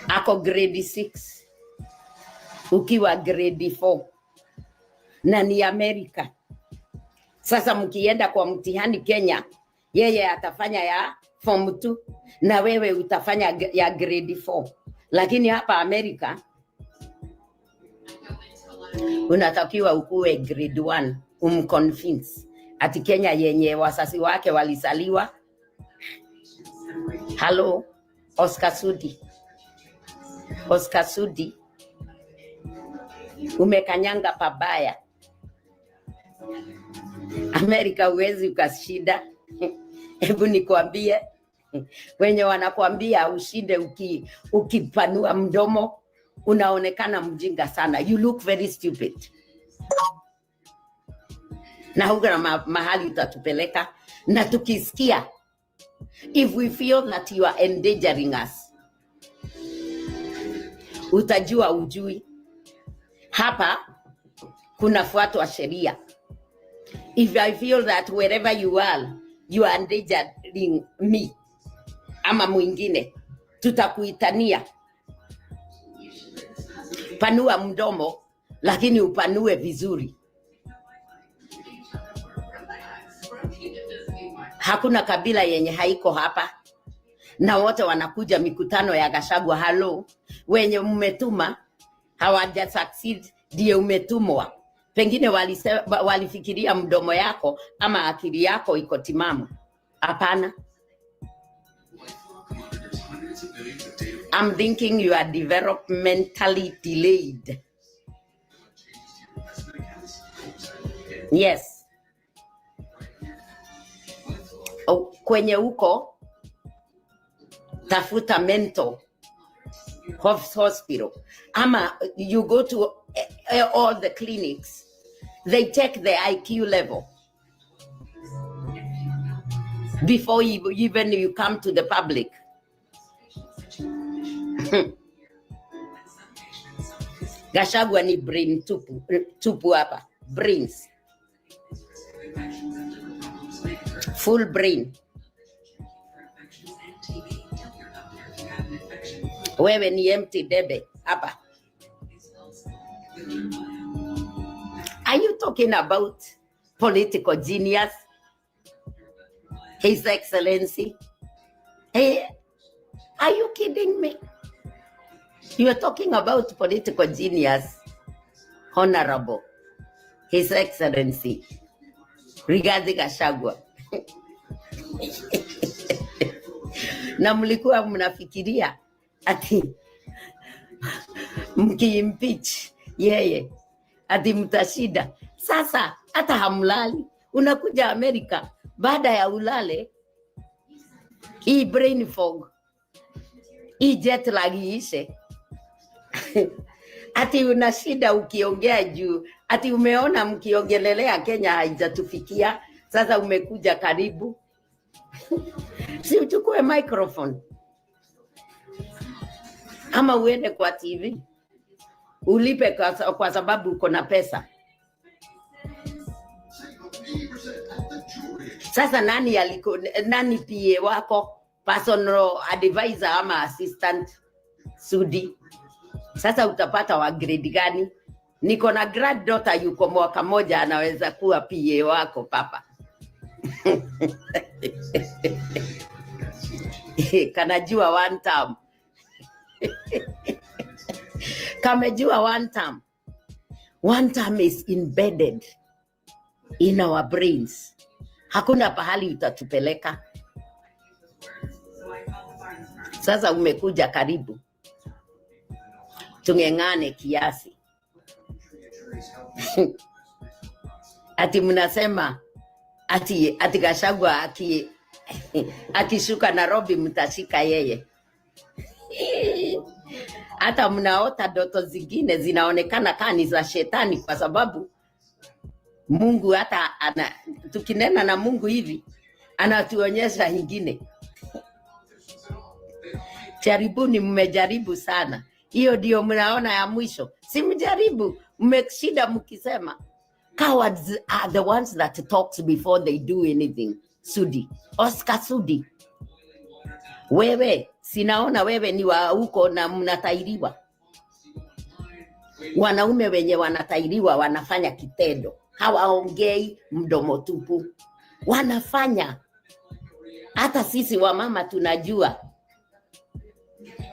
Ako grade 6, ukiwa grade 4, na ni Amerika. Sasa mkienda kwa mtihani Kenya, yeye atafanya ya form 2 na wewe utafanya ya grade 4. Lakini hapa Amerika unatakiwa ukue grade 1 umconvince ati Kenya yenye wasasi wake walisaliwa. Hello, Oscar Sudi, umekanyanga pabaya. Amerika uwezi ukashida. Hebu nikwambie, wenye wanakuambia ushinde ukipanua mdomo, unaonekana mjinga sana. You look very stupid. Na huko mahali utatupeleka, na tukisikia, if we feel that you are endangering us, utajua ujui. Hapa kunafuatwa sheria. If I feel that wherever you are endangering me ama mwingine, tutakuitania. Panua mdomo, lakini upanue vizuri. Hakuna kabila yenye haiko hapa, na wote wanakuja mikutano ya Gachagua. Hello, wenye umetuma hawaja succeed, ndio umetumwa. Pengine walifikiria mdomo yako ama akili yako iko timamu. Hapana. I'm thinking you are developmentally delayed. Yes. Kwenye uko tafuta mental hospital, ama you go to all the clinics, they check the IQ level before even you come to the public. Gachagua ni brain tupu hapa, brains, full brain. Wewe ni empty debe hapa. Are you talking about political genius, His Excellency? Hey, are you kidding me? You are talking about political genius, Honorable His Excellency Rigathi Gachagua. Na mlikuwa mnafikiria ati mkiimpeach yeye ati mtashida. Sasa hata hamlali, unakuja Amerika, baada ya ulale, hii brain fog, hii jet lag iishe. Ati unashida ukiongea juu, ati umeona mkiongelelea Kenya haijatufikia, sasa umekuja karibu. Si uchukue microphone ama uende kwa TV ulipe kwa sababu uko na pesa. Sasa nani PA wako, personal advisor ama assistant Sudi? Sasa utapata wa grade gani? Niko na granddaughter yuko mwaka moja, anaweza kuwa PA wako papa. Kanajua one term. Kamejua one term. One term is embedded in our brains. Hakuna pahali utatupeleka. Sasa umekuja karibu. Tungengane kiasi. Ati mnasema ati Gachagua akishuka Nairobi mtashika yeye. Hata mnaota ndoto zingine zinaonekana kani za shetani, kwa sababu Mungu hata tukinena na Mungu hivi anatuonyesha ingine. Jaribuni, mmejaribu sana. Hiyo ndio mnaona ya mwisho. Si mjaribu, mmeshida mkisema. Cowards are the ones that talks before they do anything. Sudi, Oscar Sudi. Wewe, sinaona wewe ni wa huko na mnatairiwa. Wanaume wenye wanatairiwa wanafanya kitendo. Hawaongei mdomo tupu. Wanafanya. Hata sisi wamama tunajua.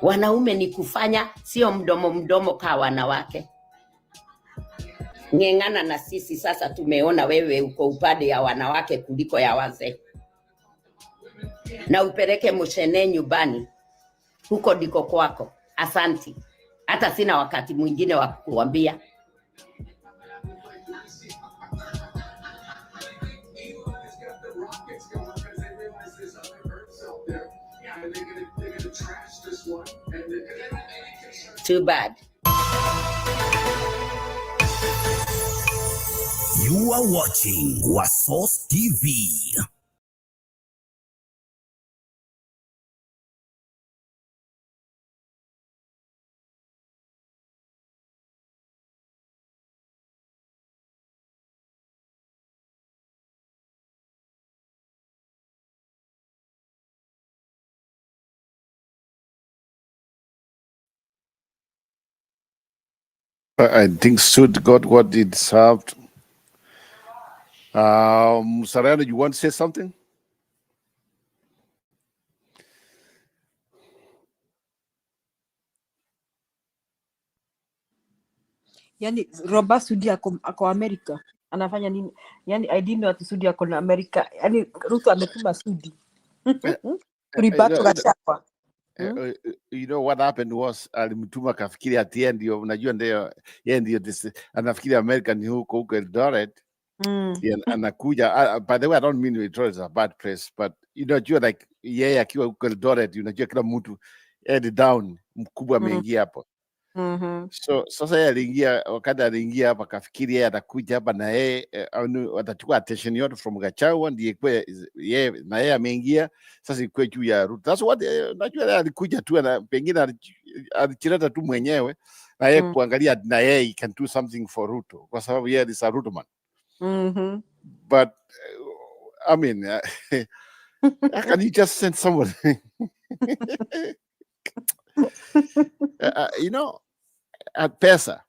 Wanaume ni kufanya, sio mdomo kwa wanawake. Ngengana na sisi sasa tumeona wewe uko upande ya wanawake kuliko ya wazee. Na upeleke Mushene nyumbani. Huko ndiko kwako. Asanti. Hata sina wakati mwingine wa kukuambia. Too bad. You are watching Wasos TV. I think Sud got what it deserved. Sarana, you want to say something? Yani Roba Sudi ako Amerika. Anafanya nini? Yani I didn't know ati Sudi ako na Amerika. Yani Ruto ametuma Sudi. Kuripato Gachagua. You know what happened was alimtuma kafikiri at the end, unajua ndio yeye ndio anafikiri America ni huko Eldoret. Anakuja, by the way, I don't mean Eldoret is a bad place, but unajua like yeye akiwa huko Eldoret, unajua kila mtu head down mkubwa ameingia hapo. So sasa yeye aliingia, wakati aliingia hapa kafikiri yeye atakuja hapa na yeye atachukua attention yote from Gachagua, ndiye kwa yeye na yeye ameingia sasa ikuwe juu ya Ruto. That's what najua alikuja tu na pengine alichileta tu mwenyewe na yeye kuangalia na yeye he can do something for Ruto kwa sababu yeye ni Ruto man. But I mean can you just send someone you know, at pesa.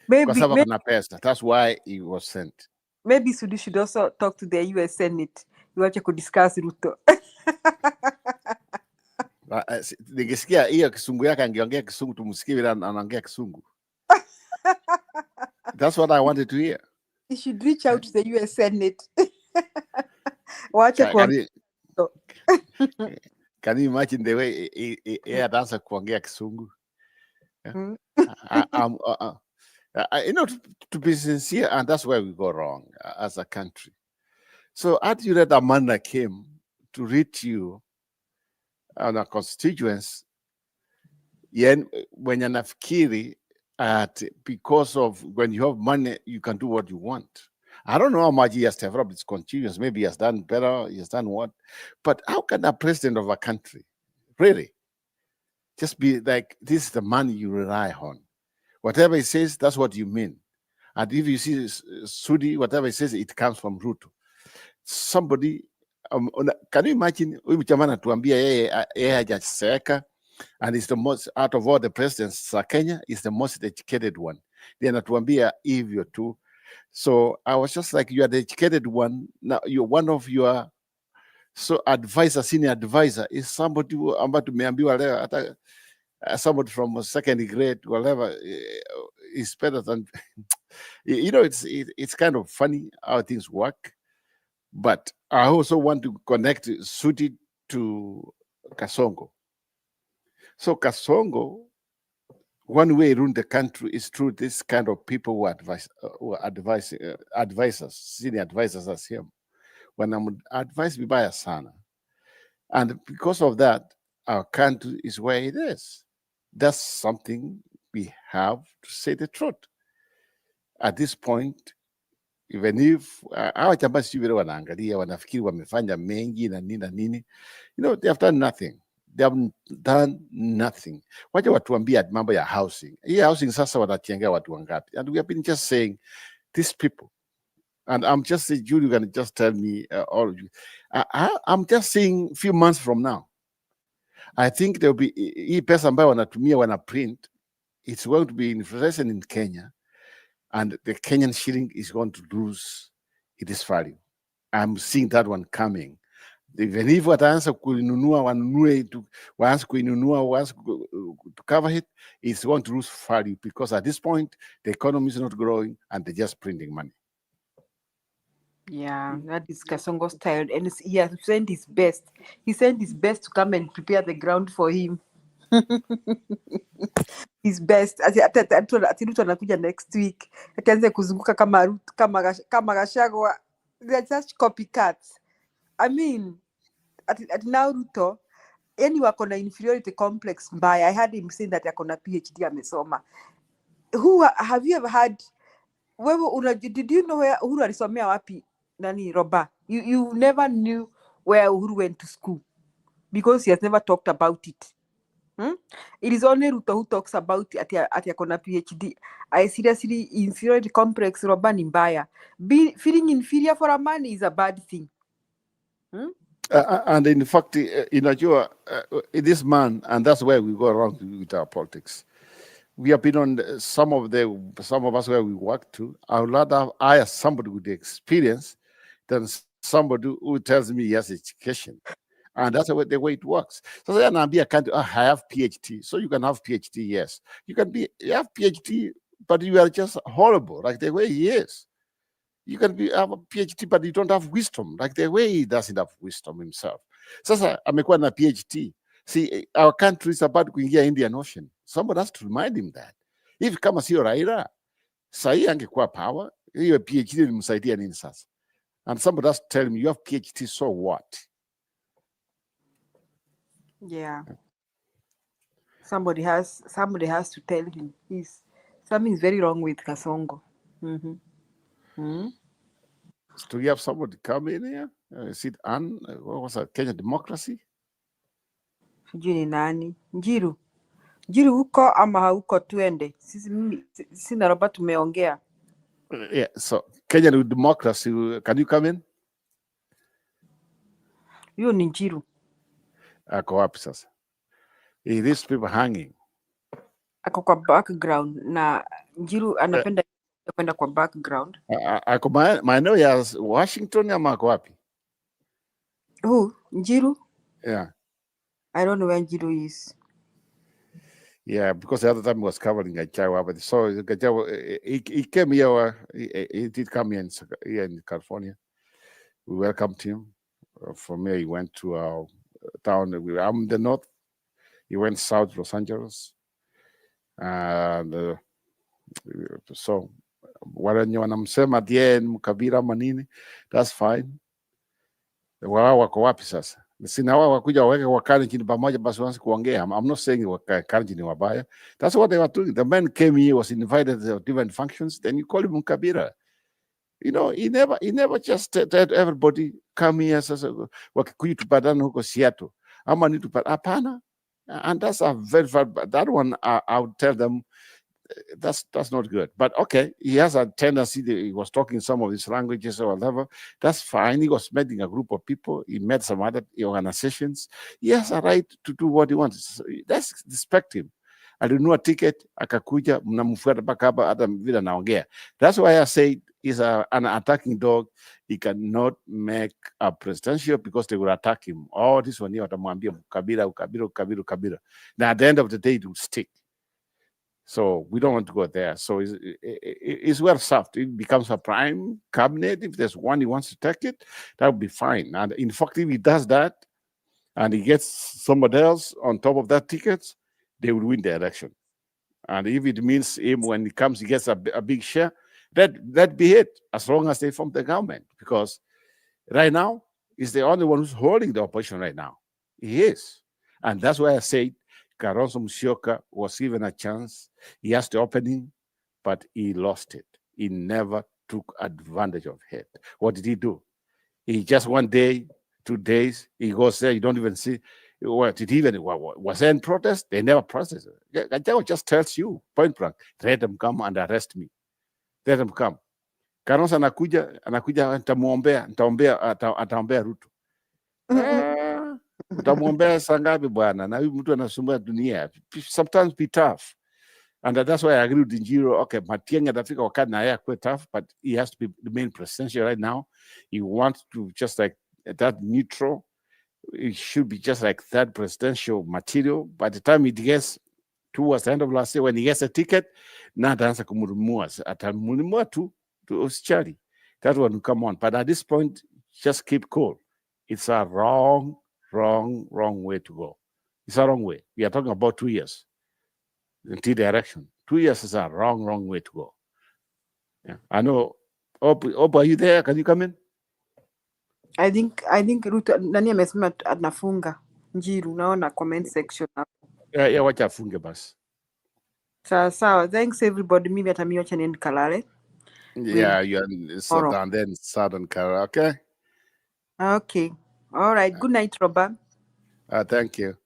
Maybe pesa. That's why he was sent. Maybe Sudi should also talk to the US Senate. You want to discuss Ruto. Ningesikia hiyo kisungu yake angeongea kisungu tumsikie bila anaongea kisungu. That's what I wanted to hear. He should reach out to the US Senate. Can you imagine the way he anaanza kuongea kisungu? You know, to be sincere, and that's where we go wrong as a country. So, as you read, Amanda came to read you on a constituents, when you're nafikiri, because of when you have money, you can do what you want. I don't know how much he has developed his constituents. Maybe he has done better. He has done what? But how can a president of a country really just be like, this is the money you rely on? Whatever he says, that's what you mean. And if you see Sudi, whatever he says, it comes from Ruto. Somebody, can you imagine, huyu jamana tuambia yeye hajaseka, and he's the most, out of all the presidents of Kenya, is the most educated one. Then atuambia hivyo tu. So I was just like, you are the educated one. Now you're one of your advisor, senior advisor is somebody who tumeambiwa leo hata somebody from second grade, whatever, is better than it's kind of funny how things work. But I also want to connect Sudi to Kasongo. So Kasongo, one way run the country is through this kind of people who advise advisors, senior advisors as him. When I'm advised vibaya sana. And because of that, our country is where it is. That's something we have to say the truth. At this point, even if hawa chama si vile wanaangalia wanafikiri wamefanya mengi na nini, they have done nothing. They have done nothing. Wacha watuambia mambo ya housing. Hii housing sasa wanatiengea watu wangapi? And we have been just saying, these people, and I'm just saying, Julie, you can just tell me, all of you, I'm just saying a few months from now, I think there'll be hii pesa ambayo wanatumia wana print, it's going to be inflation in Kenya, and the Kenyan shilling is going to lose its value. I'm seeing that one coming. Even if wataanza kuinunua waanze kuinunua to cover it, it's going to lose value because at this point the economy is not growing and they're just printing money. Yeah, that is Kasongo style, and he has sent his best. He sent his best to come and prepare the ground for him. His best. Ati Ruto anakuja next week. Ataanza kuzunguka kama Gachagua. They're just copycats. I mean, at now Ruto, yani wako na inferiority complex mbaya. I had him saying that yako na PhD amesoma. Have you ever had? Did you know where Uhuru alisomea wapi? Nani Roba? You never knew where Uhuru went to school because he has never talked about it. It is only Ruto who talks about it at yakona PhD. I seriously, inferiority complex, Roba ni mbaya. Feeling inferior for a man is a bad thing. And in fact, this man, and that's where we go around with our politics. We have been on some of us where we work to. I would rather hire somebody with the experience than somebody who tells me he has education. And that's the way it works. So then I'll be a candidate. I have PhD. So you can have PhD, yes. You have PhD, but you are just horrible, like the way he is. You can have a PhD, but you don't have wisdom, like the way he doesn't have wisdom himself. Sasa amekuwa na PhD. See, our country is about kuingia Indian Ocean. Somebody has to remind him that. If kama sio Raila, sahi angekuwa power, hiyo PhD ilimsaidia nini sasa? And somebody has to tell him, you have PhD, so what? Yeah. Somebody has to tell him. Something's very wrong with Kasongo. Do you have somebody come in here? Is it what was that? Kenya Democracy? Sijui ni nani? Njiru huko ama hauko tuende? Sisi na Robert tumeongea. Yeah, so Kenya Democracy, can you come in? Huyo ni Njiru. Ako wapi sasa? These people hanging. Ako kwa background na Njiru anapenda kwenda kwa background. Ako maeneo ya Washington ama ako wapi? Who? Njiru? Yeah. I don't know where Njiru is. Yeah, because the other time he was covering Gachagua, but so Gachagua, he came here. He did come here in California. We welcomed him. From here, he went to our town. I'm in the north. He went south, Los Angeles, and so wenye wanamsema Dien Mkabira manini, that's fine. Wao wako wapi sasa? Sina wao wakuja waweke wakali chini pamoja basi waanze kuongea. I'm not saying wakali chini wabaya. That's what they were doing. The man came here, was invited to different functions, then you call him Mkabira. He never just said everybody come here sasa wakikuyu tupatane huko Seattle. Ama ni tupatane hapana. And that's a very that one I would tell them that's not good. But okay, he has a tendency that he was talking some of his languages or whatever. That's fine. He was meeting a group of people. He met some other organizations. He has a right to do what he wants. Let's respect him. alinunua ticket akakuja, mnamfuata mpaka hapa, hata vile naongea. That's why I say is an attacking dog. He cannot make a presidential because they will attack him. Oh, this one here watamwambia ukabila. Now at the end of the day it will stick. So we don't want to go there. So it's well served. It becomes a prime cabinet. If there's one he wants to take it, that would be fine. And in fact, if he does that and he gets somebody else on top of that ticket, they will win the election. And if it means him, when he comes, he gets a big share, that be it, as long as they form the government. Because right now, he's the only one who's holding the opposition right now. He is. And that's why I say Kalonzo Musyoka was given a chance. He has the opening, but he lost it. He never took advantage of it. What did he do? He just 1 day, 2 days, he goes there, you don't even see. What did he even, was there any protest? They never protested. Gachagua just tells you, point blank, let them come and arrest me. Let them come. Kalonzo anakuja ataombea Ruto. Utamwombea saa ngapi bwana? Na huyu mtu anasumbua dunia. Sometimes be tough. And that's why I agree with Njiro. Okay, Matiang'i atafika wakati na yeye akuwe tough, but he has to be the main presidential right now. He wants to just like that neutral. It should be just like that presidential material. By the time it gets towards the end of last year, when he gets a ticket, na ataanza kumurumua. Atamurumua to Usichari. That one will come on. But at this point, just keep cool. It's a wrong way to go. It's a wrong way. We are talking about 2 years until the election. 2 years is a wrong way to go. Yeah. I know. Op, are you there? Can you come in? I think Ruto nani amesema anafunga Njiru, naona comment section hapo. Yeah, wacha afunge basi. Sawa. Thanks everybody. Mimi hata mimi acha niende kalale. Yeah, you're down there in Southern Carolina. Okay. Okay. All right. Good night, Robert. Thank you.